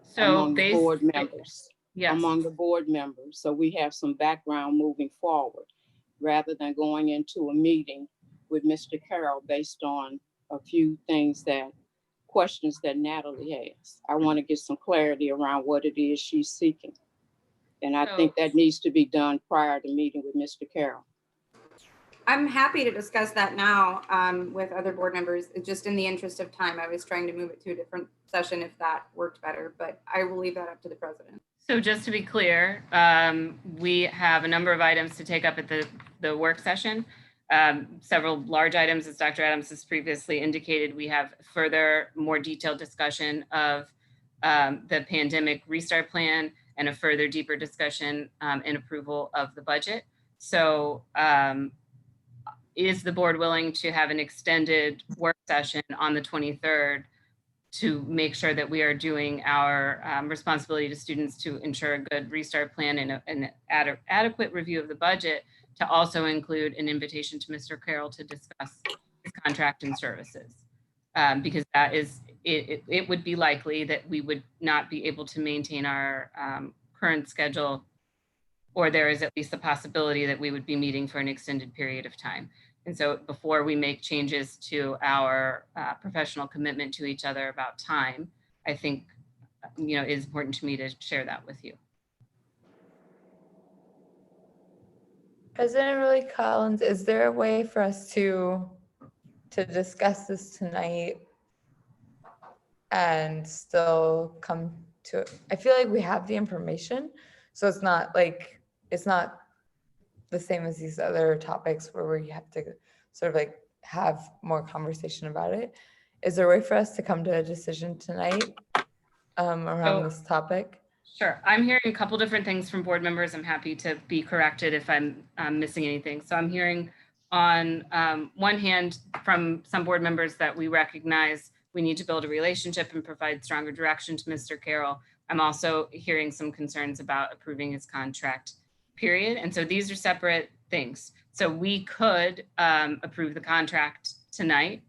So among the board members. Yes. Among the board members. So we have some background moving forward rather than going into a meeting with Mr. Carroll based on a few questions that Natalie has. I want to get some clarity around what it is she's seeking. And I think that needs to be done prior to meeting with Mr. Carroll. I'm happy to discuss that now with other board members. Just in the interest of time, I was trying to move it to a different session if that worked better, but I will leave that up to the president. So just to be clear, we have a number of items to take up at the work session. Several large items, as Dr. Adams has previously indicated. We have further, more detailed discussion of the pandemic restart plan and a further deeper discussion and approval of the budget. So is the board willing to have an extended work session on the 23rd to make sure that we are doing our responsibility to students to ensure a good restart plan and an adequate review of the budget, to also include an invitation to Mr. Carroll to discuss his contract and services. Because that is, it would be likely that we would not be able to maintain our current schedule, or there is at least the possibility that we would be meeting for an extended period of time. And so before we make changes to our professional commitment to each other about time, I think, it is important to me to share that with you. President Roy Collins, is there a way for us to discuss this tonight and still come to, I feel like we have the information, so it's not the same as these other topics where we have to sort of like have more conversation about it. Is there a way for us to come to a decision tonight around this topic? Sure. I'm hearing a couple different things from board members. I'm happy to be corrected if I'm missing anything. So I'm hearing on one hand from some board members that we recognize we need to build a relationship and provide stronger direction to Mr. Carroll. I'm also hearing some concerns about approving his contract, period. And so these are separate things. So we could approve the contract tonight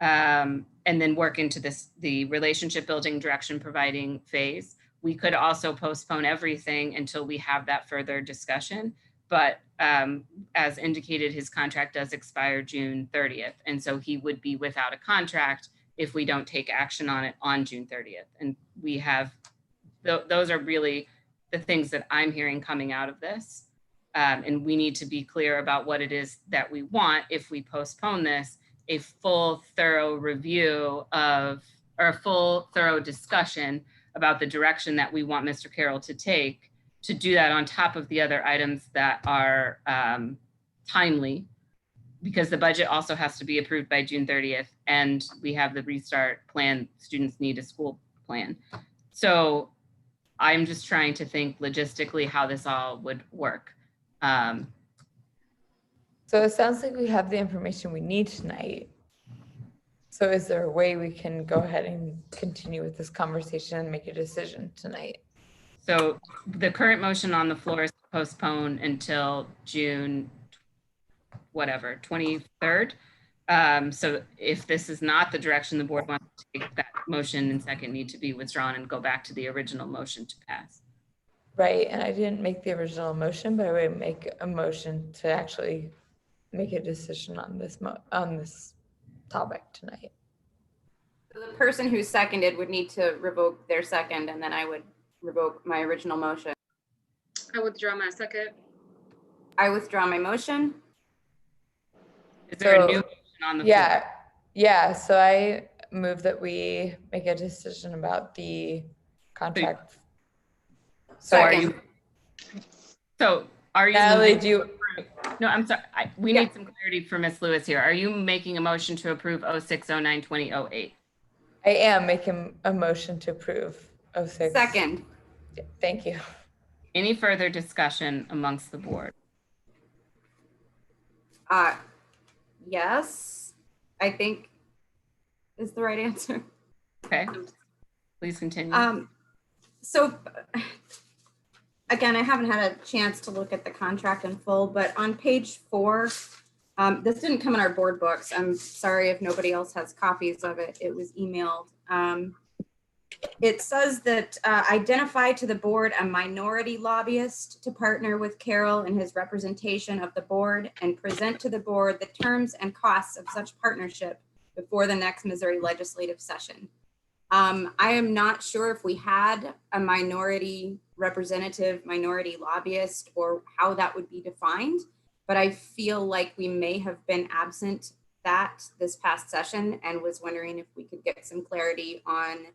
and then work into the relationship building, direction providing phase. We could also postpone everything until we have that further discussion. But as indicated, his contract does expire June 30th. And so he would be without a contract if we don't take action on it on June 30th. And we have, those are really the things that I'm hearing coming out of this. And we need to be clear about what it is that we want if we postpone this, a full, thorough review of, or a full, thorough discussion about the direction that we want Mr. Carroll to take, to do that on top of the other items that are timely, because the budget also has to be approved by June 30th, and we have the restart plan, students need a school plan. So I'm just trying to think logistically how this all would work. So it sounds like we have the information we need tonight. So is there a way we can go ahead and continue with this conversation and make a decision tonight? So the current motion on the floor is to postpone until June, whatever, 23rd. So if this is not the direction the board wants to take, that motion and second need to be withdrawn and go back to the original motion to pass. Right, and I didn't make the original motion, but I would make a motion to actually make a decision on this topic tonight. So the person who seconded would need to revoke their second, and then I would revoke my original motion. I withdraw my second. I withdraw my motion. Is there a new motion on the floor? Yeah, so I move that we make a decision about the contract. So are you? So are you? Natalie, do you? No, I'm sorry. We need some clarity for Ms. Lewis here. Are you making a motion to approve 06, 09, 20, 08? I am making a motion to approve 06. Second. Thank you. Any further discussion amongst the board? Yes, I think is the right answer. Okay, please continue. So again, I haven't had a chance to look at the contract in full, but on page 4, this didn't come in our board books. I'm sorry if nobody else has copies of it. It was emailed. It says that identify to the board a minority lobbyist to partner with Carroll in his representation of the board and present to the board the terms and costs of such partnership before the next Missouri legislative session. I am not sure if we had a minority representative, minority lobbyist, or how that would be defined, but I feel like we may have been absent that this past session and was wondering if we could get some clarity on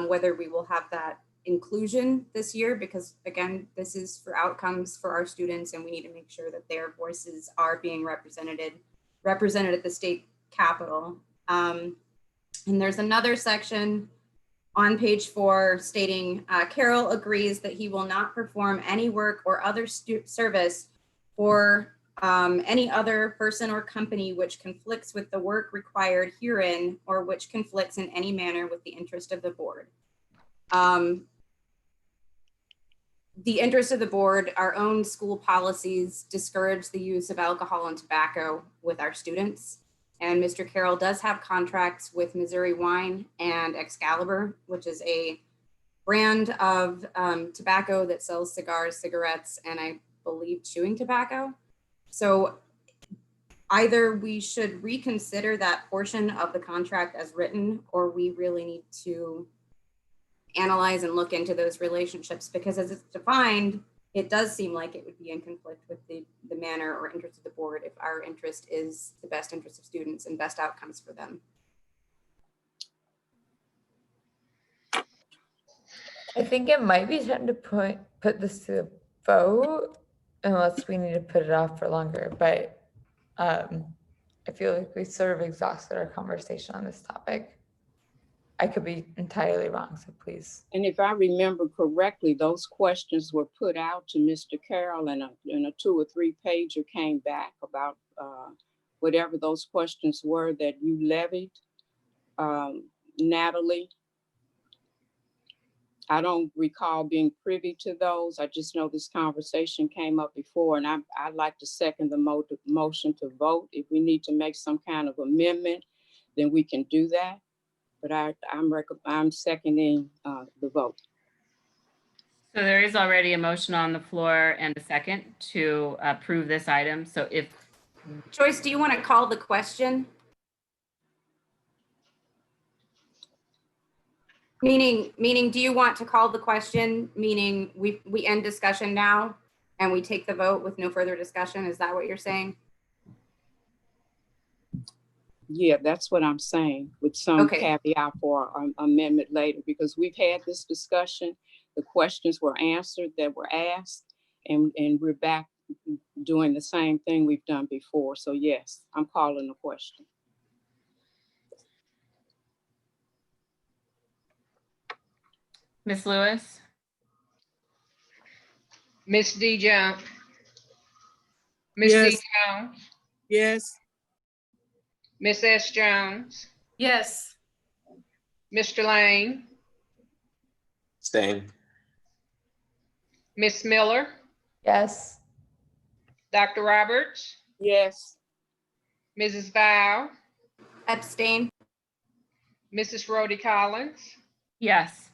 whether we will have that inclusion this year, because again, this is for outcomes for our students and we need to make sure that their voices are being represented at the state capitol. And there's another section on page 4 stating Carroll agrees that he will not perform any work or other service for Any other person or company which conflicts with the work required herein or which conflicts in any manner with the interest of the board. The interest of the board, our own school policies discourage the use of alcohol and tobacco with our students. And Mr. Carroll does have contracts with Missouri Wine and Excalibur, which is a brand of tobacco that sells cigars, cigarettes, and I believe chewing tobacco. So either we should reconsider that portion of the contract as written, or we really need to analyze and look into those relationships, because as it's defined, it does seem like it would be in conflict with the manner or interest of the board if our interest is the best interest of students and best outcomes for them. I think it might be time to put this to a vote, unless we need to put it off for longer, but I feel like we sort of exhausted our conversation on this topic. I could be entirely wrong, so please. And if I remember correctly, those questions were put out to Mr. Carroll, and a 2 or 3 pager came back about whatever those questions were that you levied. Natalie, I don't recall being privy to those. I just know this conversation came up before, and I'd like to second the motion to vote. If we need to make some kind of amendment, then we can do that. But I'm seconding the vote. So there is already a motion on the floor and a second to approve this item. So if Joyce, do you want to call the question? Meaning, do you want to call the question? Meaning we end discussion now and we take the vote with no further discussion? Is that what you're saying? Yeah, that's what I'm saying, with some caveat for amendment later, because we've had this discussion. The questions were answered that were asked, and we're back doing the same thing we've done before. So yes, I'm calling the question. Ms. Lewis? Ms. D. Jones? Ms. Yes. D. Jones? Yes. Ms. S. Jones? Yes. Mr. Lane? Staying. Ms. Miller? Yes. Dr. Roberts? Yes. Mrs. Val? Abstain. Mrs. Rhodey Collins? Yes.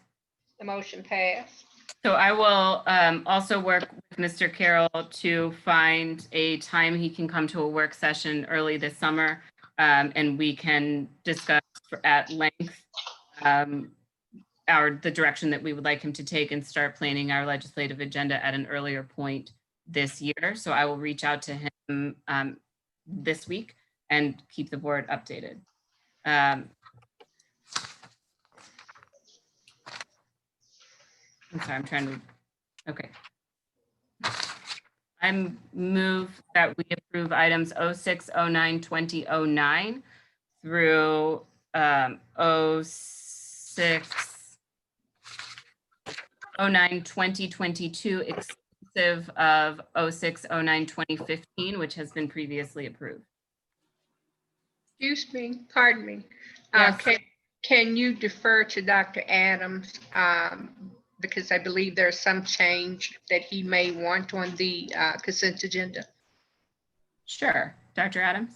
The motion passed. So I will also work with Mr. Carroll to find a time he can come to a work session early this summer, and we can discuss at length the direction that we would like him to take and start planning our legislative agenda at an earlier point this year. So I will reach out to him this week and keep the board updated. I'm sorry, I'm trying to, okay. I move that we approve items 06, 09, 20, 09 through 06, 09, 2022, exclusive of 06, 09, 2015, which has been previously approved. Excuse me, pardon me. Yes. Can you defer to Dr. Adams? Because I believe there's some change that he may want on the consent agenda. Sure, Dr. Adams.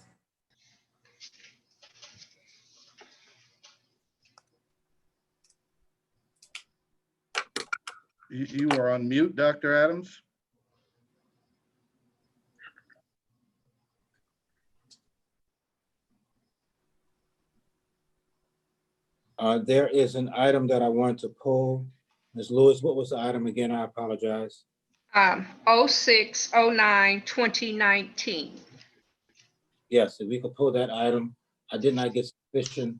You are on mute, Dr. Adams. There is an item that I want to pull. Ms. Lewis, what was the item again? I apologize. 06, 09, 2019. Yes, if we could pull that item. I did not get sufficient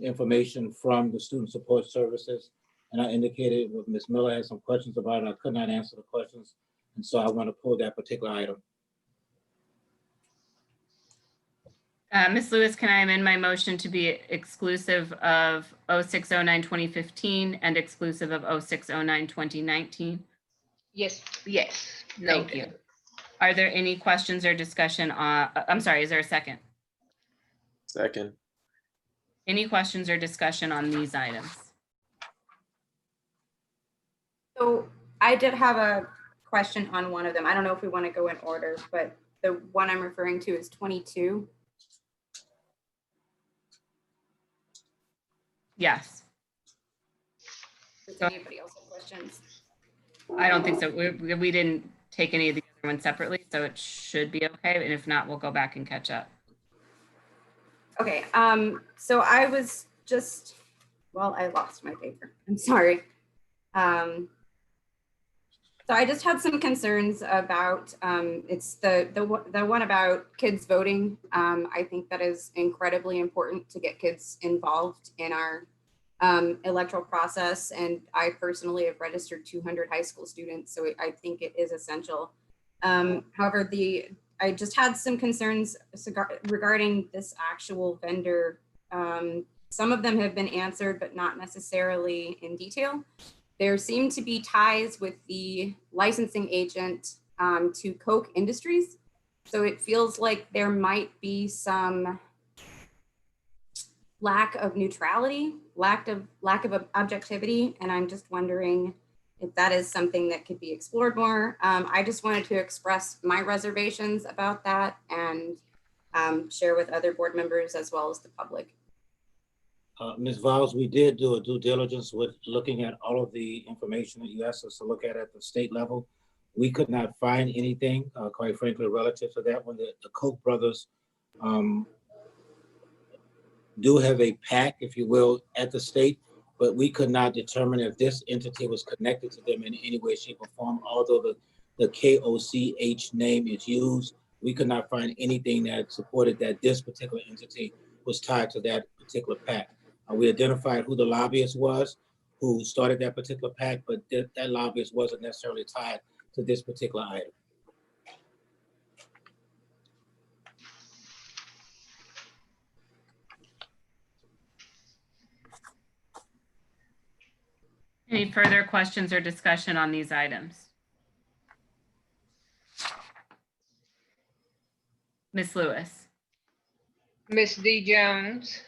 information from the Student Support Services. And I indicated what Ms. Miller had some questions about it. I could not answer the questions. And so I want to pull that particular item. Ms. Lewis, can I amend my motion to be exclusive of 06, 09, 2015 and exclusive of 06, 09, 2019? Yes, yes. Thank you. Are there any questions or discussion on, I'm sorry, is there a second? Second. Any questions or discussion on these items? So I did have a question on one of them. I don't know if we want to go in order, but the one I'm referring to is 22. Yes, Does anybody else have questions? I don't think so. We didn't take any of the other ones separately, so it should be okay. And if not, we'll go back and catch up. Okay, so I was just, well, I lost my paper. I'm sorry. So I just had some concerns about, it's the one about kids voting. I think that is incredibly important to get kids involved in our electoral process. And I personally have registered 200 high school students, so I think it is essential. However, I just had some concerns regarding this actual vendor. Some of them have been answered, but not necessarily in detail. There seem to be ties with the licensing agent to Koch Industries. So it feels like there might be some lack of neutrality, lack of objectivity. And I'm just wondering if that is something that could be explored more. I just wanted to express my reservations about that and share with other board members as well as the public. Ms. Viles, we did do a due diligence with looking at all of the information that you asked us to look at the state level. We could not find anything, quite frankly, relative to that one. The Koch brothers do have a PAC, if you will, at the state, but we could not determine if this entity was connected to them in any way, shape, or form. Although the KOCH name is used, we could not find anything that supported that this particular entity was tied to that particular PAC. We identified who the lobbyist was, who started that particular PAC, but that lobbyist wasn't necessarily tied to this particular item. Any further questions or discussion on these items? Ms. Lewis? Ms. D. Jones,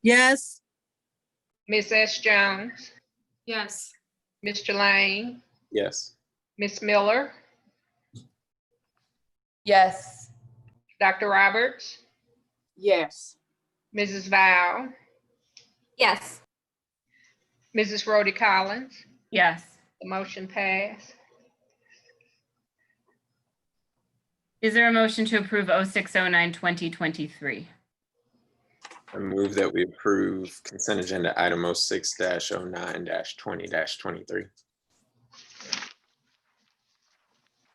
Yes. Ms. S. Jones, Yes. Mr. Lane, Yes. Ms. Miller, Yes. Dr. Roberts, Yes. Mrs. Val, Yes. Mrs. Rhodey Collins. Yes. The motion passed. Is there a motion to approve 0609-2023? I move that we approve consent agenda item 06-09-20-23.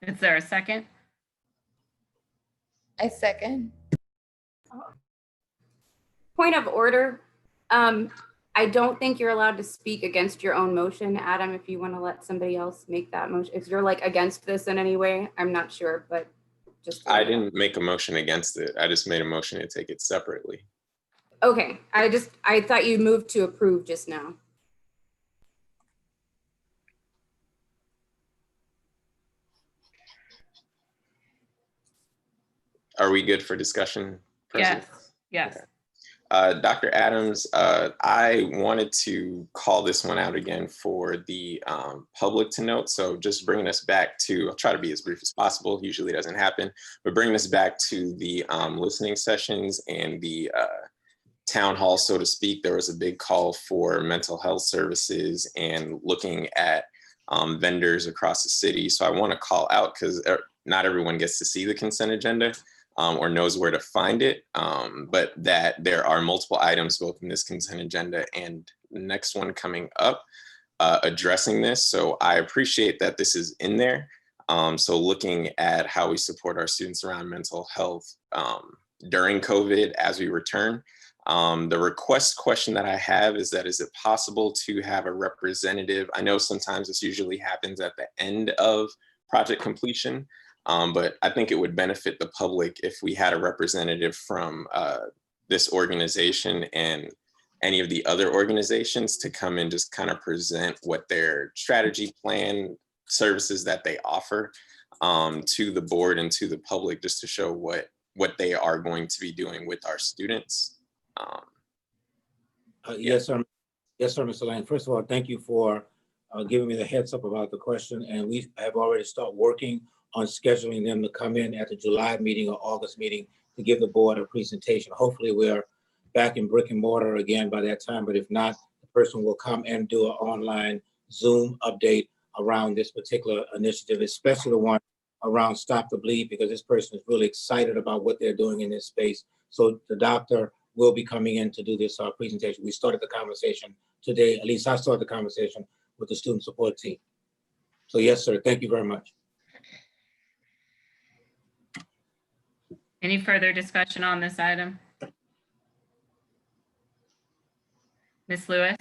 Is there a second? I second. Point of order. I don't think you're allowed to speak against your own motion, Adam, if you want to let somebody else make that motion. If you're like against this in any way, I'm not sure, but just. I didn't make a motion against it. I just made a motion to take it separately. Okay, I thought you moved to approve just now. Are we good for discussion, President? Yes. Okay. Dr. Adams, I wanted to call this one out again for the public to note. So just bringing us back to, I'll try to be as brief as possible, usually doesn't happen, but bringing us back to the listening sessions and the town hall, so to speak. There was a big call for mental health services and looking at vendors across the city. So I want to call out, because not everyone gets to see the consent agenda or knows where to find it, but that there are multiple items both in this consent agenda and the next one coming up addressing this. So I appreciate that this is in there. So looking at how we support our students around mental health during COVID as we return. The request question that I have is that, is it possible to have a representative? I know sometimes this usually happens at the end of project completion, but I think it would benefit the public if we had a representative from this organization and any of the other organizations to come and just kind of present what their strategy plan services that they offer to the board and to the public, just to show what they are going to be doing with our students. Yes, sir. Yes, sir, Mr. Lane. First of all, thank you for giving me the heads up about the question. And we have already started working on scheduling them to come in at the July meeting or August meeting to give the board a presentation. Hopefully we're back in brick and mortar again by that time, but if not, the person will come and do an online Zoom update around this particular initiative, especially the one around Stop the Bleed, because this person is really excited about what they're doing in this space. So the doctor will be coming in to do this presentation. We started the conversation today, at least I started the conversation with the student support team. So yes, sir, thank you very much. Any further discussion on this item? Ms. Lewis?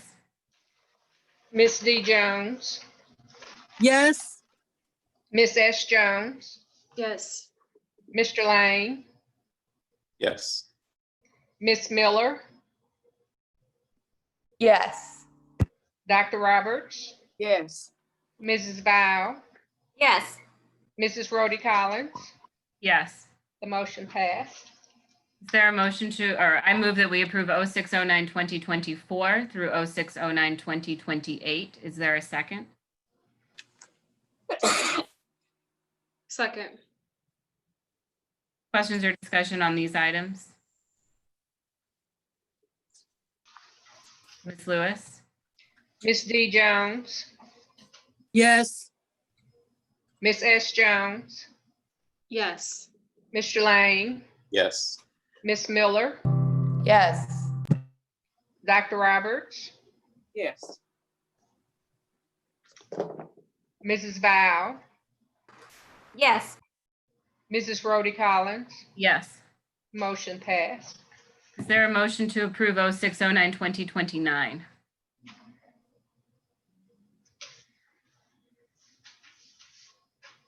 Ms. D. Jones, Yes. Ms. S. Jones, Yes. Mr. Lane, Yes. Ms. Miller, Yes. Dr. Roberts, Yes. Mrs. Val, Yes. Mrs. Rhodey Collins. Yes. The motion passed. Is there a motion to, or I move that we approve 0609-2024 through 0609-2028. Is there a second? Second. Questions or discussion on these items? Ms. Lewis? Ms. D. Jones, Yes. Ms. S. Jones, Yes. Mr. Lane, Yes. Ms. Miller, Yes. Dr. Roberts, Yes. Mrs. Val, Yes. Mrs. Rhodey Collins. Yes. Motion passed. Is there a motion to approve 0609-2029?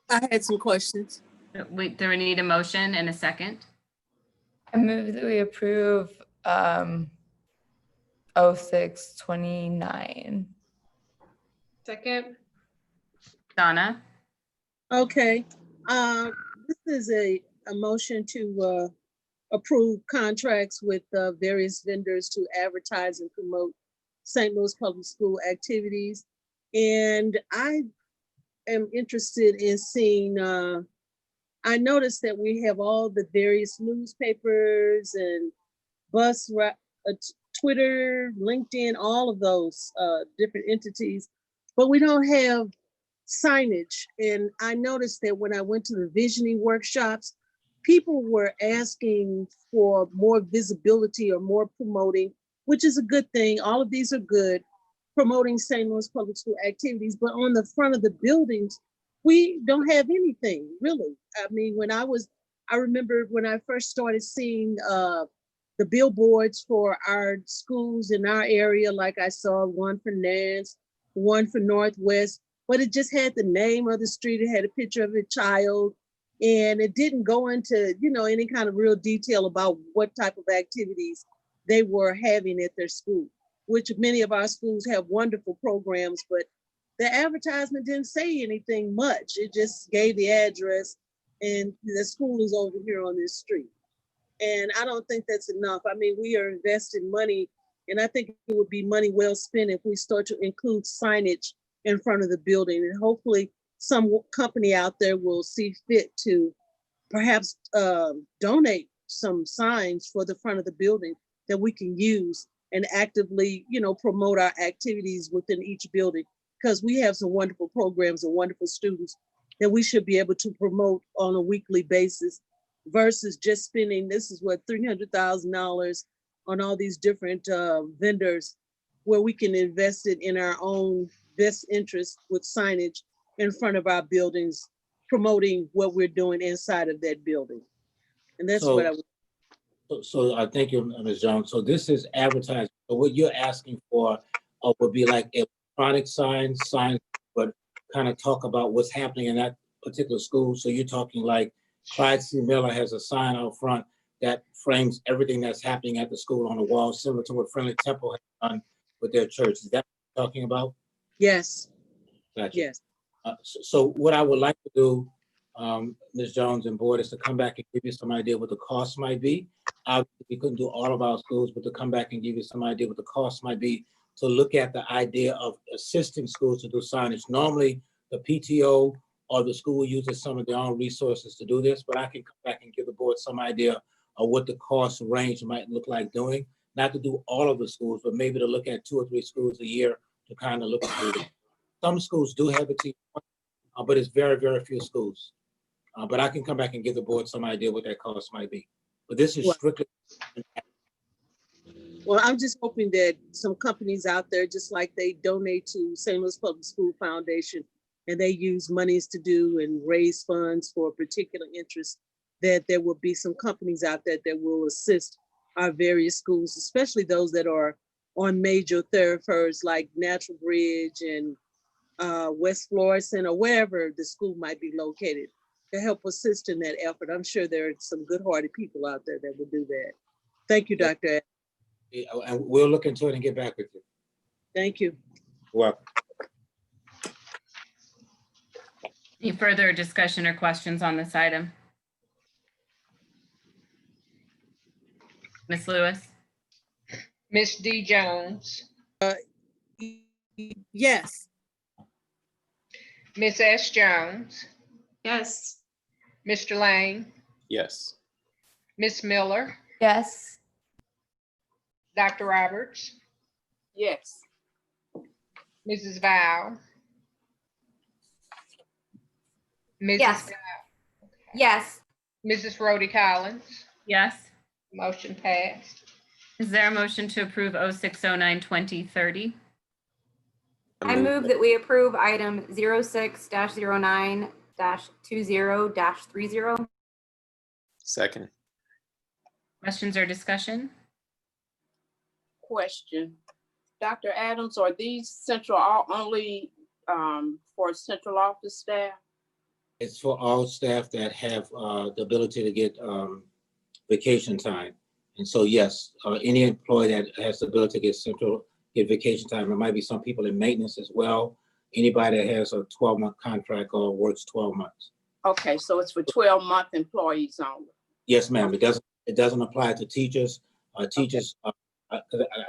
I had some questions. Do we need a motion and a second? I move that we approve 0629. Second. Donna? Okay. This is a motion to approve contracts with various vendors to advertise and promote St. Louis Public School activities. And I am interested in seeing, I noticed that we have all the various newspapers and Twitter, LinkedIn, all of those different entities, but we don't have signage. And I noticed that when I went to the visioning workshops, people were asking for more visibility or more promoting, which is a good thing. All of these are good, promoting St. Louis Public School activities, but on the front of the buildings, we don't have anything really. I mean, I remember when I first started seeing the billboards for our schools in our area, like I saw one for Nance, one for Northwest, but it just had the name of the street. It had a picture of a child, and it didn't go into, any kind of real detail about what type of activities they were having at their school, which many of our schools have wonderful programs, but the advertisement didn't say anything much. It just gave the address and the school is over here on this street. And I don't think that's enough. I mean, we are investing money, and I think it would be money well spent if we start to include signage in front of the building. And hopefully some company out there will see fit to perhaps donate some signs for the front of the building that we can use and actively, promote our activities within each building, because we have some wonderful programs and wonderful students that we should be able to promote on a weekly basis versus just spending, this is what, $300,000 on all these different vendors, where we can invest it in our own best interest with signage in front of our buildings, promoting what we're doing inside of that building. And that's what I would. So I thank you, Ms. Jones. So this is advertising. So what you're asking for would be like electronic signs, but kind of talk about what's happening in that particular school. So you're talking like Clyde C. Miller has a sign out front that frames everything that's happening at the school on the wall, similar to what Friendly Temple has done with their church. Is that what you're talking about? Yes. Gotcha. Yes. So what I would like to do, Ms. Jones and board, is to come back and give you some idea what the cost might be. Obviously, we couldn't do all of our schools, but to come back and give you some idea what the cost might be, to look at the idea of assisting schools to do signage. Normally, the PTO or the school uses some of their own resources to do this, but I can come back and give the board some idea of what the cost range might look like doing. Not to do all of the schools, but maybe to look at 2 or 3 schools a year to kind of look at it. Some schools do have a team, but it's very, very few schools. But I can come back and give the board some idea what that cost might be. But this is Well- strictly. Well, I'm just hoping that some companies out there, just like they donate to St. Louis Public School Foundation, and they use monies to do and raise funds for a particular interest, that there will be some companies out there that will assist our various schools, especially those that are on major thoroughfares like Natural Bridge and West Florissant, or wherever the school might be located, to help assist in that effort. I'm sure there are some good-hearted people out there that will do that. Thank you, Dr. Adams. And we'll look into it and get back with you. Thank you. Welcome. Any further discussion or questions on this item? Ms. Lewis? Ms. D. Jones, Yes. Ms. S. Jones, Yes. Mr. Lang, Yes. Ms. Miller, Yes. Dr. Roberts, Yes. Mrs. Val. Mrs. Yes. Val, Yes, Mrs. Rhodey Collins, Yes. motion passed. Is there a motion to approve 0609-2030? I move that we approve item 06-09-20-30. Second. Questions or discussion? Question. Dr. Adams, are these only for central office staff? It's for all staff that have the ability to get vacation time. And so, yes, any employee that has the ability to get vacation time. There might be some people in maintenance as well. Anybody that has a 12-month contract or works 12 months. Okay, so it's for 12-month employees only. Yes, ma'am. It doesn't apply to teachers. Teachers, I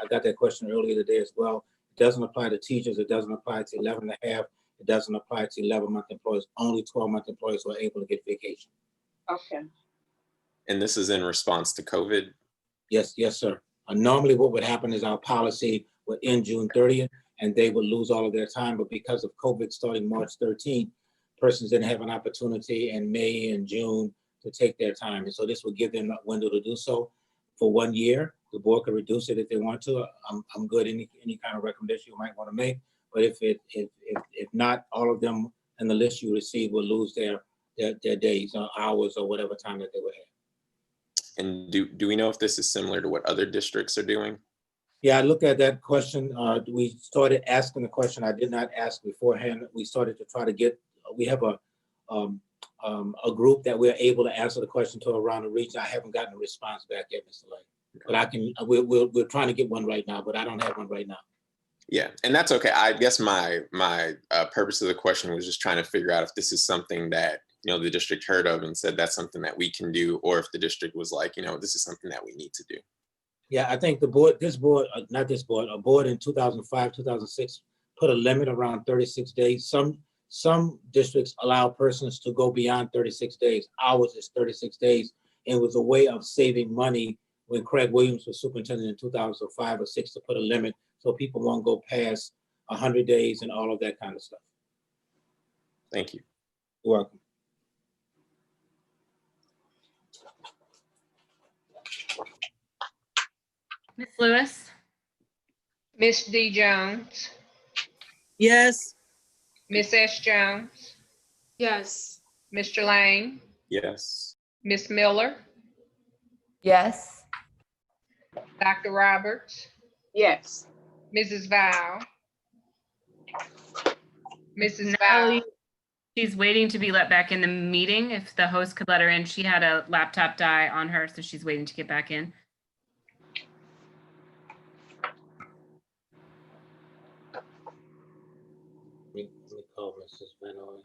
got that question earlier today as well. It doesn't apply to teachers. It doesn't apply to 11 and a half. It doesn't apply to 11-month employees. Only 12-month employees who are able to get vacation. Okay. And this is in response to COVID? Yes, sir. Normally what would happen is our policy would end June 30th and they would lose all of their time. But because of COVID starting March 13th, persons didn't have an opportunity in May and June to take their time. And so this would give them a window to do so for 1 year. The board could reduce it if they want to. I'm good. Any kind of recommendation you might want to make. But if not, all of them in the list you receive will lose their days or hours or whatever time that they would have. And do we know if this is similar to what other districts are doing? Yeah, I looked at that question. We started asking the question I did not ask beforehand. We started to try to get, we have a group that we're able to answer the question to around the region. I haven't gotten a response back yet, Mr. Lay. But we're trying to get one right now, but I don't have one right now. Yeah, and that's okay. I guess my purpose of the question was just trying to figure out if this is something that, the district heard of and said that's something that we can do, or if the district was like, this is something that we need to do. Yeah, I think a board in 2005, 2006 put a limit around 36 days. Some districts allow persons to go beyond 36 days. Ours is 36 days. And it was a way of saving money when Craig Williams was superintendent in 2005 or 6 to put a limit so people won't go past 100 days and all of that kind of stuff. Thank you. You're welcome. Ms. Lewis? Ms. D. Jones, Yes. Ms. S. Jones, Yes. Mr. Lang, Yes. Ms. Miller, Yes. Dr. Roberts, Yes. Mrs. Val. Mrs. Natalie, Val. she's waiting to be let back in the meeting. If the host could let her in, she had a laptop die on her, so she's waiting to get back in. Let me call call Mrs. Benoit.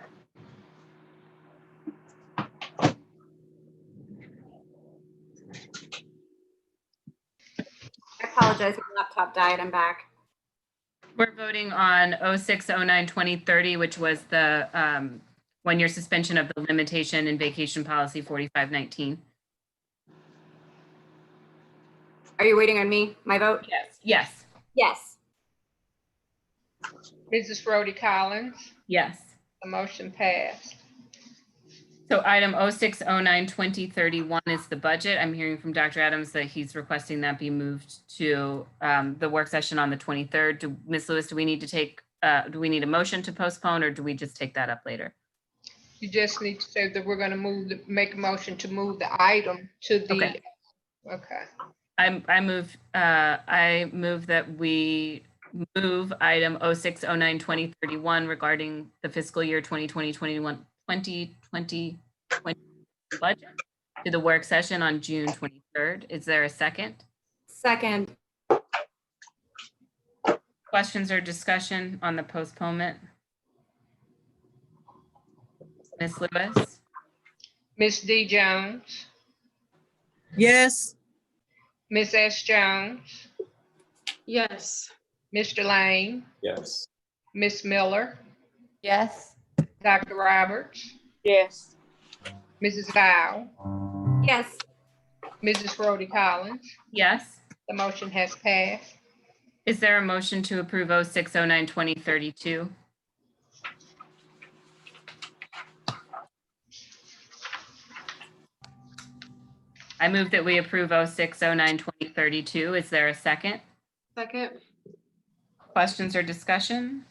I apologize, my laptop died, I'm back. We're voting on 0609-2030, which was the 1-year suspension of the limitation in vacation policy 4519. Are you waiting on me, my vote? Yes. Yes. Yes. Mrs. Rhodey Collins, Yes. the motion passed. So item 0609-2031 is the budget. I'm hearing from Dr. Adams that he's requesting that be moved to the work session on the 23rd. Ms. Lewis, do we need a motion to postpone, or do we just take that up later? You just need to say that we're going to make a motion to move the item to the. Okay. Okay. I move that we move item 0609-2031 regarding the fiscal year 2020 budget to the work session on June 23rd. Is there a second? Second. Questions or discussion on the postponement? Ms. Lewis? Ms. D. Jones, Yes. Ms. S. Jones, Yes. Mr. Lane, Yes. Ms. Miller, Yes. Dr. Roberts, Yes. Mrs. Val, Yes. Mrs. Rhodey Collins. Yes. The motion has passed. Is there a motion to approve 0609-2032? I move that we approve 0609-2032. Is there a second? Second. Questions or discussion?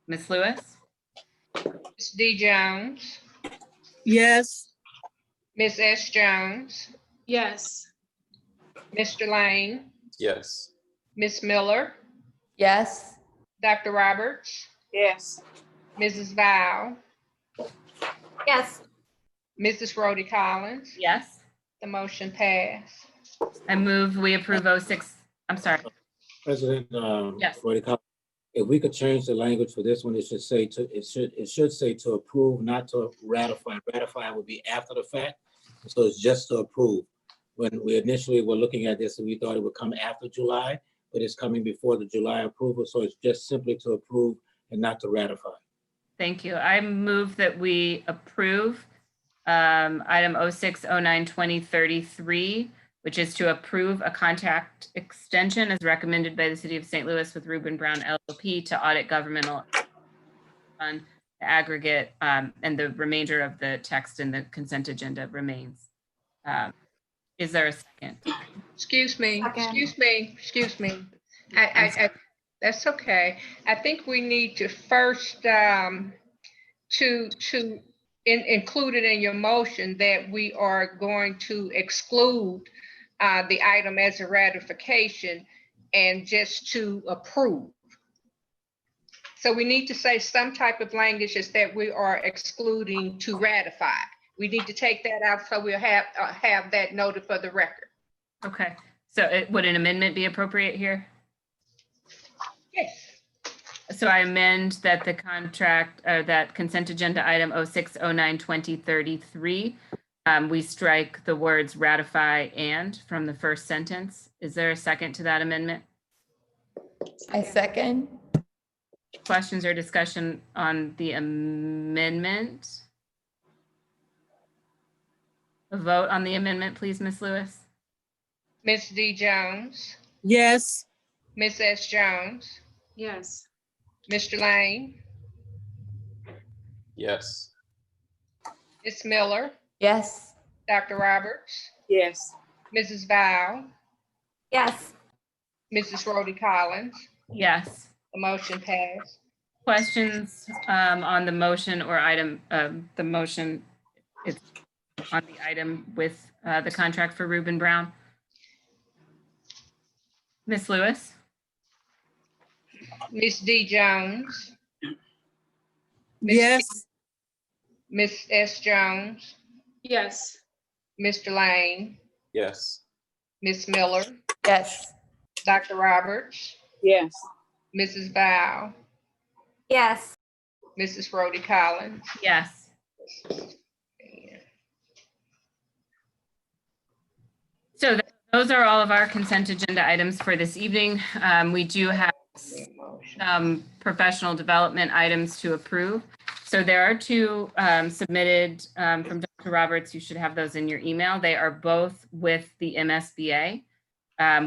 Ms. Lewis? Ms. D. Jones, Yes. Ms. S. Jones, Yes. Mr. Lane, Yes. Ms. Miller, Yes. Dr. Roberts, Yes. Mrs. Val, Yes. Mrs. Rhodey Collins. Yes. The motion passed. I move we approve 06, I'm sorry. President, Yes. Rhodey Collins, if we could change the language for this one, it should say it should say to approve, not to ratify. Ratify would be after the fact. So it's just to approve. When we initially were looking at this, we thought it would come after July, but it's coming before the July approval. So it's just simply to approve and not to ratify. Thank you. I move that we approve item 0609-2033, which is to approve a contract extension as recommended by the City of St. Louis with Reuben Brown LLP to audit governmental fund aggregate, and the remainder of the text in the consent agenda remains. Is there a second? Excuse me, Second. excuse me. That's okay. I think we need to first include it in your motion that we are going to exclude the item as a ratification and just to approve. So we need to say some type of language is that we are excluding to ratify. We need to take that out so we'll have that noted for the record. Okay, so would an amendment be appropriate here? Yes. So I amend that the contract, that consent agenda item 0609-2033, we strike the words ratify and from the first sentence. Is there a second to that amendment? I second. Questions or discussion on the amendment? A vote on the amendment, please, Ms. Lewis. Ms. D. Jones, Yes. Ms. S. Jones, Yes. Mr. Lane, Yes. Ms. Miller, Yes. Dr. Roberts, Yes. Mrs. Val, Yes. Mrs. Rhodey Collins. Yes. The motion passed. Questions on the motion or item, the motion is on the item with the contract for Reuben Brown? Ms. Lewis? Ms. D. Jones, Yes. Ms. S. Jones, Yes. Mr. Lane, Yes. Ms. Miller, Yes. Dr. Roberts, Yes. Mrs. Val, Yes. Mrs. Rhodey Collins. Yes. So those are all of our consent agenda items for this evening. We do have some professional development items to approve. So there are two submitted from Dr. Roberts. You should have those in your email. They are both with the MSBA,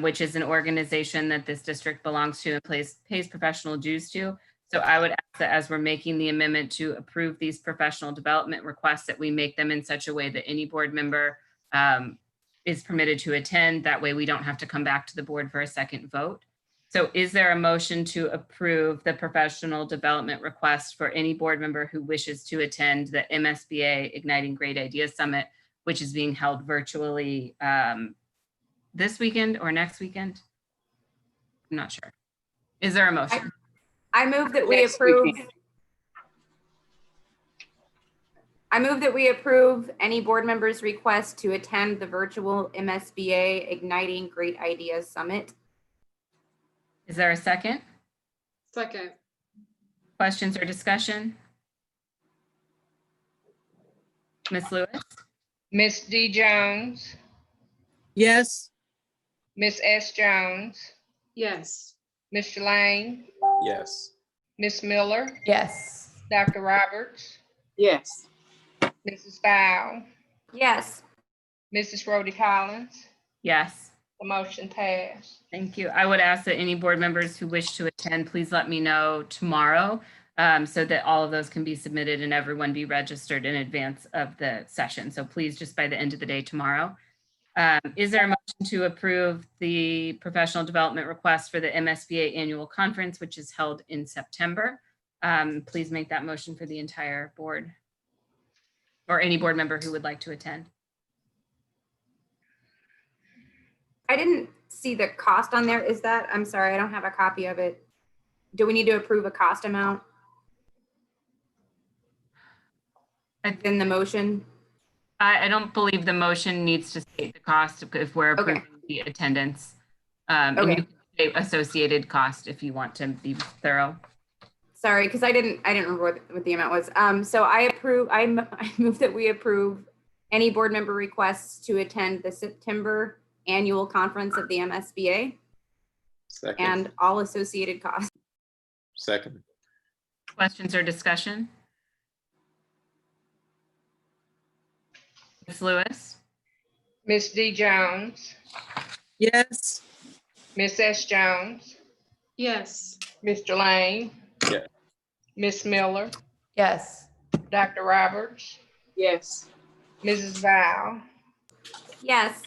which is an organization that this district belongs to and pays professional dues to. So I would ask that as we're making the amendment to approve these professional development requests, that we make them in such a way that any board member is permitted to attend. That way we don't have to come back to the board for a second vote. So is there a motion to approve the professional development request for any board member who wishes to attend the MSBA Igniting Great Ideas Summit, which is being held virtually this weekend or next weekend? I'm not sure. Is there a motion? I move that we Next approve. weekend. I move that we approve any board member's request to attend the virtual MSBA Igniting Great Ideas Summit. Is there a second? Second. Questions or discussion? Ms. Lewis? Ms. D. Jones, Yes. Ms. S. Jones, Yes. Mr. Lang, Yes. Ms. Miller, Yes. Dr. Roberts, Yes. Mrs. Val, Yes. Mrs. Rhodey Collins. Yes. The motion passed. Thank you. I would ask that any board members who wish to attend, please let me know tomorrow so that all of those can be submitted and everyone be registered in advance of the session. So please, just by the end of the day tomorrow. Is there a motion to approve the professional development request for the MSBA annual conference, which is held in September? Please make that motion for the entire board or any board member who would like to attend. I didn't see the cost on there. Is that, I'm sorry, I don't have a copy of it. Do we need to approve a cost amount in the motion? I don't believe the motion needs to state the cost if we're Okay. approving the attendance. And Okay. you can say associated cost if you want to be thorough. Sorry, because I didn't remember what the amount was. So I move that we approve any board member requests to attend the September annual conference of the MSBA Second. and all associated costs. Second. Questions or discussion? Ms. Lewis? Ms. D. Jones, Yes. Ms. S. Jones, Yes. Mr. Lang. Yeah. Ms. Miller, Yes. Dr. Roberts, Yes. Mrs. Val, Yes.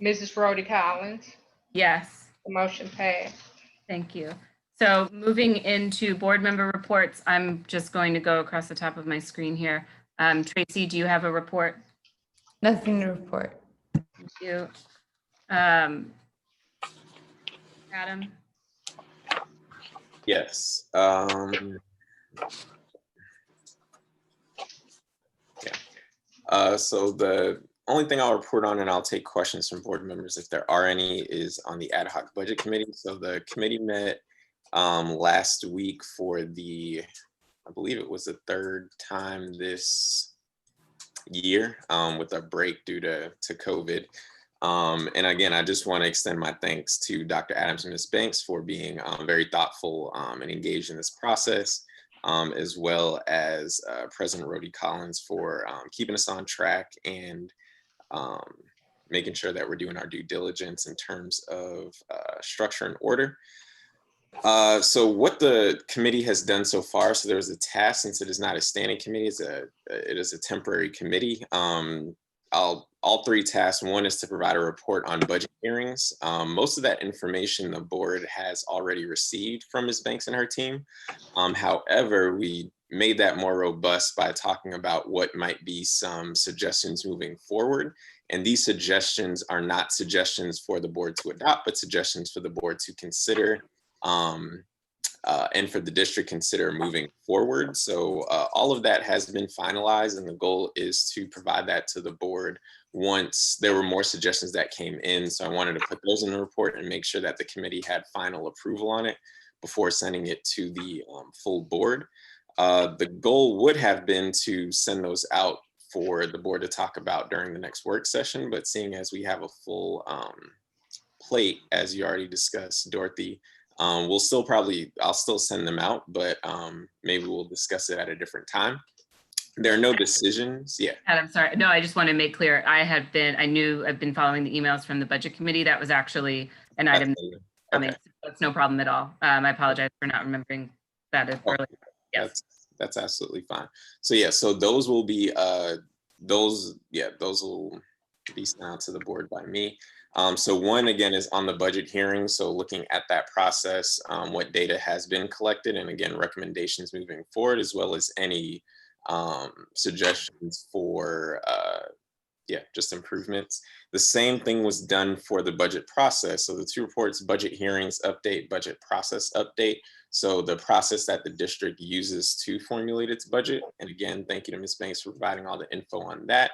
Mrs. Rhodey Collins. Yes. The motion passed. Thank you. So moving into board member reports, I'm just going to go across the top of my screen here. Tracy, do you have a report? Nothing to report. Thank you. Adam? Yes. So the only thing I'll report on, and I'll take questions from board members if there are any, is on the ad hoc budget committee. So the committee met last week for the, I believe it was the third time this year with a break due to COVID. And again, I just want to extend my thanks to Dr. Adams and Ms. Banks for being very thoughtful and engaged in this process, as well as President Rhodey Collins for keeping us on track and making sure that we're doing our due diligence in terms of structure and order. So what the committee has done so far, so there's a task, since it is not a standing committee, it is a temporary committee. All three tasks, one is to provide a report on budget hearings. Most of that information the board has already received from Ms. Banks and her team. However, we made that more robust by talking about what might be some suggestions moving forward. And these suggestions are not suggestions for the board to adopt, but suggestions for the board to consider and for the district consider moving forward. So all of that has been finalized, and the goal is to provide that to the board once there were more suggestions that came in. So I wanted to put those in the report and make sure that the committee had final approval on it before sending it to the full board. The goal would have been to send those out for the board to talk about during the next work session, but seeing as we have a full plate, as you already discussed, Dorothy, I'll still send them out, but maybe we'll discuss it at a different time. There are no decisions. Yeah. I'm sorry. No, I just want to make clear. I've been following the emails from the budget committee. That was actually an item coming. Okay. So that's no problem at all. I apologize for not remembering that earlier. Yes. That's absolutely fine. So yeah, so those will be those will be sent out to the board by me. So one, again, is on the budget hearing. So looking at that process, what data has been collected, and again, recommendations moving forward, as well as any suggestions for just improvements. The same thing was done for the budget process. So the two reports, budget hearings update, budget process update. So the process that the district uses to formulate its budget. And again, thank you to Ms. Banks for providing all the info on that.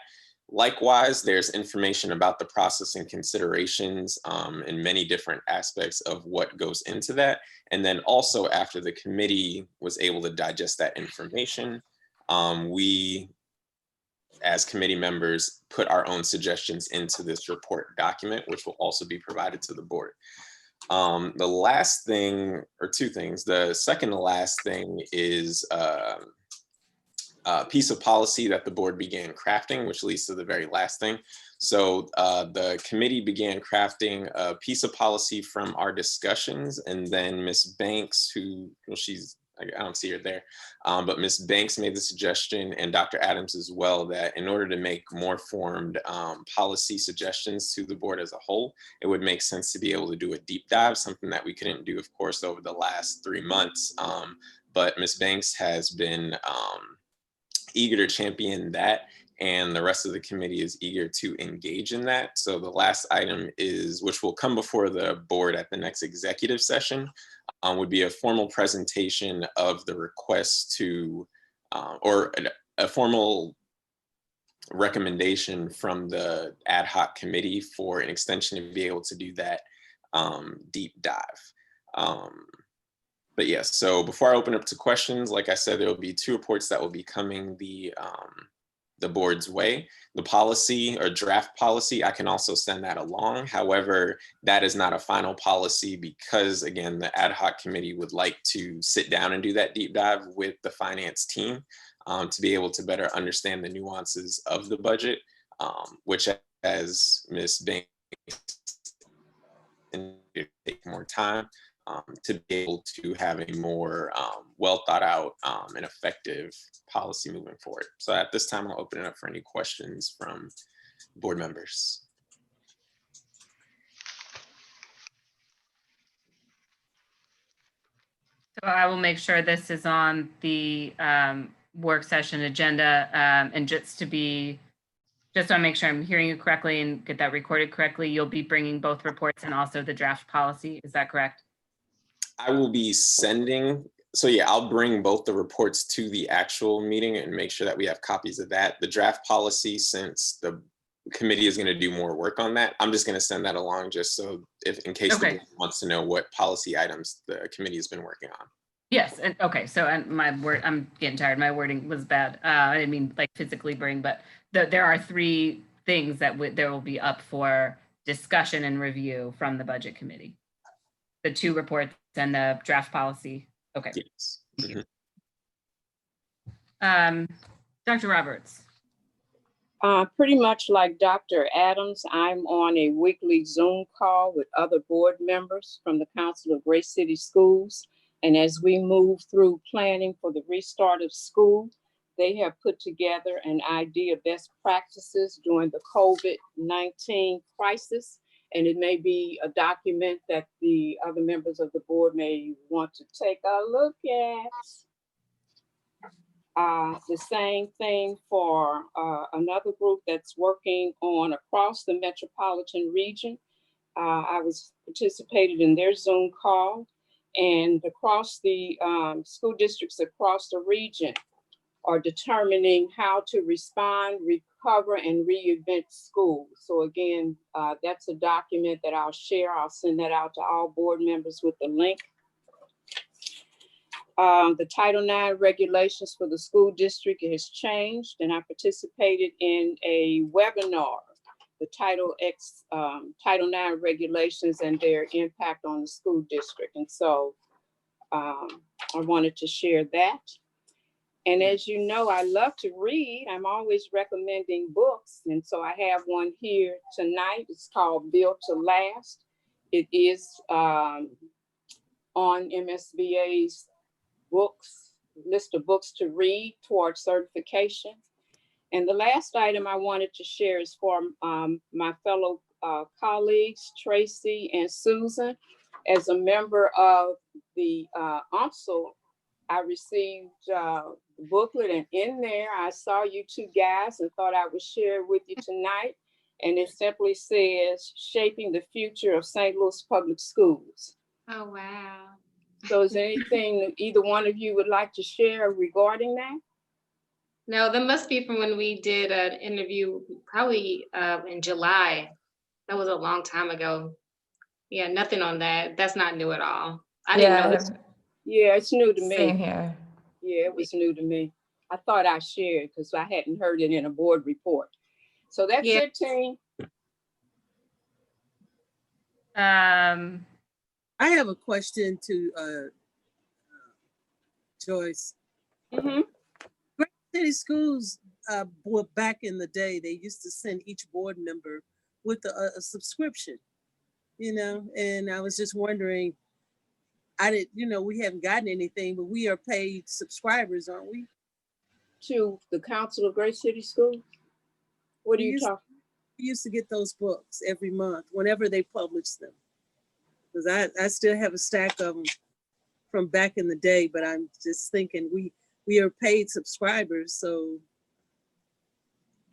Likewise, there's information about the process and considerations in many different aspects of what goes into that. And then also after the committee was able to digest that information, we, as committee members, put our own suggestions into this report document, which will also be provided to the board. The last thing, or two things, the second to last thing is a piece of policy that the board began crafting, which leads to the very last thing. So the committee began crafting a piece of policy from our discussions, and then Ms. Banks, I don't see her there, but Ms. Banks made the suggestion, and Dr. Adams as well, that in order to make more formed policy suggestions to the board as a whole, it would make sense to be able to do a deep dive, something that we couldn't do, of course, over the last 3 months. But Ms. Banks has been eager to champion that, and the rest of the committee is eager to engage in that. So the last item is, which will come before the board at the next executive session, would be a formal presentation of the request to, or a formal recommendation from the ad hoc committee for an extension to be able to do that deep dive. But yes, so before I open up to questions, like I said, there will be 2 reports that will be coming the board's way. The policy or draft policy, I can also send that along. However, that is not a final policy because, again, the ad hoc committee would like to sit down and do that deep dive with the finance team to be able to better understand the nuances of the budget, which, as Ms. Banks, take more time. To be able to have a more well thought out and effective policy moving forward. So at this time, I'll open it up for any questions from board members. So I will make sure this is on the work session agenda, and just to make sure I'm hearing you correctly and get that recorded correctly, you'll be bringing both reports and also the draft policy. Is that correct? I will be sending, so yeah, I'll bring both the reports to the actual meeting and make sure that we have copies of that. The draft policy, since the committee is going to do more work on that, I'm just going to send that along just so in case the board wants to know what policy items the committee has been working on. Yes, and okay, so I'm getting tired. My wording was bad. I didn't mean like physically bring, but there are 3 things that there will be up for discussion and review from the budget committee. The 2 reports and the draft policy. Okay. Yes. Dr. Roberts. Pretty much like Dr. Adams, I'm on a weekly Zoom call with other board members from the Council of Great City Schools. And as we move through planning for the restart of school, they have put together an idea of best practices during the COVID-19 crisis. And it may be a document that the other members of the board may want to take a look at. The same thing for another group that's working on across the metropolitan region. I was participated in their Zoom call, And across the school districts across the region are determining how to respond, recover, and reinvent schools. So again, that's a document that I'll share. I'll send that out to all board members with the link. The Title IX regulations for the school district has changed, and I participated in a webinar, the Title IX regulations and their impact on the school district. And so I wanted to share that. And as you know, I love to read. I'm always recommending books. And so I have one here tonight. It's called Built to Last. It is on MSBA's list of books to read towards certification. And the last item I wanted to share is for my fellow colleagues, Tracy and Susan. As a member of the OMSL, I received the booklet, and in there I saw you two guys and thought I would share it with you tonight. And it simply says, Shaping the Future of St. Louis Public Schools. Oh, wow. So is there anything that either one of you would like to share regarding that? No, that must be from when we did an interview, probably in July. That was a long time ago. Yeah, nothing on that. That's not new at all. I didn't know. Yeah, it's new to me. Same here. Yeah, it was new to me. I thought I shared because I hadn't heard it in a board report. So that's it, team. I have a question to Joyce. Great City Schools, well, back in the day, they used to send each board member with a subscription, you know, and I was just wondering, we haven't gotten anything, but we are paid subscribers, aren't we? To the Council of Great City Schools? What are you talking? We used to get those books every month, whenever they published them. Because I still have a stack of them from back in the day, but I'm just thinking we are paid subscribers, so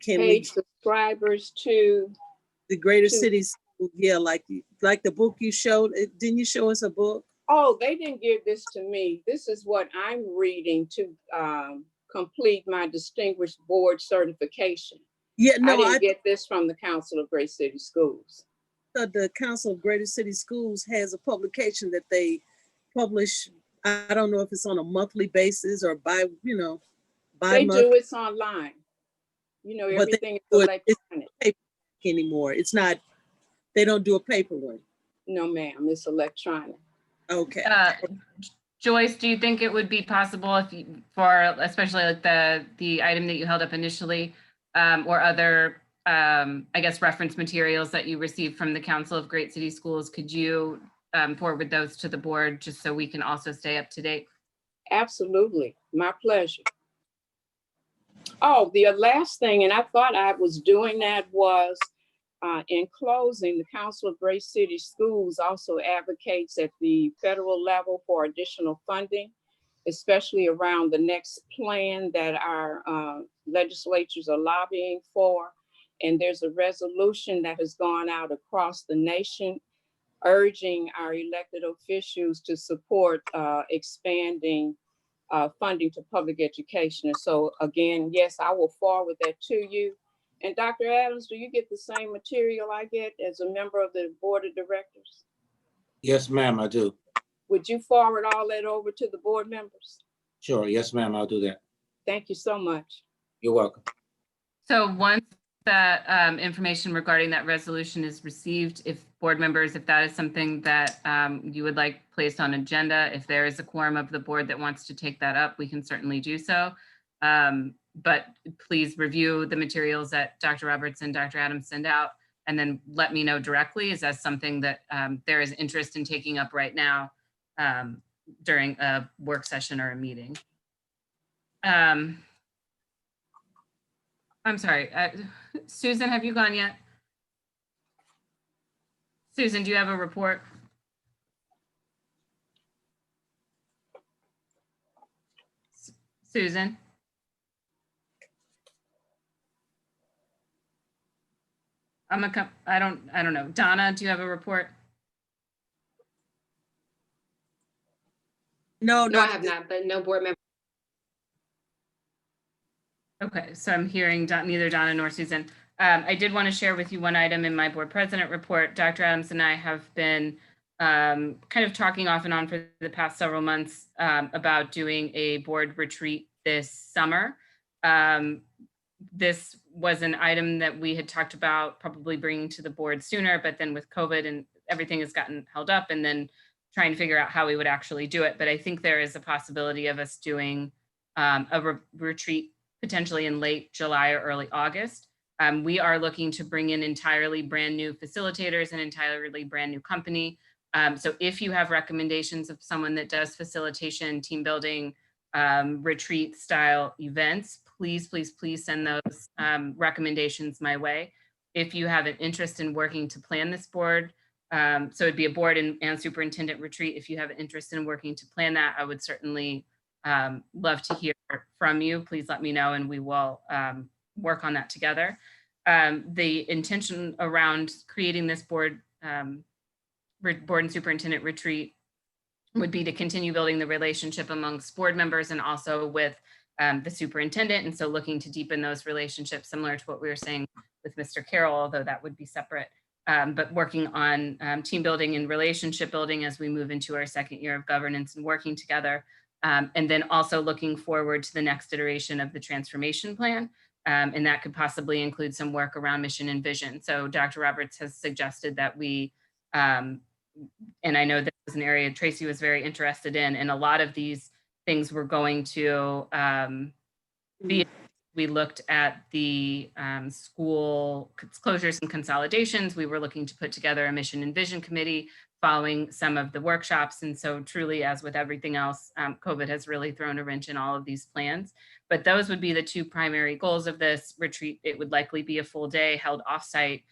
can we? Paid subscribers to? The Greater City School, yeah, like the book you showed, didn't you show us a book? Oh, they didn't give this to me. This is what I'm reading to complete my distinguished board certification. Yeah, no, I didn't get this from the Council of Great City Schools. So the Council of Greater City Schools has a publication that they publish. I don't know if it's on a monthly basis or by They do, it's online. You know, everything is electronic. Anymore. It's not, they don't do a paper one. No, ma'am, it's electronic. Okay. Joyce, do you think it would be possible for especially like the item that you held up initially, or other, I guess, reference materials that you received from the Council of Great City Schools, could you forward those to the board just so we can also stay up to date? Absolutely, my pleasure. Oh, the last thing, and I thought I was doing that, was in closing, the Council of Great City Schools also advocates at the federal level for additional funding, especially around the next plan that our legislatures are lobbying for. And there's a resolution that has gone out across the nation urging our elected officials to support expanding funding to public education. And so again, yes, I will forward that to you. And Dr. Adams, do you get the same material I get as a member of the board of directors? Yes, ma'am, I do. Would you forward all that over to the board members? Sure, yes, ma'am, I'll do that. Thank you so much. You're welcome. So once that information regarding that resolution is received, if board members, if that is something that you would like placed on agenda, if there is a quorum of the board that wants to take that up, we can certainly do so. But please review the materials that Dr. Roberts and Dr. Adams send out, and then let me know directly. Is that something that there is interest in taking up right now during a work session or a meeting? I'm sorry, Susan, have you gone yet? Susan, do you have a report? Susan? I don't know. Donna, do you have a report? No, No, I Dr. have not, but no board member. Okay, so I'm hearing neither Donna nor Susan. I did want to share with you one item in my board president report. Dr. Adams and I have been kind of talking off and on for the past several months about doing a board retreat this summer. This was an item that we had talked about probably bringing to the board sooner, but then with COVID and everything has gotten held up, and then trying to figure out how we would actually do it. But I think there is a possibility of us doing a retreat potentially in late July or early August. We are looking to bring in entirely brand new facilitators and entirely brand new company. So if you have recommendations of someone that does facilitation, team building, retreat style events, please, please, please send those recommendations my way. If you have an interest in working to plan this board, so it'd be a board and superintendent retreat. If you have an interest in working to plan that, I would certainly love to hear from you. Please let me know and we will work on that together. The intention around creating this board and superintendent retreat would be to continue building the relationship amongst board members and also with the superintendent. And so looking to deepen those relationships, similar to what we were saying with Mr. Carroll, although that would be separate, but working on team building and relationship building as we move into our second year of governance and working together. And then also looking forward to the next iteration of the transformation plan. And that could possibly include some work around mission and vision. So Dr. Roberts has suggested that we, and I know this is an area Tracy was very interested in, and a lot of these things were going to be, we looked at the school closures and consolidations. We were looking to put together a mission and vision committee following some of the workshops. And so truly, as with everything else, COVID has really thrown a wrench in all of these plans. But those would be the two primary goals of this retreat. It would likely be a full day held offsite.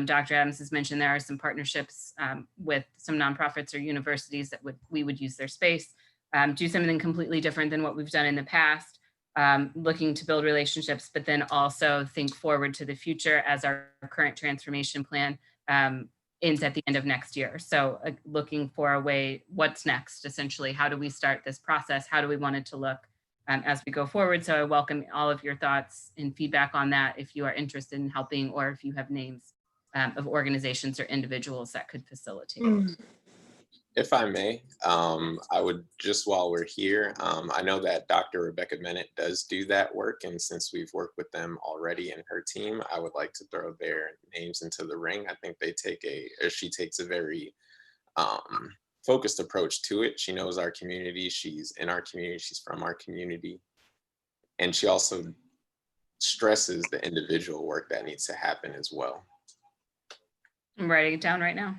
Dr. Adams has mentioned there are some partnerships with some nonprofits or universities that we would use their space, do something completely different than what we've done in the past, looking to build relationships, but then also think forward to the future as our current transformation plan ends at the end of next year. So looking for a way, what's next, essentially, how do we start this process? How do we want it to look as we go forward? So I welcome all of your thoughts and feedback on that if you are interested in helping or if you have names of organizations or individuals that could facilitate. If I may, I would just while we're here, I know that Dr. Rebecca Bennett does do that work. And since we've worked with them already in her team, I would like to throw their names into the ring. I think she takes a very focused approach to it. She knows our community. She's in our community. She's from our community. And she also stresses the individual work that needs to happen as well. I'm writing it down right now.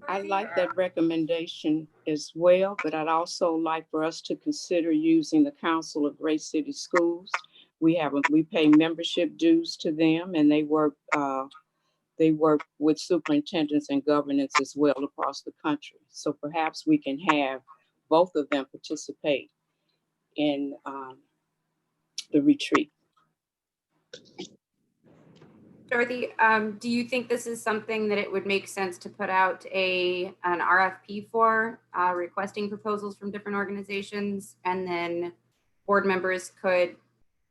I like that recommendation as well, but I'd also like for us to consider using the Council of Great City Schools. We pay membership dues to them, and they work with superintendents and governance as well across the country. So perhaps we can have both of them participate in the retreat. Dorothy, do you think this is something that it would make sense to put out an RFP for, requesting proposals from different organizations, and then board members could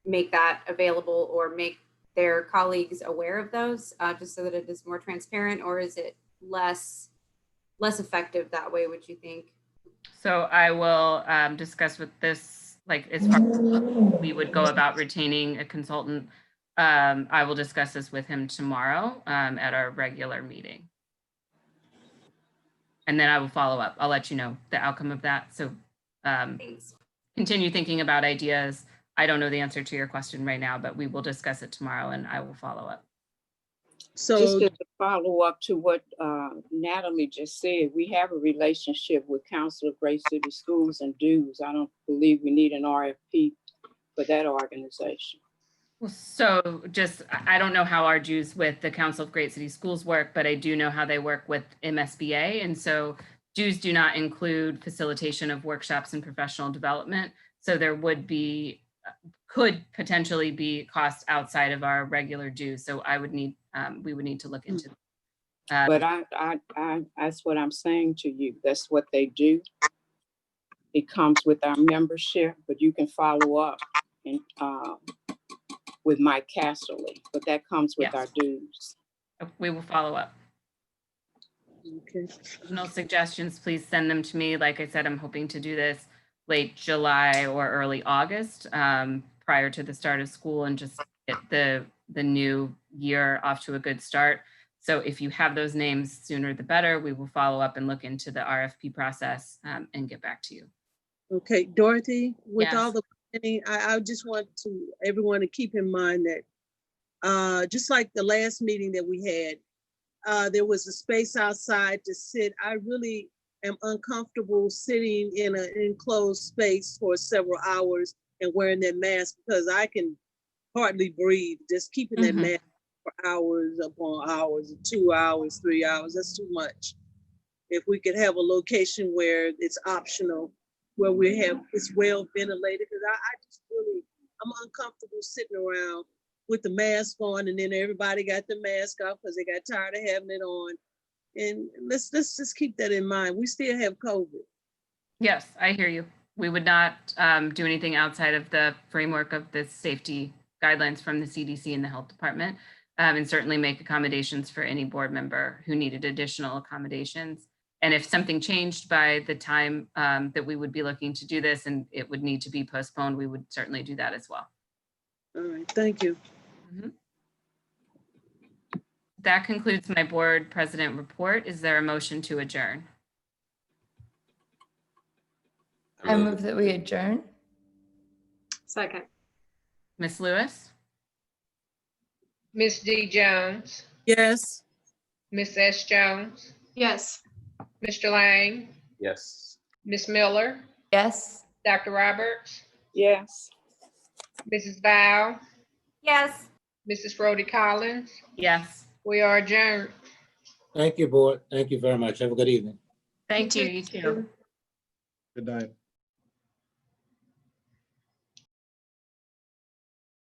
make that available or make their colleagues aware of those, just so that it is more transparent? Or is it less effective that way, would you think? So I will discuss with this, like as far as we would go about retaining a consultant. I will discuss this with him tomorrow at our regular meeting. And then I will follow up. I'll let you know the outcome of that. So continue thinking about ideas. I don't know the answer to your question right now, but we will discuss it tomorrow and I will follow up. So just to follow up to what Natalie just said, we have a relationship with Council of Great City Schools and dues. I don't believe we need an RFP for that organization. So just, I don't know how our dues with the Council of Great City Schools work, but I do know how they work with MSBA. And so dues do not include facilitation of workshops and professional development. So there could potentially be costs outside of our regular dues. So we would need to look into that. But I that's what I'm saying to you. That's what they do. It comes with our membership, but you can follow up and with Mike Casserly, but that comes with Yes. our dues. We will follow up. Okay. No suggestions, please send them to me. Like I said, I'm hoping to do this late July or early August, prior to the start of school, and just get the new year off to a good start. So if you have those names, sooner the better. We will follow up and look into the RFP process, and get back to you. Okay, Dorothy, with all Yes. the planning, I just want everyone to keep in mind that just like the last meeting that we had, there was a space outside to sit. I really am uncomfortable sitting in an enclosed space for several hours and wearing that mask because I can hardly breathe. Just keeping that mask for hours upon hours, 2 hours, 3 hours, that's too much. If we could have a location where it's optional, where it's well ventilated, because I'm uncomfortable sitting around with the mask on, and then everybody got the mask off because they got tired of having it on. And let's just keep that in mind. We still have COVID. Yes, I hear you. We would not do anything outside of the framework of the safety guidelines from the CDC and the health department, and certainly make accommodations for any board member who needed additional accommodations. And if something changed by the time that we would be looking to do this and it would need to be postponed, we would certainly do that as well. All right, thank you. That concludes my board president report. Is there a motion to adjourn? I move that we adjourn. Second. Ms. Lewis? Ms. D. Jones, Yes. Ms. S. Jones, Yes. Mr. Lang, Yes. Ms. Miller, Yes. Dr. Roberts, Yes. Mrs. Val, Yes. Mrs. Rhodey Collins. Yes. We are adjourned. Thank you, board. Thank you very much. Have a good evening. Thank you. You too. Good night.